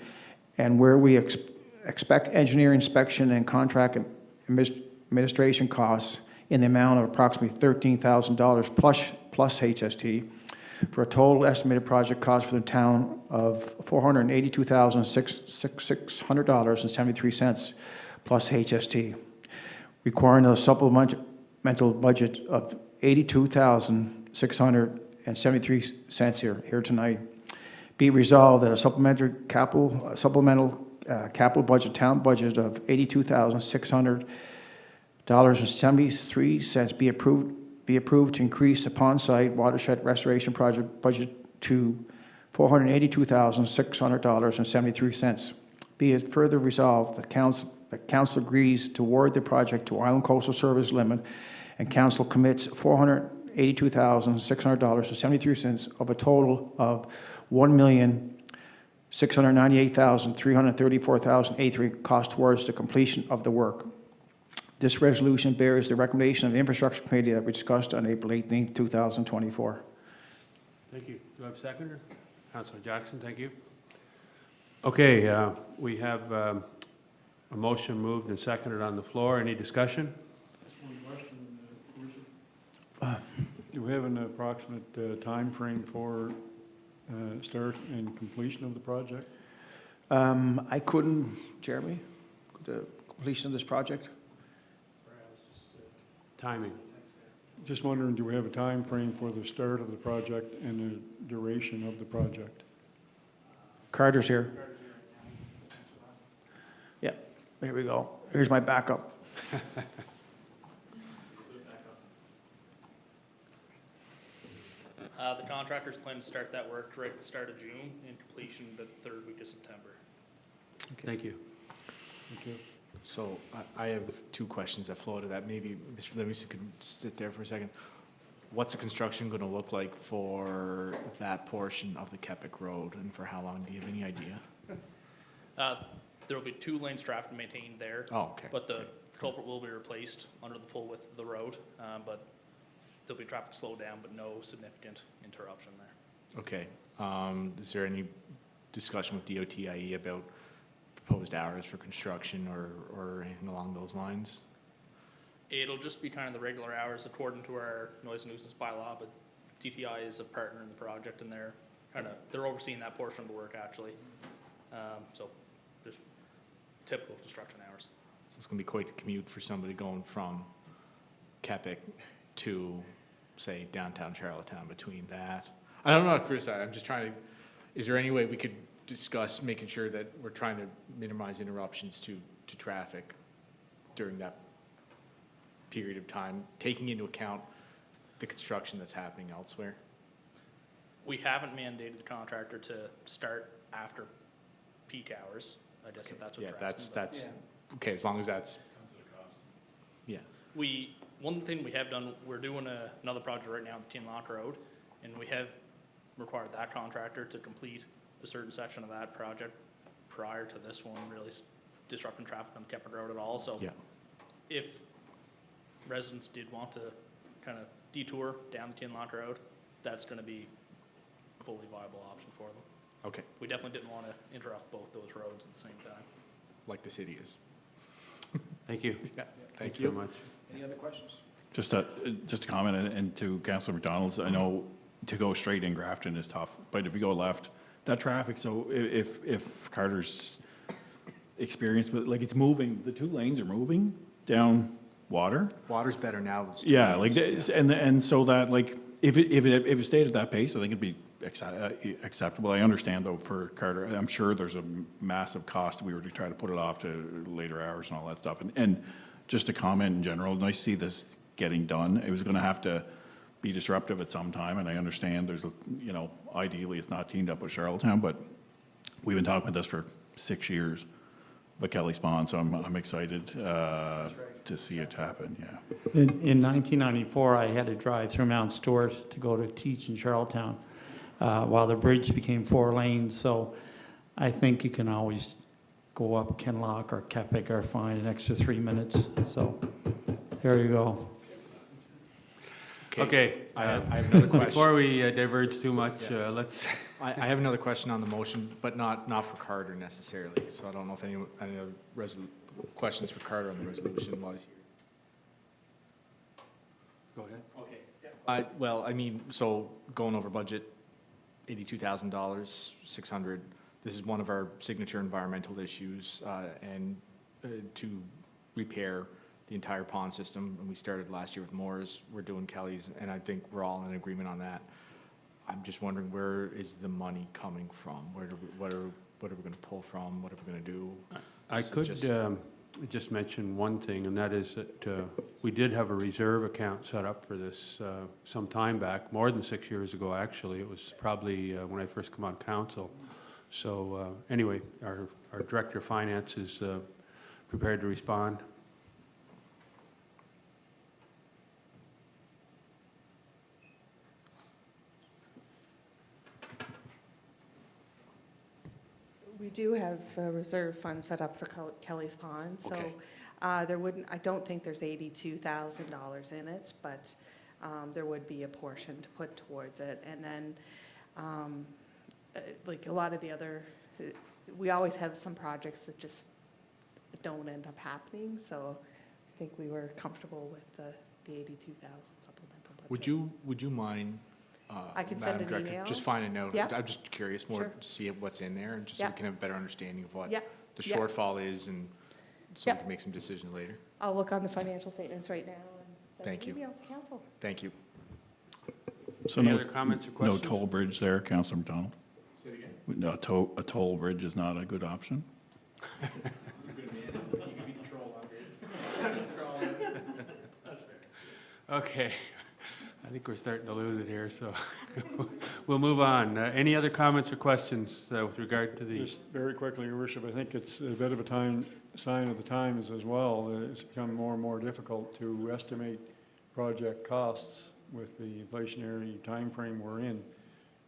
and where we expect engineering inspection and contract administration costs in the amount of approximately $13,000 plus HST, for a total estimated project cost for the town of $482,600.73 plus HST, requiring a supplemental budget of $82,673 here tonight. Be resolved that a supplemental capital budget, town budget of $82,600.73 be approved to increase the Pondside Watershed Restoration Project budget to $482,600.73. Be it further resolved that council agrees to award the project to Island Coastal Service Limited, and council commits $482,600.73 of a total of $1,698,334.83 cost towards the completion of the work. This resolution bears the recommendation of the Infrastructure Committee that we discussed on April 18, 2024. Thank you. Do I have a seconder? Councilor Jackson, thank you. Okay, we have a A motion moved and seconded on the floor. Any discussion? Just one question, Worship. Do we have an approximate time frame for start and completion of the project? I couldn't, Jeremy, the completion of this project? Timing. Just wondering, do we have a time frame for the start of the project and the duration of the project? Carter's here. Yeah, there we go. Here's my backup. The contractors plan to start that work right at the start of June and completion the third week of September. Thank you. Thank you. So I have two questions that flow to that. Maybe Mr. Livingston could sit there for a second. What's the construction going to look like for that portion of the Kepik Road, and for how long? Do you have any idea? There will be 2 lanes Stratford maintained there. Oh, okay. But the culvert will be replaced under the full width of the road, but there'll be traffic slowed down, but no significant interruption there. Okay. Is there any discussion with DOT-IE about proposed hours for construction or anything along those lines? It'll just be kind of the regular hours according to our noise and nuisance bylaw, but DTI is a partner in the project, and they're overseeing that portion of the work actually. So there's typical construction hours. So it's going to be quite the commute for somebody going from Kepik to, say, downtown Charlottetown between that. I don't know, Chris, I'm just trying to, is there any way we could discuss making sure that we're trying to minimize interruptions to traffic during that period of time, taking into account the construction that's happening elsewhere? We haven't mandated the contractor to start after peak hours, I guess, if that's what Yeah, you're asking. that's, okay, as long as that's, yeah. One thing we have done, we're doing another project right now on the Kinlock Road, and we have required that contractor to complete a certain section of that project prior to this one really disrupting traffic on the Kepik Road at all. So Yeah. if residents did want to kind of detour down the Kinlock Road, that's going to be a fully viable option for them. Okay, We definitely didn't want to interrupt both those roads at the same time. like the city is. Thank you. Yeah, Thank you very much. Any other questions? Just a comment, and to Councillor McDonald's, I know to go straight in Grafton is tough, but if you go left, that traffic, so if Carter's experience, but like it's moving, the 2 lanes are moving down Water. Water's better now. It's Yeah, like, and so that, like, if it stayed at that pace, I think it'd be acceptable. I understand though for Carter, I'm sure there's a massive cost if we were to try to put it off to later hours and all that stuff. And just to comment in general, nice to see this getting done. It was gonna have to be disruptive at some time, and I understand there's, ideally it's not teamed up with Charlottetown, but we've been talking about this for 6 years, but Kelly's Pond, so I'm excited to see it happen, yeah. In 1994, I had to drive through Mount Stewart to go to teach in Charlottetown while the bridge became 4 lanes. So I think you can always go up Kinlock or Kepik or find an extra 3 minutes. So there you go. Okay. I have another question. Before we diverge too much, let's. I have another question on the motion, but not for Carter necessarily. So I don't know if any other questions for Carter on the resolution was here. Go ahead. Okay. Well, I mean, so going over budget, $82,000, 600. This is one of our signature environmental issues, and to repair the entire pond system. And we started last year with Moore's. We're doing Kelly's, and I think we're all in agreement on that. I'm just wondering, where is the money coming from? What are we going to pull from? What are we going to do? I So could just mention one thing, and that is that we did have a reserve account set up for this some time back, more than 6 years ago, actually. It was probably when I first come on council. So anyway, our Director of Finance is prepared to respond. We do have a reserve fund set up for Kelly's Pond, so Okay. there wouldn't, I don't think there's $82,000 in it, but there would be a portion to put towards it. And then, like a lot of the other, we always have some projects that just don't end up happening. So I think we were comfortable with the 82,000 supplemental budget. Would you mind, I can send Madam an Director, email. just finding out? Yeah. I'm just curious more Sure. to see what's in there, and just so Yeah. we can have a better understanding of what Yeah. the Yeah. shortfall is, and so Yeah. we can make some decisions later. I'll look on the financial statements right now and send Thank an you. email to council. Thank you. So Any no, other comments or no questions? toll bridge there, Councillor McDonald? Say it again. No, a toll bridge is not a good option? Okay, I think we're starting to lose it here, so we'll move on. Any other comments or questions with regard to the, Just very quickly, Your Worship, I think it's a bit of a sign of the times as well. It's become more and more difficult to estimate project costs with the inflationary timeframe we're in.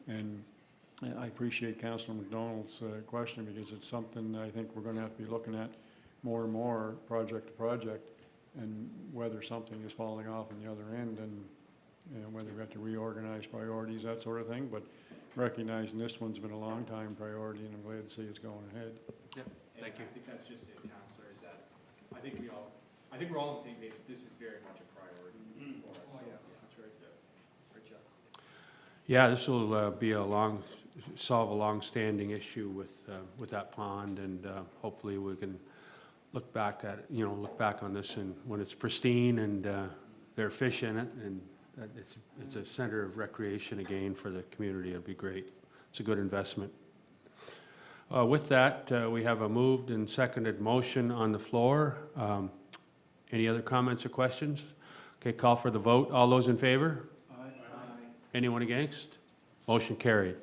And I appreciate Councillor McDonald's question, because it's something I think we're going to have to be looking at more and more, project to project, and whether something is falling off on the other end, and whether we have to reorganize priorities, that sort of thing. But recognizing this one's been a long time priority, and I'm glad to see it's going ahead. thank you. I think that's just it, Councillor, is that I think we're all on the same page. This is very much a priority for us. So, yeah, that's right. Great job. Yeah, this will solve a long-standing issue with that pond, and hopefully we can look back on this, and when it's pristine and there are fish in it, and it's a center of recreation again for the community. It'll be great. It's a good investment. With that, we have a moved and seconded motion on the floor. Any other comments or questions? Okay, call for the vote. All those in favor? Aye. Anyone against? Motion carried.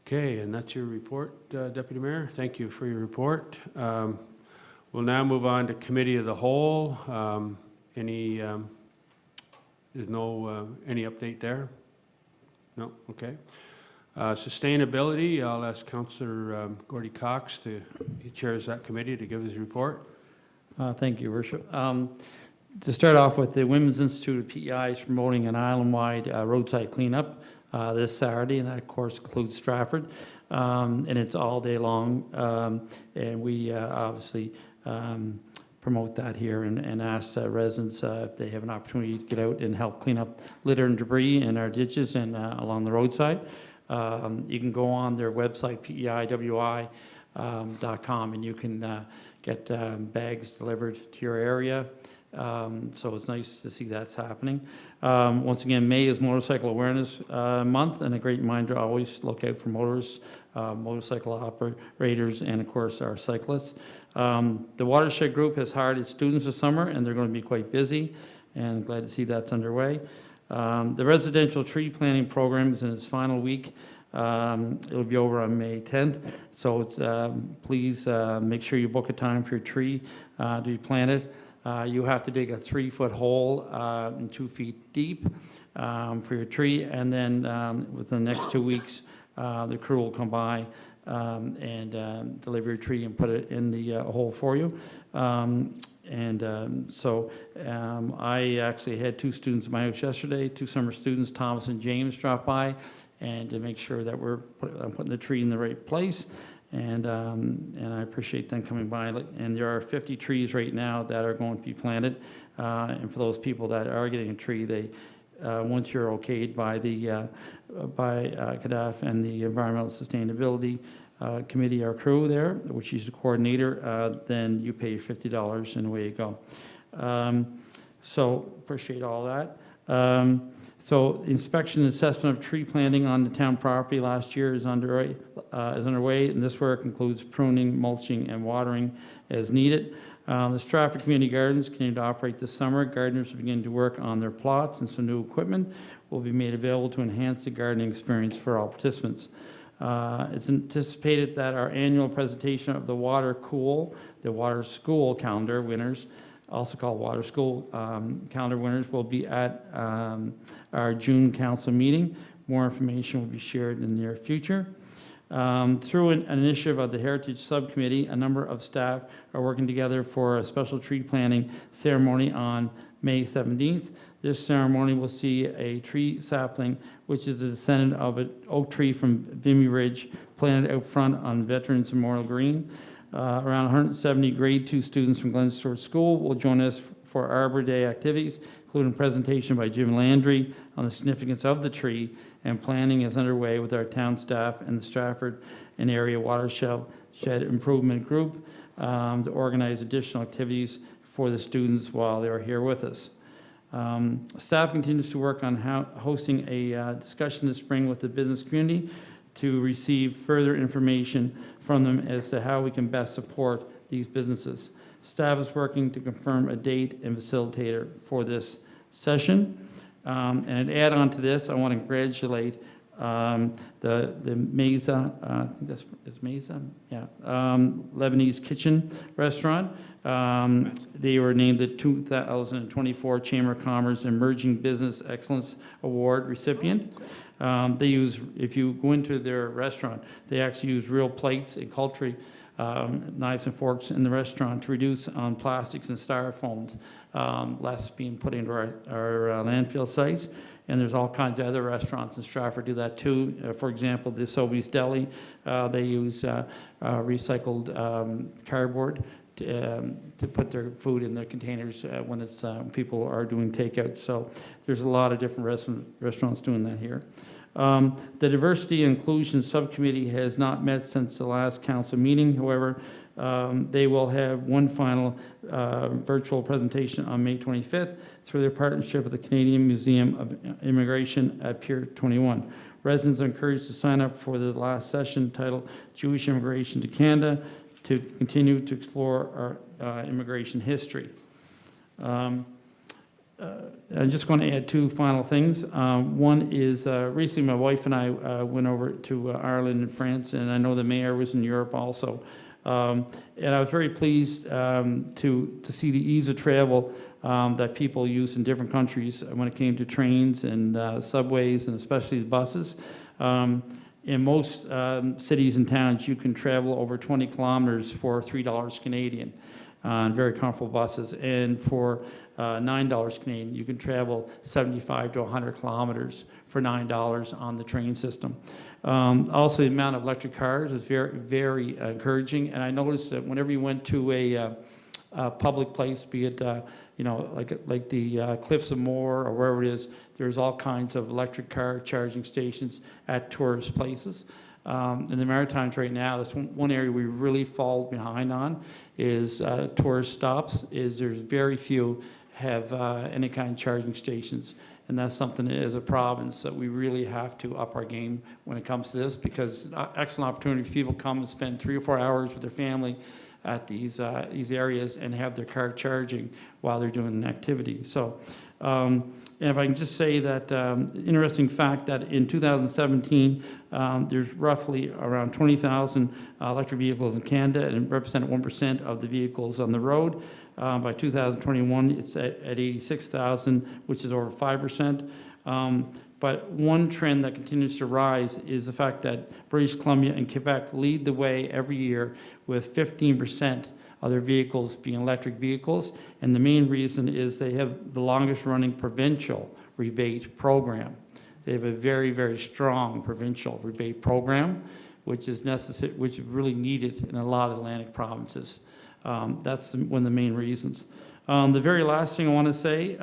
Okay, and that's your report, Deputy Mayor. Thank you for your report. We'll now move on to Committee of the Whole. There's no, any update there? No, okay. Sustainability, I'll ask Councillor Gordy Cox, he chairs that committee, to give his report. Thank you, Your Worship. To start off with, the Women's Institute of PEI is promoting an island-wide roadside cleanup this Saturday, and that, of course, includes Stratford. And it's all day long, and we obviously promote that here and ask residents if they have an opportunity to get out and help clean up litter and debris in our ditches and along the roadside. You can go on their website, PEIWI.com, and you can get bags delivered to your area. So it's nice to see that's happening. Once again, May is Motorcycle Awareness Month, and a great reminder to always look out for motorists, motorcycle operators, and of course our cyclists. The Watershed Group has hired its students this summer, and they're going to be quite busy, and glad to see that's underway. The residential tree planting program is in its final week. It'll be over on May 10th, so it's, please make sure you book a time for your tree to be planted. You have to dig a 3-foot hole and 2 feet deep for your tree, and then within the next 2 weeks, the crew will come by and deliver your tree and put it in the hole for you. I actually had 2 students at my house yesterday, 2 summer students, Thomas and James, drop by, and to make sure that we're putting the tree in the right place. And I appreciate them coming by. And there are 50 trees right now that are going to be planted. And for those people that are getting a tree, they once you're okayed by the CADAF and the Environmental Sustainability Committee, our crew there, which is the coordinator, then you pay $50 and away you go. So appreciate all that. So inspection and assessment of tree planting on the town property last year is underway, and this work includes pruning, mulching, and watering as needed. The Stratford Community Gardens continue to operate this summer. Gardeners will begin to work on their plots, and some new equipment will be made available to enhance the gardening experience for all participants. It's anticipated that our annual presentation of the Water School calendar winners, also called Water School calendar winners, will be at our June council meeting. More information will be shared in the near future. Through an initiative of the Heritage Subcommittee, a number of staff are working together for a special tree planting ceremony on May 17th. This ceremony will see a tree sapling, which is a descendant of an oak tree from Vimy Ridge, planted out front on Veterans Memorial Green. Around 170 grade 2 students from Glen Stewart School will join us for Arbor Day activities, including a presentation by Jim Landry on the significance of the tree, and planning is underway with our town staff and the Stratford and area watershed improvement group to organize additional activities for the students while they're here with us. Staff continues to work on hosting a discussion this spring with the business community to receive further information from them as to how we can best support these businesses. Staff is working to confirm a date and facilitator for this session. And an add-on to this, I want to congratulate the Mesa, I think that's is Mesa, yeah, Lebanese Kitchen Restaurant. They were named the 2024 Chamber of Commerce Emerging Business Excellence Award recipient. They use, if you go into their restaurant, they actually use real plates and cutlery, knives and forks in the restaurant to reduce on plastics and styrofoams, less being put into our landfill sites. And there's all kinds of other restaurants in Stratford do that too. For example, the Sobeys Deli, they use recycled cardboard to put their food in their containers when it's people are doing takeout. So there's a lot of different restaurants doing that here. The Diversity and Inclusion Subcommittee has not met since the last council meeting. However, they will have one final virtual presentation on May 25th through their partnership with the Canadian Museum of Immigration at Pier 21. Residents are encouraged to sign up for the last session titled Jewish Immigration to Canada to continue to explore our immigration history. I'm just going to add two final things. One is recently my wife and I went over to Ireland and France, and I know the mayor was in Europe also. And I was very pleased to see the ease of travel that people use in different countries when it came to trains and subways, and especially the buses. In most cities and towns, you can travel over 20 kilometers for $3 Canadian on very comfortable buses. And for $9 Canadian, you can travel 75 to 100 kilometers for $9 on the train system. Also, the amount of electric cars is very, very encouraging. And I noticed that whenever you went to a public place, be it you know, like the Cliffs of Moher or wherever it is, there's all kinds of electric car charging stations at tourist places. In the Maritimes right now, that's one area we really fall behind on is tourist stops. Is there's very few have any kind of charging stations, and that's something as a province that we really have to up our game when it comes to this, because excellent opportunity for people come and spend 3 or 4 hours with their family at these areas and have their car charging while they're doing an activity. So, and if I can just say that, interesting fact that in 2017, there's roughly around 20,000 electric vehicles in Canada, and represented 1% of the vehicles on the road. By 2021, it's at 86,000, which is over 5%. But one trend that continues to rise is the fact that British Columbia and Quebec lead the way every year with 15% of their vehicles being electric vehicles. And the main reason is they have the longest running provincial rebate program. They have a very, very strong provincial rebate program, which is necessary, which is really needed in a lot of Atlantic provinces. That's one of the main reasons. The very last thing I want to say,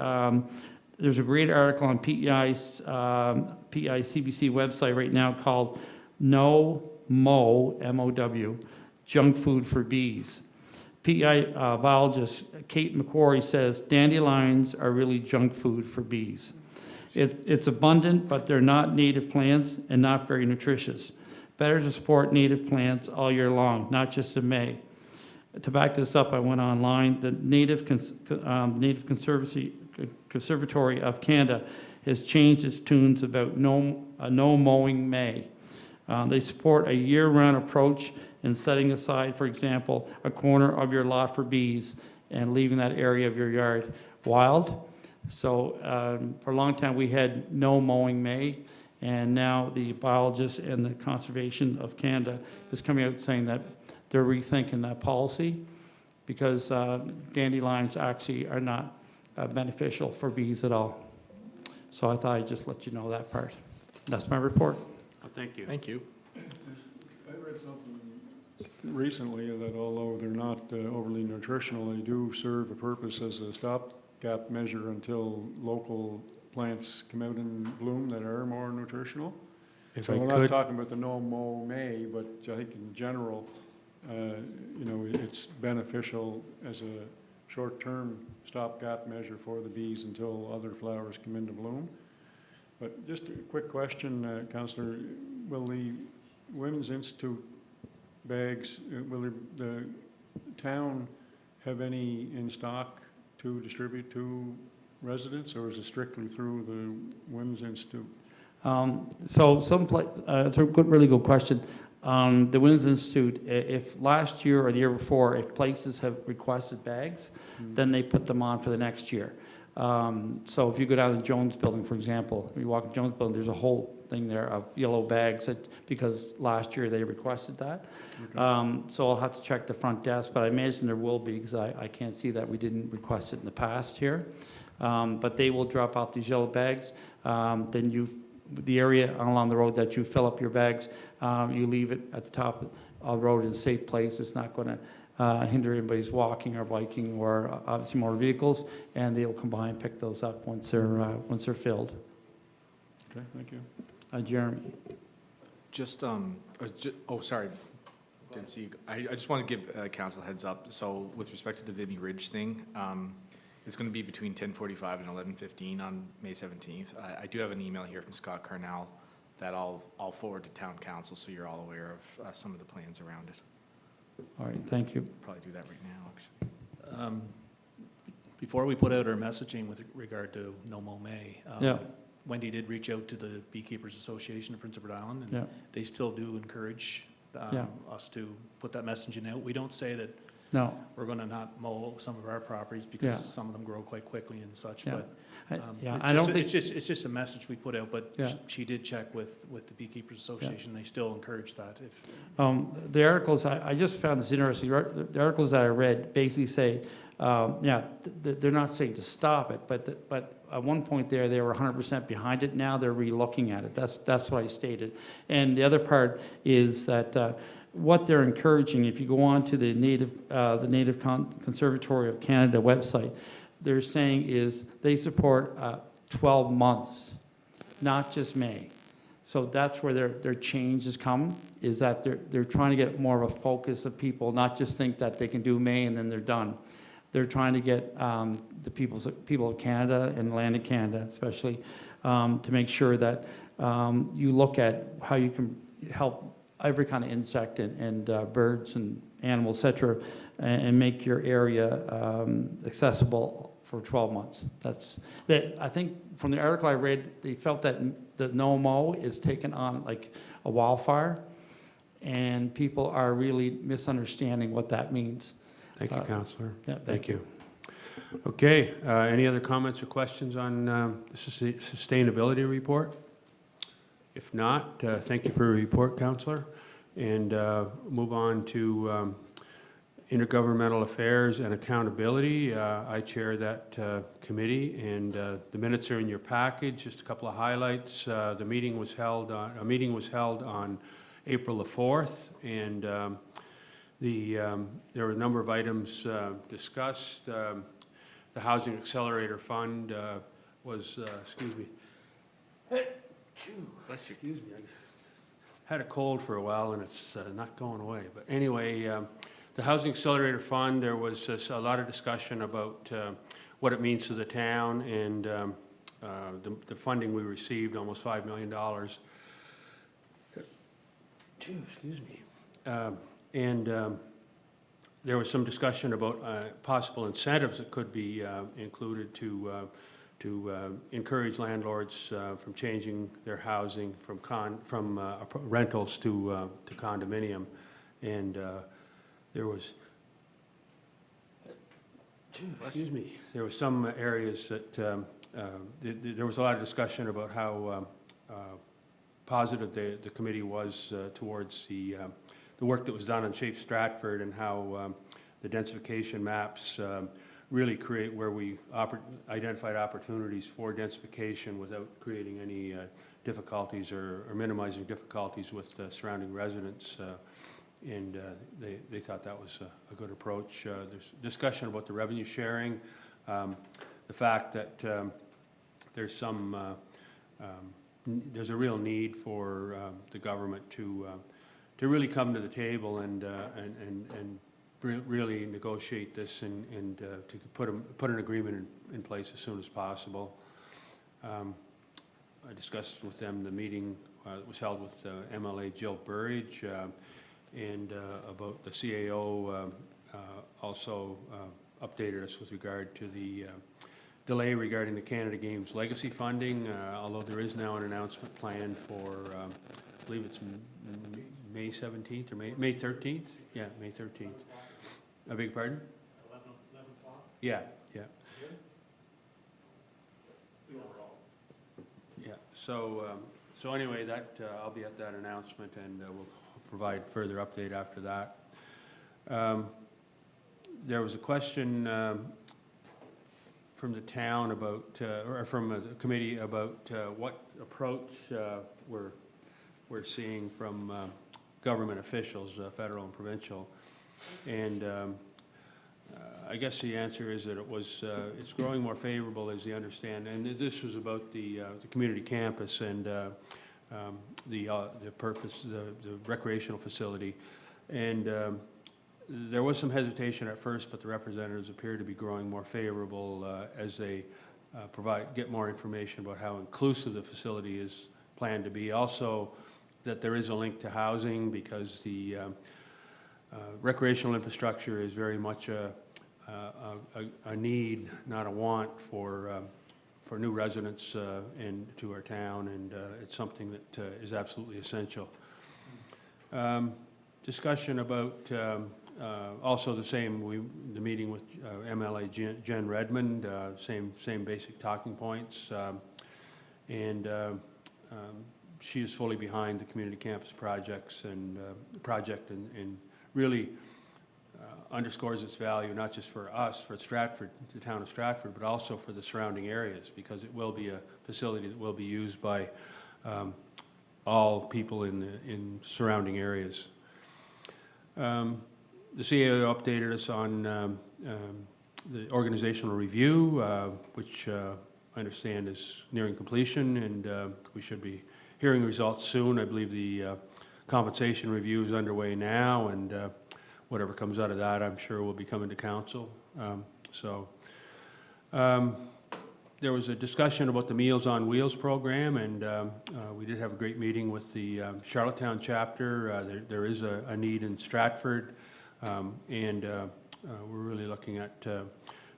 there's a great article on PEI's PEI CBC website right now called No Mo, M-O-W, Junk Food for Bees. PEI biologist Kate McQuarrie says dandelions are really junk food for bees. It's abundant, but they're not native plants and not very nutritious. Better to support native plants all year long, not just in May. To back this up, I went online. The Native Conservatory of Canada has changed its tunes about no mowing May. They support a year-round approach in setting aside, for example, a corner of your lot for bees and leaving that area of your yard wild. So for a long time we had no mowing May, and now the biologists and the Conservation of Canada is coming out saying that they're rethinking that policy because dandelions actually are not beneficial for bees at all. So I thought I'd just let you know that part. That's my report. Oh, thank you. Thank you. I read something recently that although they're not overly nutritional, they do serve a purpose as a stopgap measure until local plants come out in bloom that are more nutritional. If So I we're not could, talking about the no mow May, but I think in general, you know, it's beneficial as a short-term stopgap measure for the bees until other flowers come into bloom. But just a quick question, Councillor, will the Women's Institute bags, will the town have any in stock to distribute to residents, or is it strictly through the Women's Institute? So it's a good, really good question. The Women's Institute, if last year or the year before, if places have requested bags, then they put them on for the next year. So if you go down to Jones Building, for example, you walk in Jones Building, there's a whole thing there of yellow bags because last year they requested that. Okay. So I'll have to check the front desk, but I imagine there will be because I can't see that we didn't request it in the past here. But they will drop off these yellow bags. Then the area along the road that you fill up your bags, you leave it at the top of the road in a safe place. It's not going to hinder anybody's walking or biking or obviously more vehicles, and they'll come by and pick those up once they're filled. Okay, thank you. Jeremy. Just, oh, sorry, didn't see you. I just want to give council a heads up. So with respect to the Vimy Ridge thing, it's going to be between 10:45 and 11:15 on May 17th. I do have an email here from Scott Carnell that I'll forward to town council so you're all aware of some of the plans around it. All right, thank you. Probably do that right now, actually. Before we put out our messaging with regard to No Mow May, Yeah. Wendy did reach out to the Beekeepers Association of Prince Edward Island, and Yeah. they still do encourage us to put that messaging out. We don't say that No. we're going to not mow some of our properties because Yeah. some of them grow quite quickly and such, Yeah. but I don't think. it's just a message we put out, but Yeah. she did check with the Beekeepers Association. They still encourage that. If The articles, I just found this interesting. The articles that I read basically say, they're not saying to stop it, but at one point there, they were 100% behind it. Now they're re-looking at it. That's what I stated. And the other part is that what they're encouraging, if you go on to the Native Conservatory of Canada website, they're saying is they support 12 months, not just May. So that's where their change has come, is that they're trying to get more of a focus of people, not just think that they can do May and then they're done. They're trying to get the people of Canada and land in Canada especially to make sure that you look at how you can help every kind of insect and birds and animals, et cetera, and make your area accessible for 12 months. I think from the article I read, they felt that the no mow is taken on like a wildfire, and people are really misunderstanding what that means. thank you, Councillor. Yeah, Thank you. Okay, any other comments or questions on the sustainability report? If not, thank you for your report, Councillor. And move on to Intergovernmental Affairs and Accountability. I chair that committee, and the minutes are in your package. Just a couple of highlights. A meeting was held on April the 4th, and there were a number of items discussed. The Housing Accelerator Fund was, excuse me. Excuse me. I had a cold for a while, and it's not going away. But anyway, the Housing Accelerator Fund, there was a lot of discussion about what it means to the town and the funding we received, almost $5 million. Excuse me. There was some discussion about possible incentives that could be included to encourage landlords from changing their housing from rentals to condominium, and there was. Excuse me. There were some areas that there was a lot of discussion about how positive the committee was towards the work that was done on Shape Stratford, and how the densification maps really create where we identified opportunities for densification without creating any difficulties or minimizing difficulties with surrounding residents. and they thought that was a good approach. There's discussion about the revenue sharing, the fact that there's a real need for the government to really come to the table and really negotiate this and to put an agreement in place as soon as possible. I discussed with them the meeting that was held with MLA Jill Burridge and about the CAO also updated us with regard to the delay regarding the Canada Games legacy funding, although there is now an announcement planned for, I believe it's May 17th or May 13th? Yeah, May 13th. I beg your pardon? 11 o'clock? Yeah, yeah. Yeah, so anyway, that, I'll be at that announcement and we'll provide further update after that. There was a question from the town about, or from the committee about what approach we're seeing from government officials, federal and provincial. And I guess the answer is that it's growing more favorable as they understand. And this was about the community campus and the purpose, the recreational facility. And there was some hesitation at first, but the representatives appear to be growing more favorable as they get more information about how inclusive the facility is planned to be. Also, that there is a link to housing because the recreational infrastructure is very much a need, not a want for new residents and to our town, and it's something that is absolutely essential. Discussion about also the meeting with MLA Jen Redmond, same basic talking points, and she is fully behind the community campus project and really underscores its value, not just for us, for Stratford, the town of Stratford, but also for the surrounding areas, because it will be a facility that will be used by all people in surrounding areas. The CAO updated us on the organizational review, which I understand is nearing completion, and we should be hearing results soon. I believe the compensation review is underway now, and whatever comes out of that, I'm sure will be coming to council. There was a discussion about the Meals on Wheels program, and we did have a great meeting with the Charlottetown chapter. There is a need in Stratford, and we're really looking at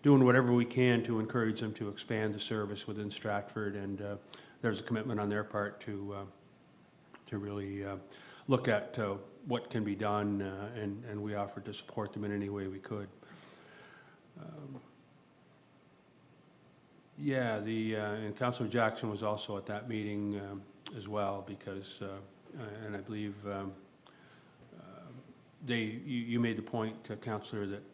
doing whatever we can to encourage them to expand the service within Stratford, and there's a commitment on their part to really look at what can be done, and we offered to support them in any way we could. Yeah, and Councillor Jackson was also at that meeting as well, because, and I believe you made the point, Councillor, that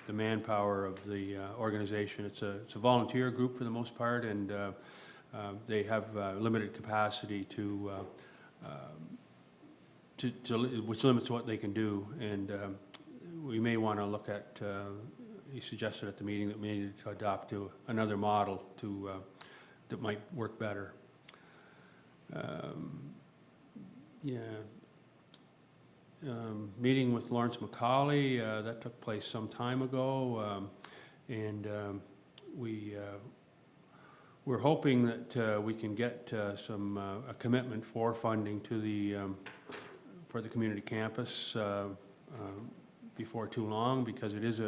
the manpower of the organization, it's a volunteer group for the most part, and they have limited capacity which limits what they can do, and we may want to look at, he suggested at the meeting that we needed to adopt another model that might work better. Meeting with Lawrence Macaulay, that took place some time ago, and we're hoping that we can get a commitment for funding to for the community campus before too long, because it is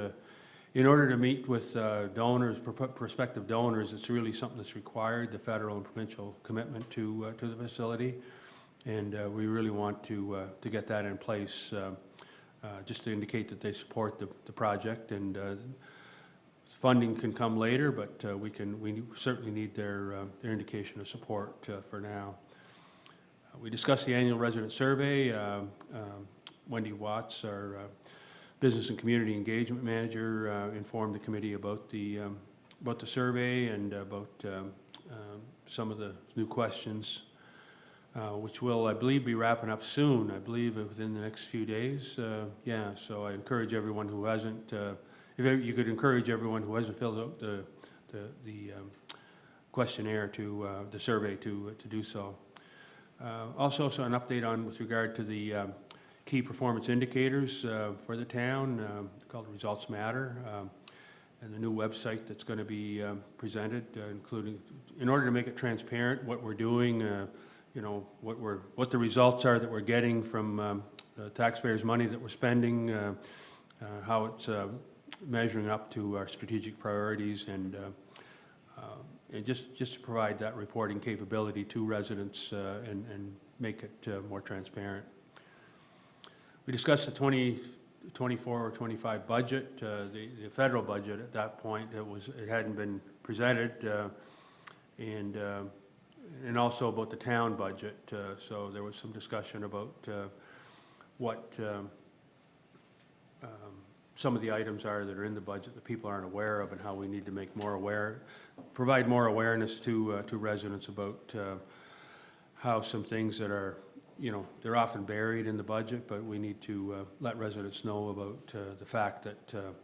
in order to meet with donors, prospective donors, it's really something that's required, the federal and provincial commitment to the facility, and we really want to get that in place, just to indicate that they support the project, and funding can come later, but we certainly need their indication of support for now. We discussed the annual resident survey. Wendy Watts, our Business and Community Engagement Manager, informed the committee about the survey and about some of the new questions. which will, I believe, be wrapping up soon, I believe within the next few days. Yeah, so I encourage everyone who hasn't, if you could encourage everyone who hasn't filled out the questionnaire the survey to do so. Also, an update with regard to the key performance indicators for the town called Results Matter, and the new website that's going to be presented, including, in order to make it transparent, what we're doing, you know, what the results are that we're getting from the taxpayers' money that we're spending, how it's measuring up to our strategic priorities, and just to provide that reporting capability to residents and make it more transparent. We discussed the 2024 or 25 budget, the federal budget at that point. It hadn't been presented, and also about the town budget. So there was some discussion about what some of the items are that are in the budget that people aren't aware of, and how we need to make provide more awareness to residents about how some things that are, you know, they're often buried in the budget, but we need to let residents know about the fact that,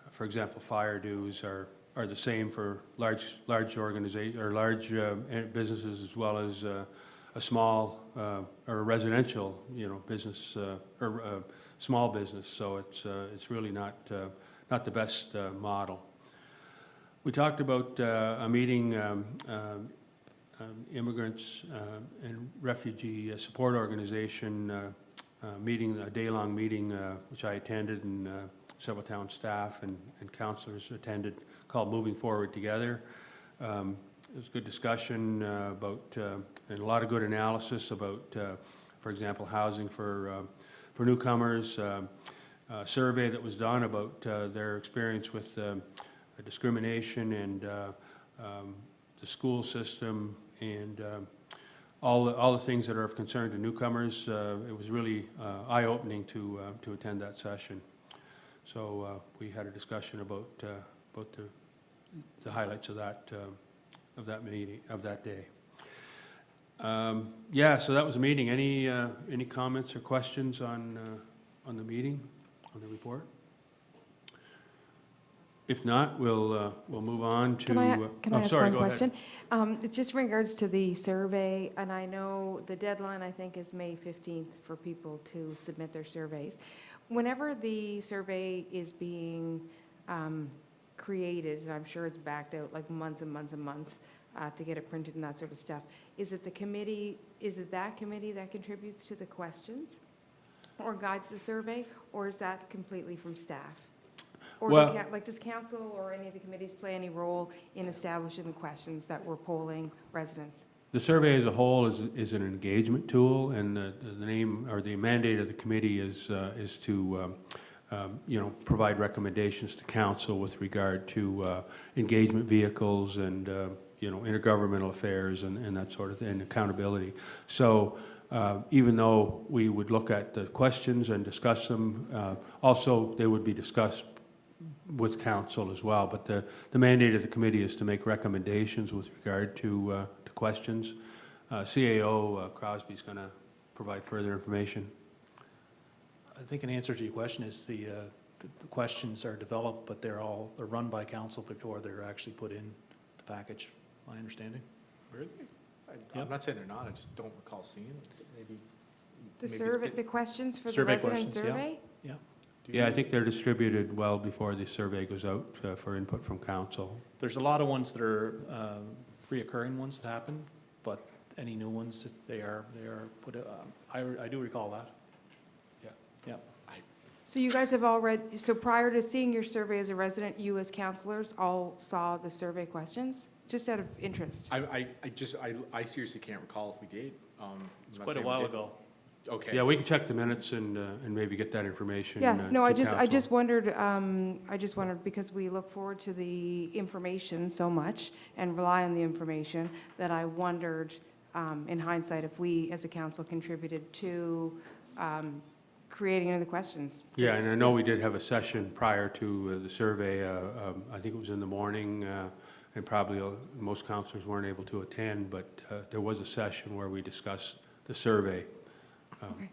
for example, fire dues are the same for large organizations or large businesses, as well as a small or a residential, you know, business or small business. So it's really not the best model. We talked about a meeting, immigrants and refugee support organization meeting, a day-long meeting which I attended, and several town staff and councillors attended, called Moving Forward Together. It was a good discussion about, and a lot of good analysis about, for example, housing for newcomers, a survey that was done about their experience with discrimination and the school system, and all the things that are of concern to newcomers. It was really eye-opening to attend that session. So we had a discussion about the highlights of that meeting, of that day. Yeah, so that was the meeting. Any comments or questions on the meeting, on the report? If not, we'll move on to. Can I ask sorry, one go question? It's just in regards to the survey, and I know the deadline, I think, is May 15th for people to submit their surveys. Whenever the survey is being created, and I'm sure it's backed out like months and months and months to get it printed and that sort of stuff, is it that committee that contributes to the questions or guides the survey, or is that completely from staff? Or does council or any of the committees play any role in establishing the questions that we're polling residents? The survey as a whole is an engagement tool, and the name or the mandate of the committee is to you know, provide recommendations to council with regard to engagement vehicles and you know, intergovernmental affairs and that sort of thing, and accountability. So even though we would look at the questions and discuss them, also they would be discussed with council as well. But the mandate of the committee is to make recommendations with regard to questions. CAO Crosby is going to provide further information. I think an answer to your question is the questions are developed, but they're run by council before they're actually put in the package, my understanding. Really? I'm not saying they're not, I just don't recall seeing it. Maybe The questions for the Survey resident questions, yeah. survey? Yeah. Yeah, I think they're distributed well before the survey goes out for input from council. There's a lot of ones that are reoccurring ones that happen, but any new ones, they are put, I do recall that. Yeah. Yeah. So you guys have already, so prior to seeing your survey as a resident, you as councillors all saw the survey questions? Just out of interest. I seriously can't recall if we did. It's quite a while ago. Okay. Yeah, we can check the minutes and maybe get that information. Yeah, no, I to just council. wondered because we look forward to the information so much and rely on the information that I wondered, in hindsight, if we as a council contributed to creating any of the questions. Yeah, and I know we did have a session prior to the survey. I think it was in the morning and probably most councillors weren't able to attend, but there was a session where we discussed the survey Okay.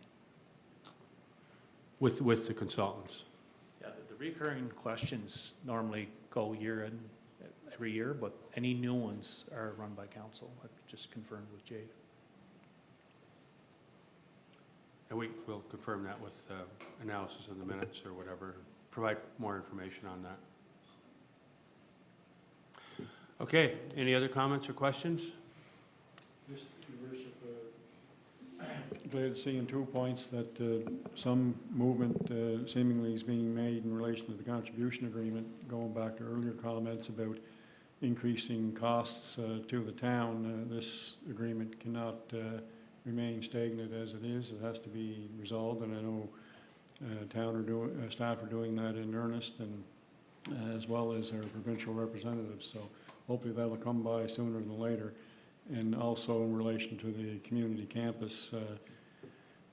with the consultants. Yeah, the recurring questions normally go every year, but any new ones are run by council. I've just confirmed with Jade. And we'll confirm that with analysis of the minutes or whatever, provide more information on that. Okay, any other comments or questions? Just, Your Worship, glad to see in 2 points that some movement seemingly is being made in relation to the contribution agreement, going back to earlier comments about increasing costs to the town. This agreement cannot remain stagnant as it is. It has to be resolved, and I know staff are doing that in earnest, and as well as our provincial representatives. So hopefully that'll come by sooner than later. And also in relation to the community campus,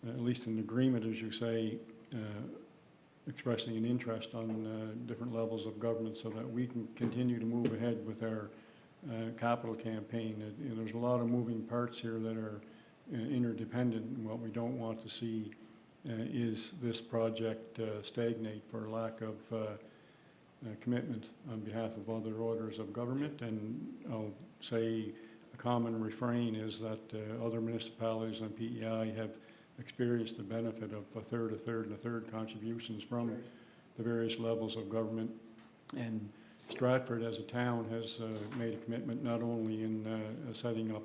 at least an agreement, as you say, expressing an interest on different levels of government so that we can continue to move ahead with our capital campaign. There's a lot of moving parts here that are interdependent, and what we don't want to see is this project stagnate for lack of commitment on behalf of other orders of government. And I'll say a common refrain is that other municipalities and PEI have experienced the benefit of a third, and a third contributions from the various levels of government. And Stratford as a town has made a commitment not only in setting up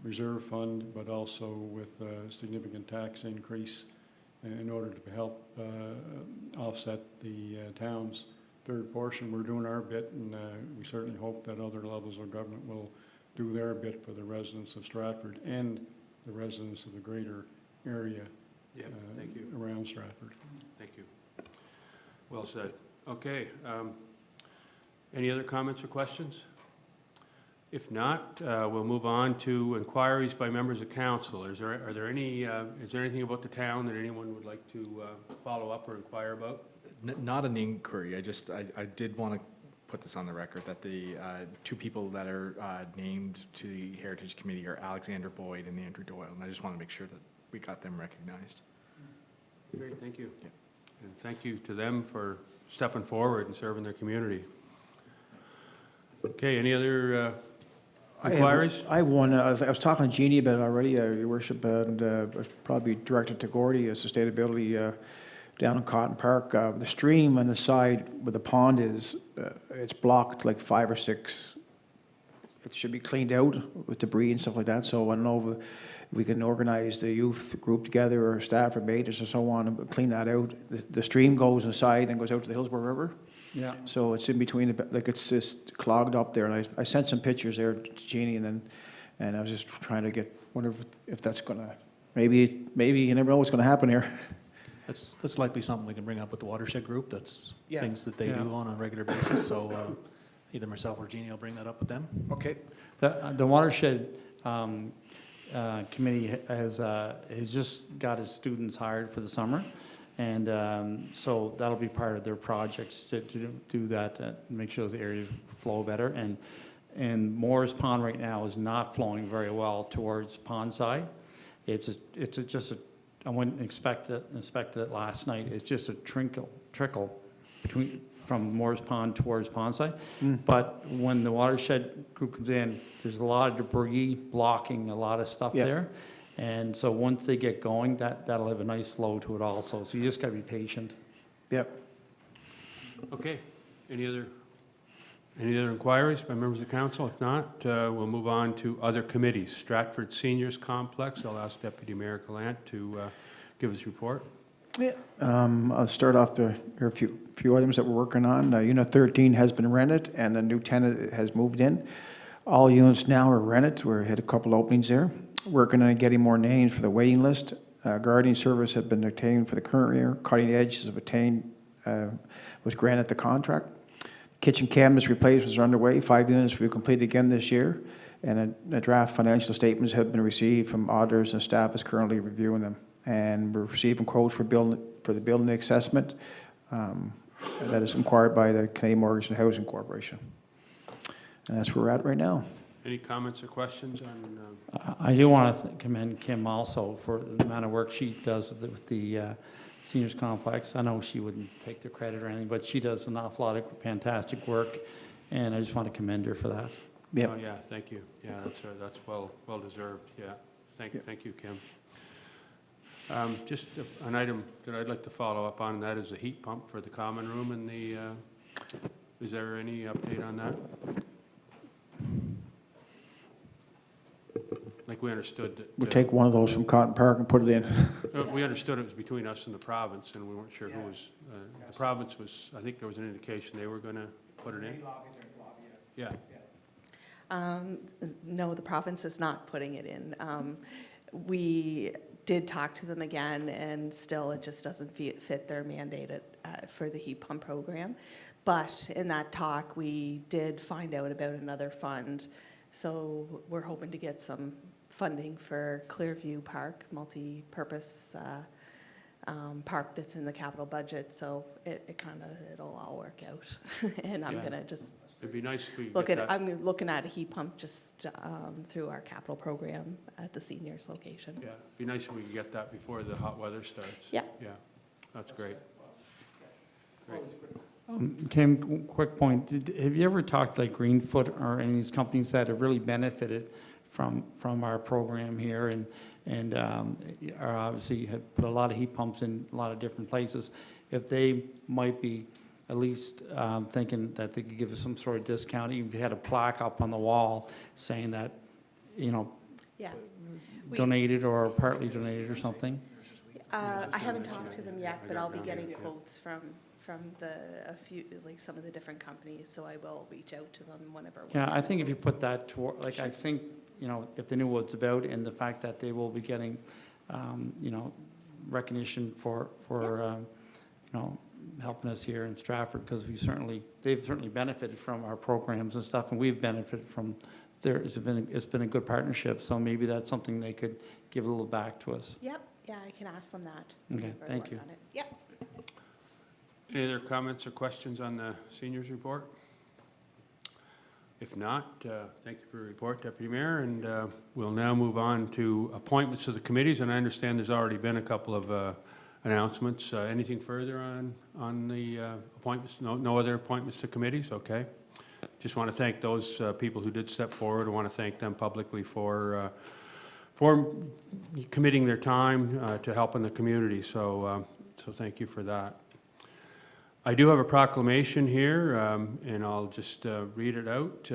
reserve fund, but also with a significant tax increase in order to help offset the town's third portion. We're doing our bit, and we certainly hope that other levels of government will do their bit for the residents of Stratford and the residents of the greater area Thank you. around Stratford. Thank you. Well said. Okay. Any other comments or questions? If not, we'll move on to inquiries by members of council. Is there anything about the town that anyone would like to follow up or inquire about? Not an inquiry. I did want to put this on the record that the 2 people that are named to the Heritage Committee are Alexander Boyd and Andrew Doyle, and I just want to make sure that we got them recognized. Great, thank you. Yeah. And thank you to them for stepping forward and serving their community. Okay, any other inquiries? I have one. I was talking to Jeannie about it already, Your Worship, and probably directed to Gordy, sustainability down in Cotton Park. The stream on the side where the pond is, it's blocked like 5 or 6. It should be cleaned out with debris and stuff like that. So I don't know if we can organize the youth group together or staff or maintenance or so on and clean that out. The stream goes inside and goes out to the Hillsborough River. Yeah. So it's in between, like it's just clogged up there. And I sent some pictures there to Jeannie, and I was just trying to wonder if that's gonna, maybe you never know what's gonna happen here. That's likely something we can bring up with the watershed group. That's Yeah. things that they do on a regular basis. So either myself or Jeannie will bring that up with them. Okay. The watershed committee has just got its students hired for the summer, and so that'll be part of their projects to do that, make sure those areas flow better. And Moore's Pond right now is not flowing very well towards pond side. I went and inspected it last night. It's just a trickle from Moore's Pond towards Pondside. But when the watershed group comes in, there's a lot of debris blocking a lot of stuff there. And so once they get going, that'll have a nice flow to it also. So you just got to be patient. Yep. Okay. Any other inquiries by members of council? If not, we'll move on to other committees. Stratford Seniors Complex. I'll ask Deputy Mayor Gallant to give his report. Yeah. I'll start off. There are a few items that we're working on. Unit 13 has been rented, and the new tenant has moved in. All units now are rented. We had a couple openings there. Working on getting more names for the waiting list. Guardian service had been obtained for the current year. Cutting Edge has obtained, was granted the contract. Kitchen cabinets replacements are underway. 5 units will be completed again this year. And a draft financial statements have been received from auditors, and staff is currently reviewing them. And we're receiving quotes for the building assessment that is inquired by the Canadian Mortgage and Housing Corporation. And that's where we're at right now. Any comments or questions on, I do want to commend Kim also for the amount of work she does with the seniors complex. I know she wouldn't take the credit or anything, but she does an awful lot of fantastic work, and I just want to commend her for that. Yep. oh, yeah, thank you. Yeah, that's well deserved, yeah. Thank you, Kim. Just an item that I'd like to follow up on, and that is the heat pump for the common room and the, is there any update on that? Like we understood that. We'll take one of those from Cotton Park and put it in. We understood it was between us and the province, and we weren't sure who was, the province was, I think there was an indication they were gonna put it in. Yeah, No, the province is not putting it in. We did talk to them again, and still it just doesn't fit their mandate for the heat pump program. But in that talk, we did find out about another fund. So we're hoping to get some funding for Clearview Park, multi-purpose park that's in the capital budget. So it'll all work out. And I'm Yeah. gonna just it'd be nice if we look get at, that. I'm looking at a heat pump just through our capital program at the seniors location. Yeah, it'd be nice if we could get that before the hot weather starts. Yeah. Yeah, that's great. Great. Kim, quick point, have you ever talked like Greenfoot or any of these companies that have really benefited from our program here and are obviously have put a lot of heat pumps in a lot of different places? If they might be at least thinking that they could give us some sort of discount, even if you had a plaque up on the wall saying that, you know, Yeah. donated or partly donated or something? I haven't talked to them yet, but I'll be getting quotes from a few, like some of the different companies, so I will reach out to them whenever. Yeah, I think if you put that toward, like, I think, you know, if they knew what it's about and the fact that they will be getting, you know, recognition for you know, helping us here in Stratford, because they've certainly benefited from our programs and stuff, and we've benefited from it's been a good partnership, so maybe that's something they could give a little back to us. Yep, yeah, I can ask them that. Okay, Or thank work you. on it. Yep. Any other comments or questions on the seniors report? If not, thank you for your report, Deputy Mayor, and we'll now move on to appointments to the committees, and I understand there's already been a couple of announcements. Anything further on the appointments? No other appointments to committees? Okay. Just want to thank those people who did step forward. I want to thank them publicly for committing their time to helping the community, so thank you for that. I do have a proclamation here, and I'll just read it out.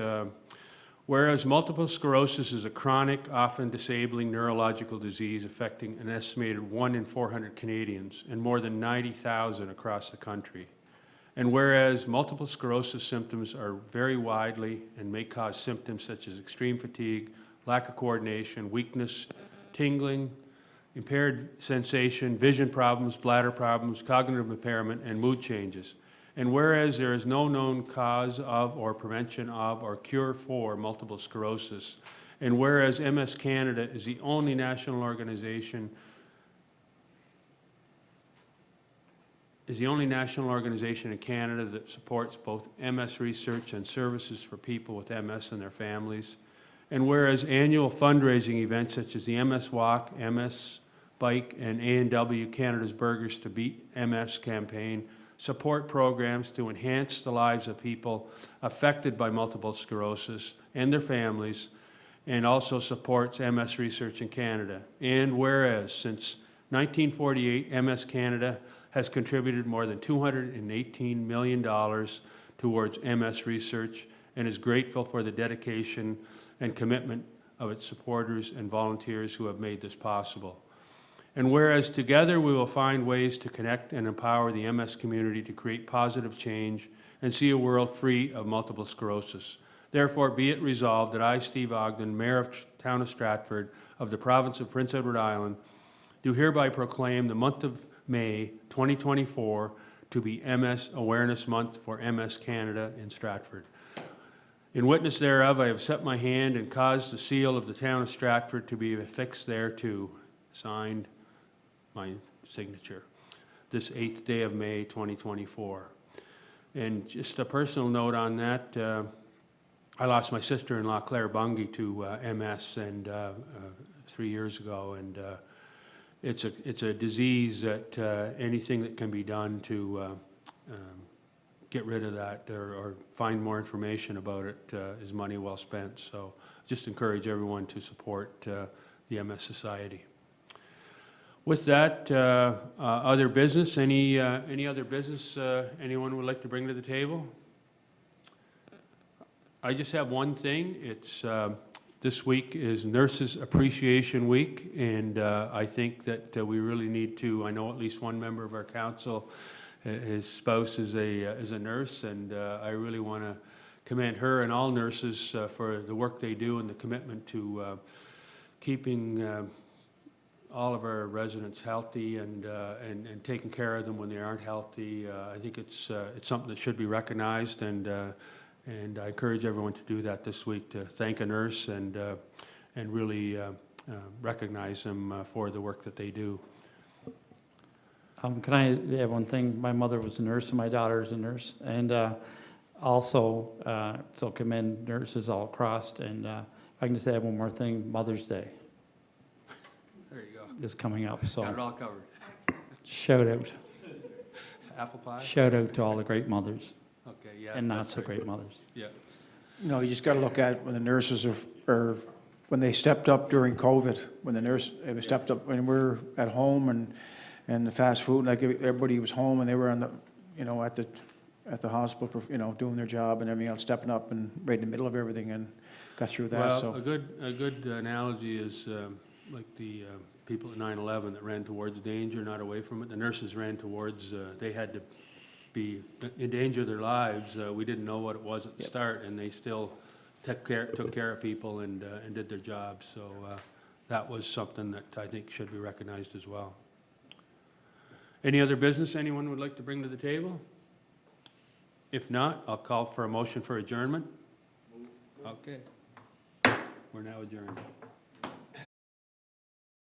Whereas multiple sclerosis is a chronic, often disabling neurological disease affecting an estimated 1 in 400 Canadians and more than 90,000 across the country. And whereas multiple sclerosis symptoms are very widely and may cause symptoms such as extreme fatigue, lack of coordination, weakness, tingling, impaired sensation, vision problems, bladder problems, cognitive impairment, and mood changes. And whereas there is no known cause of or prevention of or cure for multiple sclerosis, and whereas MS Canada is the only national organization in Canada that supports both MS research and services for people with MS and their families. And whereas annual fundraising events such as the MS Walk, MS Bike, and A&W Canada's Burgers to Beat MS campaign support programs to enhance the lives of people affected by multiple sclerosis and their families, and also supports MS research in Canada. And whereas since 1948, MS Canada has contributed more than $218 million towards MS research and is grateful for the dedication and commitment of its supporters and volunteers who have made this possible. And whereas together we will find ways to connect and empower the MS community to create positive change and see a world free of multiple sclerosis. Therefore, be it resolved that I, Steve Ogden, Mayor of Town of Stratford of the Province of Prince Edward Island, do hereby proclaim the month of May 2024 to be MS Awareness Month for MS Canada in Stratford. In witness thereof, I have set my hand and caused the seal of the Town of Stratford to be affixed thereto, signed my signature, this 8th day of May 2024. And just a personal note on that, I lost my sister-in-law, Claire Bungie, to MS 3 years ago, and it's a disease that anything that can be done to get rid of that or find more information about it is money well spent. So just encourage everyone to support the MS Society. With that, other business, any other business anyone would like to bring to the table? I just have one thing. It's this week is Nurses Appreciation Week, and I think that we really need to, I know at least one member of our council, his spouse is a nurse, and I really want to commend her and all nurses for the work they do and the commitment to keeping all of our residents healthy and taking care of them when they aren't healthy. I think it's something that should be recognized, and I encourage everyone to do that this week, to thank a nurse and really recognize them for the work that they do. Can I add one thing? My mother was a nurse and my daughter is a nurse. And also, so commend nurses all across. And if I can just add one more thing, Mother's Day There you go. is coming up. So Got it all covered. shout out. Apple pie? Shout out to all the great mothers Okay, yeah. and not that's so great. great mothers. Yeah. You know, you just got to look at when the nurses are, when they stepped up during COVID, when they stepped up, when we're at home and the fast food, like everybody was home and they were on the, you know, at the hospital, you know, doing their job and everything else, stepping up and right in the middle of everything and got through that, Well, so. a good analogy is like the people at 9/11 that ran towards danger, not away from it. The nurses ran towards, they had to be in danger of their lives. We didn't know what it was at the start, and they still took care of people and did their job. So that was something that I think should be recognized as well. Any other business anyone would like to bring to the table? If not, I'll call for a motion for adjournment. Okay. We're now adjourned.